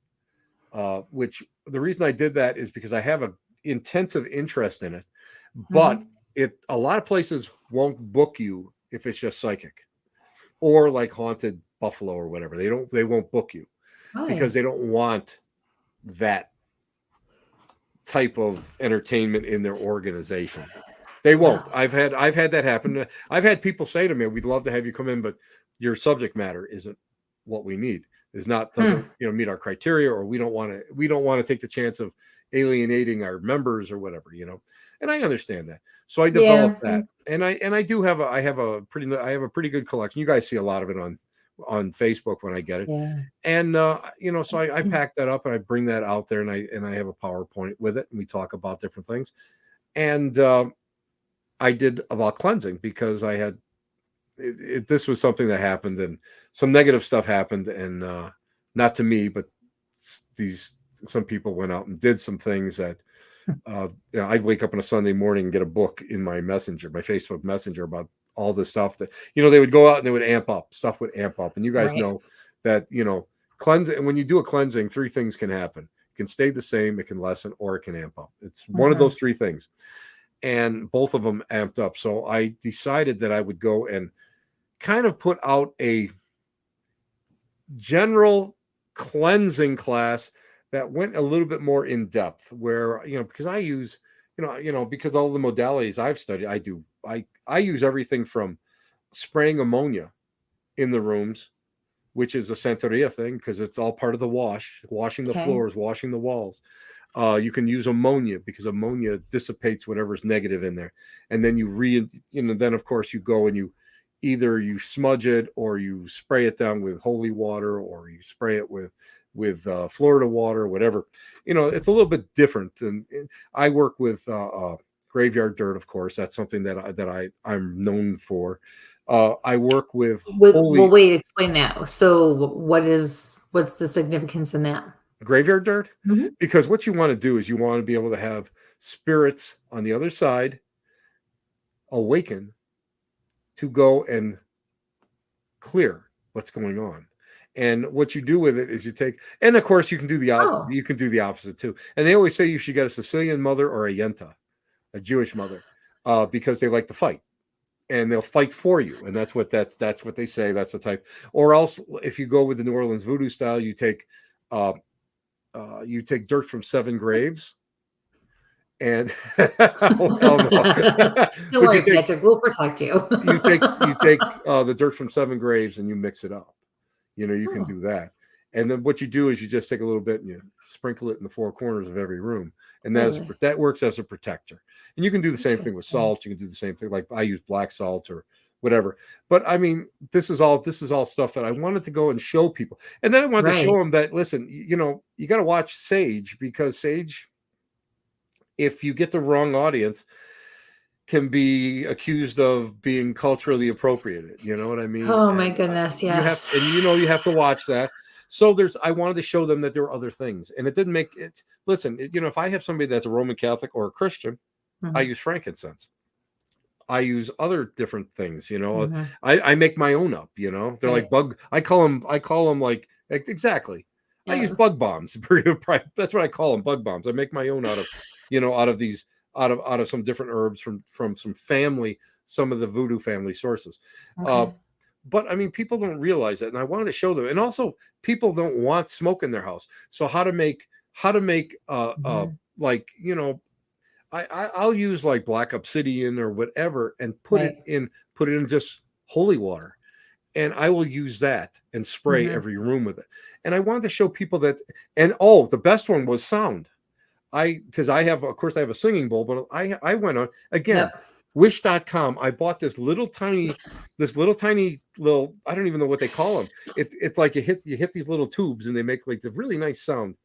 which the reason I did that is because I have an intensive interest in it, but a lot of places won't book you if it's just psychic or like Haunted Buffalo or whatever. They won't book you because they don't want that type of entertainment in their organization. They won't. I've had that happen. I've had people say to me, "We'd love to have you come in, but your subject matter isn't what we need. Doesn't meet our criteria, or we don't want to take the chance of alienating our members or whatever, And I understand that. So I developed that, and I do have a pretty good collection. You guys see a lot of it on Facebook when I get it. And so I pack that up and I bring that out there, and I have a PowerPoint with it, and we talk about different things. And I did about cleansing because I had this was something that happened, and some negative stuff happened, and not to me, but these some people went out and did some things that I'd wake up on a Sunday morning and get a book in my messenger, my Facebook messenger, about all the stuff that, they would go out and they would amp up. Stuff would amp up. And you guys know that, cleansing. And when you do a cleansing, three things can happen. It can stay the same, it can lessen, or it can amp up. It's one of those three things. And both of them amped up. So I decided that I would go and kind of put out a general cleansing class that went a little bit more in depth, where, because I use, because all the modalities I've studied, I use everything from spraying ammonia in the rooms, which is a Santeria thing, because it's all part of the washing the floors, washing the walls. You can use ammonia because ammonia dissipates whatever's negative in there. And then then of course you go and either you smudge it, or you spray it down with holy water, or you spray it with Florida water, whatever. It's a little bit different. And I work with graveyard dirt, of course. That's something that I'm known for. I work with holy. Well, wait, explain that. So what's the significance in that? Graveyard dirt? Mm-hmm. Because what you want to do is you want to be able to have spirits on the other side awaken to go and clear what's going on. And what you do with it is you take, and of course you can do the opposite too. And they always say you should get a Sicilian mother or a Yenta, a Jewish mother, because they like to fight, and they'll fight for you. And that's what they say. That's the type. Or else, if you go with the New Orleans voodoo style, you take dirt from 7 graves. And Don't worry, Patrick, we'll protect you. you take the dirt from 7 graves and you mix it up. You can do that. And then what you do is you just take a little bit and you sprinkle it in the 4 corners of every room. And that works as a protector. And you can do the same thing with salt. You can do the same thing. Like I use black salt or whatever. But I mean, this is all stuff that I wanted to go and show people. And then I wanted to show them that, listen, you got to watch sage, because sage, if you get the wrong audience, can be accused of being culturally appropriated. You know what I mean? Oh my goodness, yes. You have to watch that. So I wanted to show them that there are other things, and it didn't make it. Listen, if I have somebody that's a Roman Catholic or a Christian, I use frankincense. I use other different things. I make my own up. They're like bug. I call them like exactly. I use bug bombs. That's what I call them, bug bombs. I make my own out of these. Out of some different herbs from some of the voodoo family sources. But I mean, people don't realize that, and I wanted to show them. And also, people don't want smoke in their house. So how to make like, I'll use like black obsidian or whatever, and put it in just holy water, and I will use that and spray every room with it. And I wanted to show people that. And the best one was sound. Because I have a singing bowl, but I went on again, wish.com. I bought this little tiny, I don't even know what they call them. It's like you hit these little tubes and they make like a really nice sound.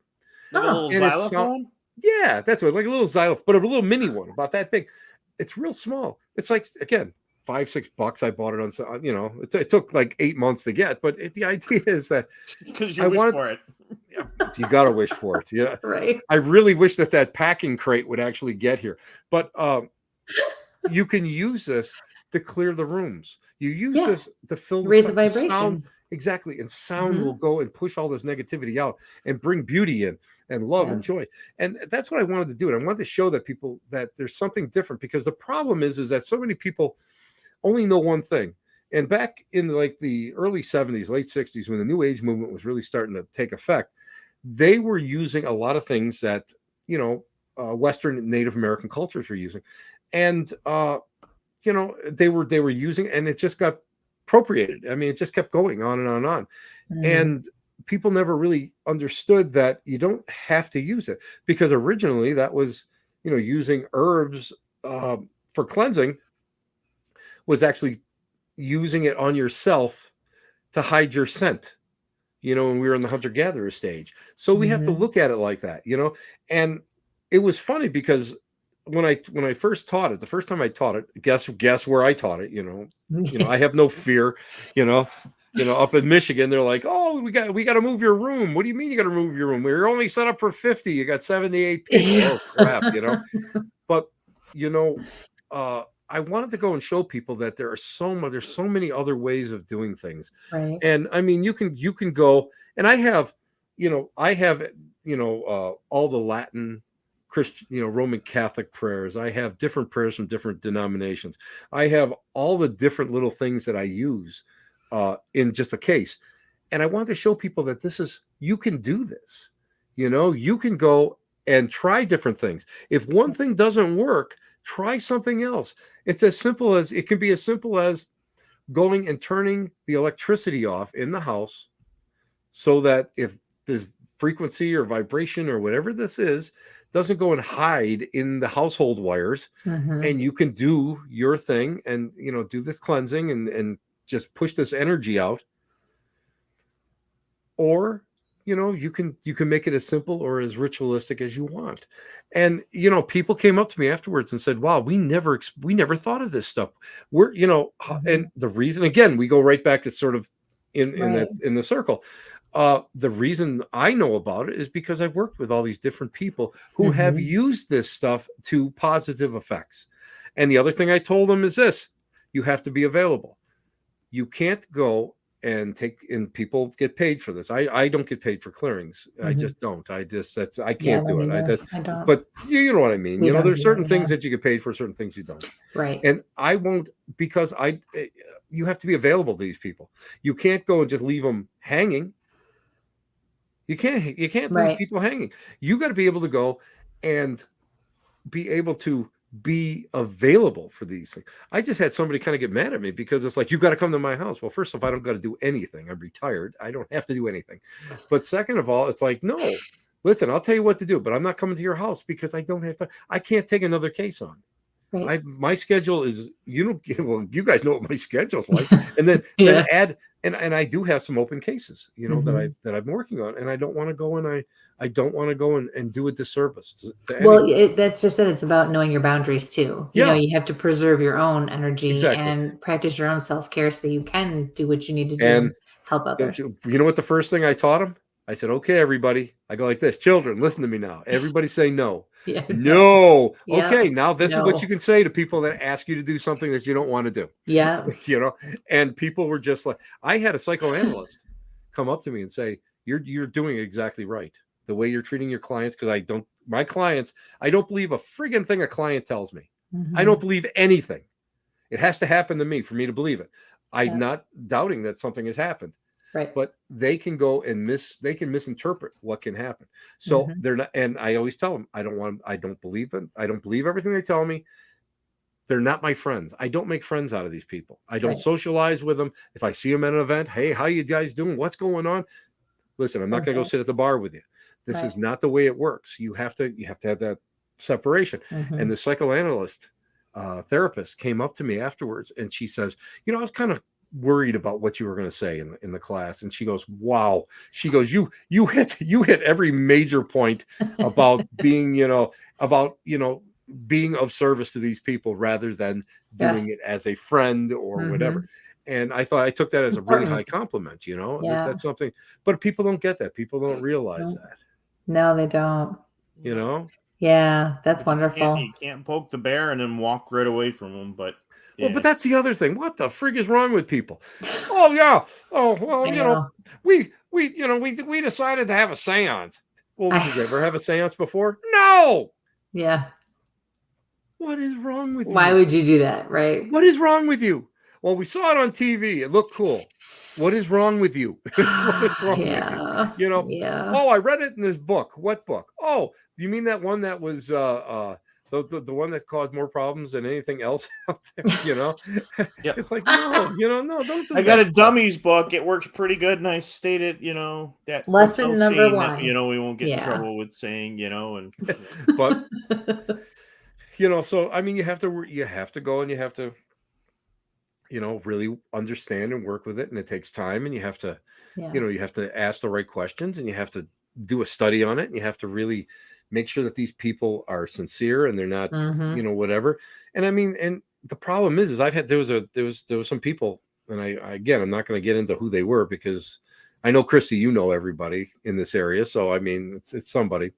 Like a little xylophone? Yeah, that's what, like a little xylophone, but a little mini one about that big. It's real small. It's like, again, $5-6. I bought it on, it took like 8 months to get, but the idea is that because you wish for it. You got to wish for it. Yeah. Right. I really wish that packing crate would actually get here, but you can use this to clear the rooms. You use this to fill the vibration. Sound. Exactly. And sound will go and push all this negativity out and bring beauty in and love and joy. And that's what I wanted to do. And I wanted to show that people that there's something different, because the problem is that so many people only know one thing. And back in like the early 70s, late 60s, when the New Age movement was really starting to take effect, they were using a lot of things that, Western Native American cultures were using. And, they were using, and it just got appropriated. I mean, it just kept going on and on and on. And people never really understood that you don't have to use it, because originally that was, using herbs for cleansing was actually using it on yourself to hide your scent, when we were in the hunter-gatherer stage. So we have to look at it like that, and it was funny because when I first taught it, the first time I taught it, guess where I taught it, I have no fear, up in Michigan, they're like, oh, we got to move your room. What do you mean you got to move your room? We're only set up for 50. You got 78 people. Oh crap, But I wanted to go and show people that there's so many other ways of doing things. Right. And I mean, you can go, and I have all the Latin, Christian, Roman Catholic prayers. I have different prayers from different denominations. I have all the different little things that I use in just a case. And I want to show people that you can do this. You can go and try different things. If one thing doesn't work, try something else. It can be as simple as going and turning the electricity off in the house so that if there's frequency or vibration or whatever this is, doesn't go and hide in the household wires, and you can do your thing and do this cleansing and just push this energy out. Or you can make it as simple or as ritualistic as you want. And people came up to me afterwards and said, wow, we never thought of this stuff. We're and the reason, again, we go right back to sort of in the circle. The reason I know about it is because I've worked with all these different people who have used this stuff to positive effects. And the other thing I told them is this: you have to be available. You can't go and people get paid for this. I don't get paid for clearings. I just don't. I can't do it. I don't. But you know what I mean. There's certain things that you get paid for, certain things you don't. Right. And I won't, because you have to be available to these people. You can't go and just leave them hanging. You can't leave people hanging. You got to be able to go and be able to be available for these things. I just had somebody kind of get mad at me because it's like, you got to come to my house. Well, first off, I don't got to do anything. I'm retired. I don't have to do anything. But second of all, it's like, no, listen, I'll tell you what to do, but I'm not coming to your house because I don't have to. I can't take another case on. Right. My schedule is, you guys know what my schedule's like. And then add, and I do have some open cases, that I've been working on, and I don't want to go and do a disservice to anyone. That's just that it's about knowing your boundaries too. You have to preserve your own energy and practice your own self-care so you can do what you need to do and help others. You know what the first thing I taught them? I said, okay, everybody. I go like this. Children, listen to me now. Everybody say no. No. Yeah. Okay, now this is what you can say to people that ask you to do something that you don't want to do. Yeah. And people were just like, I had a psychoanalyst come up to me and say, you're doing it exactly right. The way you're treating your clients, because I don't believe a friggin' thing a client tells me. I don't believe anything. It has to happen to me for me to believe it. I'm not doubting that something has happened. Right. But they can go and misinterpret what can happen. So they're not, and I always tell them, I don't believe them. I don't believe everything they tell me. They're not my friends. I don't make friends out of these people. I don't socialize with them. If I see them at an event, hey, how you guys doing? What's going on? Listen, I'm not going to go sit at the bar with you. This is not the way it works. You have to have that separation. And the psychoanalyst therapist came up to me afterwards, and she says, I was kind of worried about what you were going to say in the class. And she goes, wow. She goes, you hit every major point about being, being of service to these people rather than doing it as a friend or whatever. And I took that as a really high compliment, that's something, but people don't get that. People don't realize that. No, they don't. Yeah, that's wonderful. You can't poke the bear and then walk right away from them, but well, but that's the other thing. What the frig is wrong with people? Oh yeah. Oh well, we decided to have a seance. Well, did you ever have a seance before? No. Yeah. What is wrong with you? Why would you do that, right? What is wrong with you? Well, we saw it on TV. It looked cool. What is wrong with you? What is wrong with you? Yeah. Oh, I read it in this book. What book? Oh, you mean that one that was the one that caused more problems than anything else out there? Yep. It's like, no, don't do I got a dummies book. It works pretty good, and I stated, that lesson number one. That, we won't get in trouble with saying, and but so I mean, you have to go and you have to really understand and work with it, and it takes time, and you have to you have to ask the right questions, and you have to do a study on it, and you have to really make sure that these people are sincere and they're not whatever. And I mean, and the problem is there was some people and again, I'm not going to get into who they were because I know, Christy, you know everybody in this area. So, I mean, it's somebody.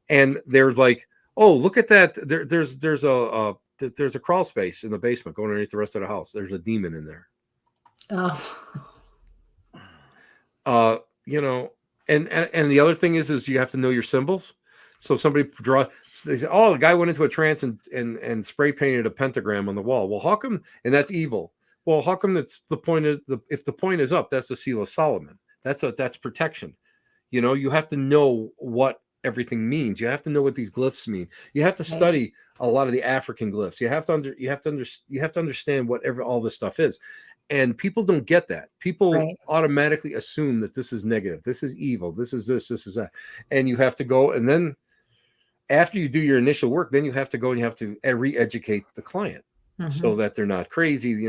And they're like, oh, look at that. There's a crawl space in the basement going underneath the rest of the house. There's a demon in there. You know, and the other thing is you have to know your symbols. So somebody they say, oh, the guy went into a trance and spray painted a pentagram on the wall. Well, how come? And that's evil. Well, how come that's the point of if the point is up, that's the seal of Solomon. That's protection. You know, you have to know what everything means. You have to know what these glyphs mean. You have to study a lot of the African glyphs. You have to understand what all this stuff is. And people don't get that. People automatically assume that this is negative. This is evil. This is that. And you have to go. And then after you do your initial work, then you have to go and you have to re-educate the client. So that they're not crazy,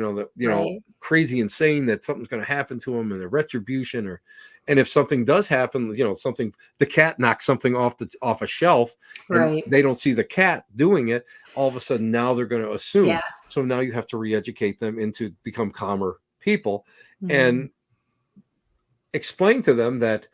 crazy insane that something's going to happen to them and the retribution and if something does happen, the cat knocks something off a shelf and they don't see the cat doing it. All of a sudden now they're going to assume. Yeah. So now you have to re-educate them into become calmer people and explain to them that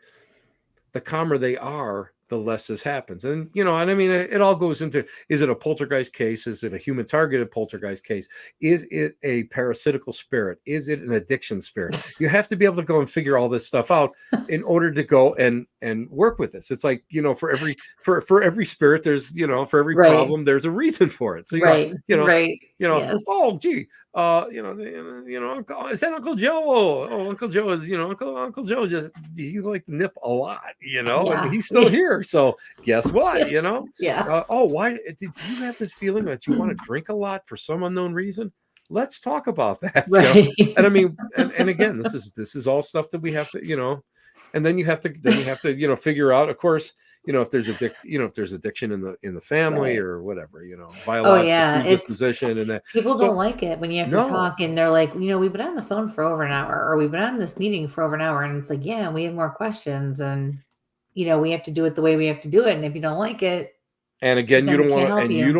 the calmer they are, the less this happens. And, and I mean, it all goes into, is it a poltergeist case? Is it a human targeted poltergeist case? Is it a parasitical spirit? Is it an addiction spirit? You have to be able to go and figure all this stuff out in order to go and work with this. It's like, for every spirit, there's, for every problem, there's a reason for it. So yes. Oh, gee, is that Uncle Joe? Oh, Uncle Joe is, Uncle Joe he liked to nip a lot, and he's still here. So guess what, why did you have this feeling that you want to drink a lot for some unknown reason? Let's talk about that. And I mean, and again, this is all stuff that we have to, and then you have to, figure out, of course, if there's addiction in the family or whatever, biological predisposition and that. People don't like it when you have to talk and they're like, we've been on the phone for over an hour or we've been on this meeting for over an hour. And it's like, yeah, we have more questions and, we have to do it the way we have to do it. And if you don't like it. And again, you don't want to, you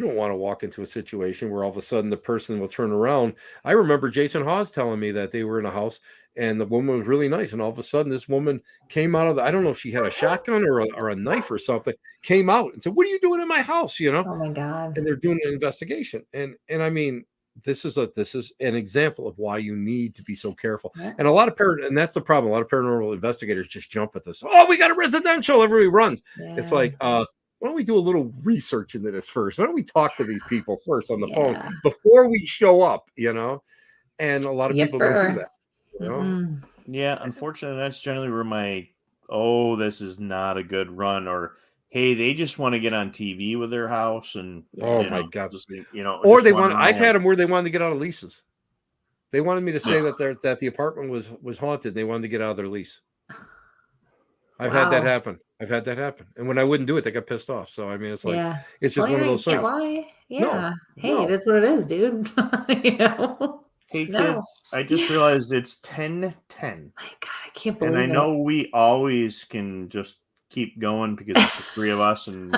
don't want to walk into a situation where all of a sudden the person will turn around. I remember Jason Hawes telling me that they were in a house and the woman was really nice. And all of a sudden this woman came out of I don't know if she had a shotgun or a knife or something, came out and said, "What are you doing in my house?" Oh my God. And they're doing an investigation. And I mean, this is an example of why you need to be so careful. Yeah. And and that's the problem. A lot of paranormal investigators just jump at this. Oh, we got a residential. Everybody runs. Yeah. It's like, why don't we do a little research into this first? Why don't we talk to these people first on the phone before we show up, And a lot of people don't do that. Yeah, unfortunately, that's generally where this is not a good run, or hey, they just want to get on TV with their house and my God, or they want. I've had them where they wanted to get out of leases. They wanted me to say that the apartment was haunted. And they wanted to get out of their lease. I've had that happen. And when I wouldn't do it, they got pissed off. So, I mean, it's like, it's just one of those things. Why? Yeah. No, that's what it is, dude. Hey, kids, I just realized it's 10:10. My God, I can't believe it. And I know we always can just keep going because it's the three of us and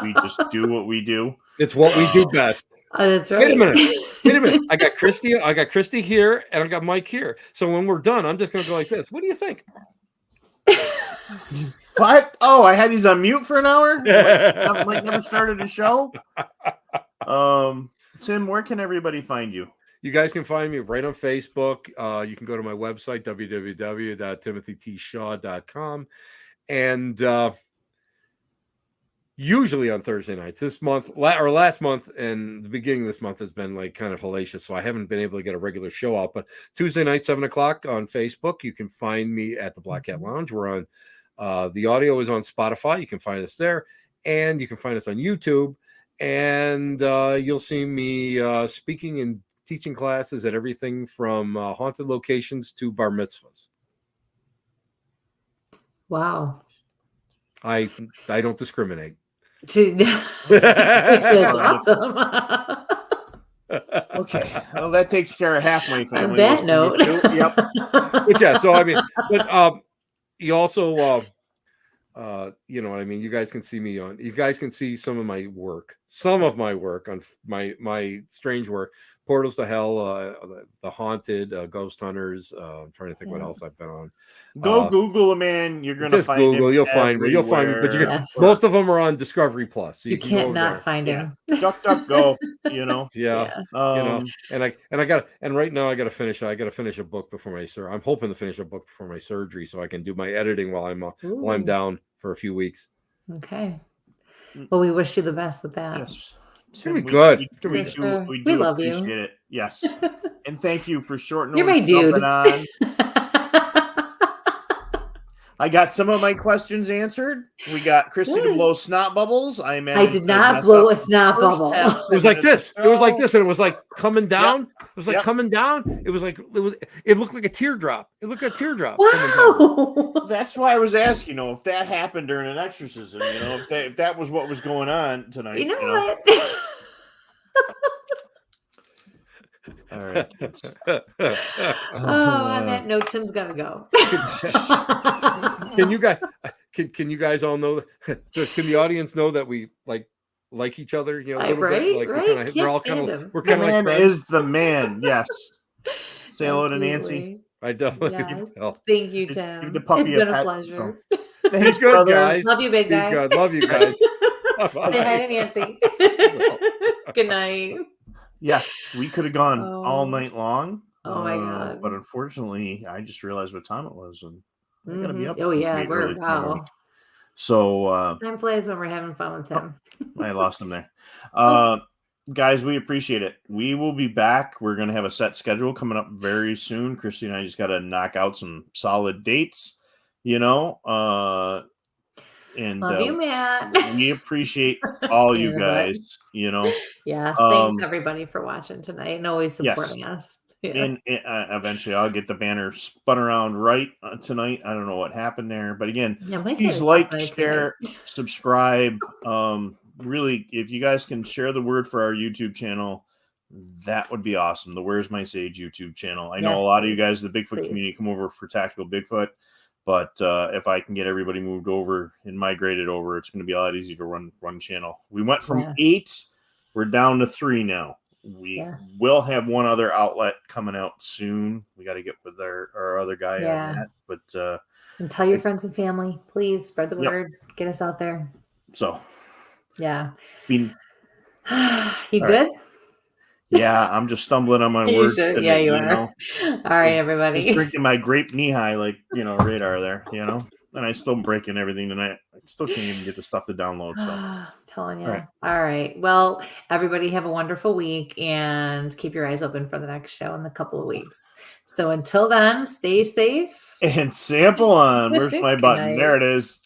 we just do what we do. It's what we do best. That's right. Wait a minute. I got Christy here and I got Mike here. So when we're done, I'm just going to go like this. What do you think? What? Oh, I had these on mute for an hour? Mike never started a show? Tim, where can everybody find you? You guys can find me right on Facebook. You can go to my website, www.timothytshaw.com. And usually on Thursday nights. This month, or last month, and the beginning of this month has been like kind of hellacious, so I haven't been able to get a regular show out. But Tuesday night, 7:00 on Facebook. You can find me at the Black Cat Lounge. We're on. The audio is on Spotify. You can find us there, and you can find us on YouTube. And you'll see me speaking and teaching classes at everything from haunted locations to bar mitzvahs. Wow. I don't discriminate. That's awesome. Okay. Well, that takes care of half my family. On that note. Yep. But yeah, so I mean, but you also you know what I mean? You guys can see me you guys can see some of my work on my strange work, Portals to Hell, the Haunted, Ghost Hunters. I'm trying to think what Yeah. else I've been on. Go Google a man. You're gonna Just find Google. him You'll find me. You'll find me. But you Yes. most of them are on Discovery Plus. So You can can't go not there. find him. Duck, duck, go. You know. Yeah. And I got, and right now I got to finish a book before my I'm hoping to finish a book before my surgery so I can do my editing while I'm down for a few weeks. Okay. Well, we wish you the best with that. Yes. It's gonna be good. We do love appreciate you. it. Yes. And thank you for short notice. You're my dude. On. I got some of my questions answered. We got Christy to blow snot bubbles. I did not blow a snot bubble. It was like this. It was like this, and it was like coming down. Yep. It was like coming down. It was like it looked like a teardrop. It looked like a teardrop. Wow. That's why I was asking, if that happened during an exorcism, if that was what was going on tonight. You know what? All right. On that note, Tim's gotta go. Can you guys all know? Can the audience know that we like each other? You know, a little bit. Like right. we're all kind of like friends. Is the man? Yes. Say hello to Nancy. I definitely will. Thank you, Tim. It's been a pleasure. Thanks, good guys. Love you, big guy. Good. Love you guys. Say hi to Nancy. Good night. Yes, we could have gone all night long. Oh my god! But unfortunately, I just realized what time it was, and I gotta be up. Oh yeah, we're wow. So time flies when we're having fun with Tim. I lost him there. Guys, we appreciate it. We will be back. We're gonna have a set schedule coming up very soon. Christy and I just gotta knock out some solid dates. And love you, Matt. We appreciate all you guys. Yes, thanks everybody for watching tonight and always supporting us. Yeah. And eventually I'll get the banner spun around right tonight. I don't know what happened there, but again, please like, share, subscribe. Really, if you guys can share the word for our YouTube channel, that would be awesome. The Where's My Sage YouTube channel. I know a lot of you guys, the Bigfoot community, come over for Tactical Bigfoot. But if I can get everybody moved over and migrated over, it's going to be a lot easier to run channel. We went from 8, we're down to 3 now. We will have one other outlet coming out soon. We got to get with our other guy on that. But and tell your friends and family, please spread the word. Get us out there. So, you good? Right. Yeah, I'm just stumbling on my words. Yeah, you are. All right, everybody. Just drinking my grape knee-high, radar there, And I still breaking everything tonight. I still can't even get the stuff to download. So I'm telling you. All right. Well, everybody have a wonderful week and keep your eyes open for the next show in a couple of weeks. So until then, stay safe. And sample on. Where's my button? There it is.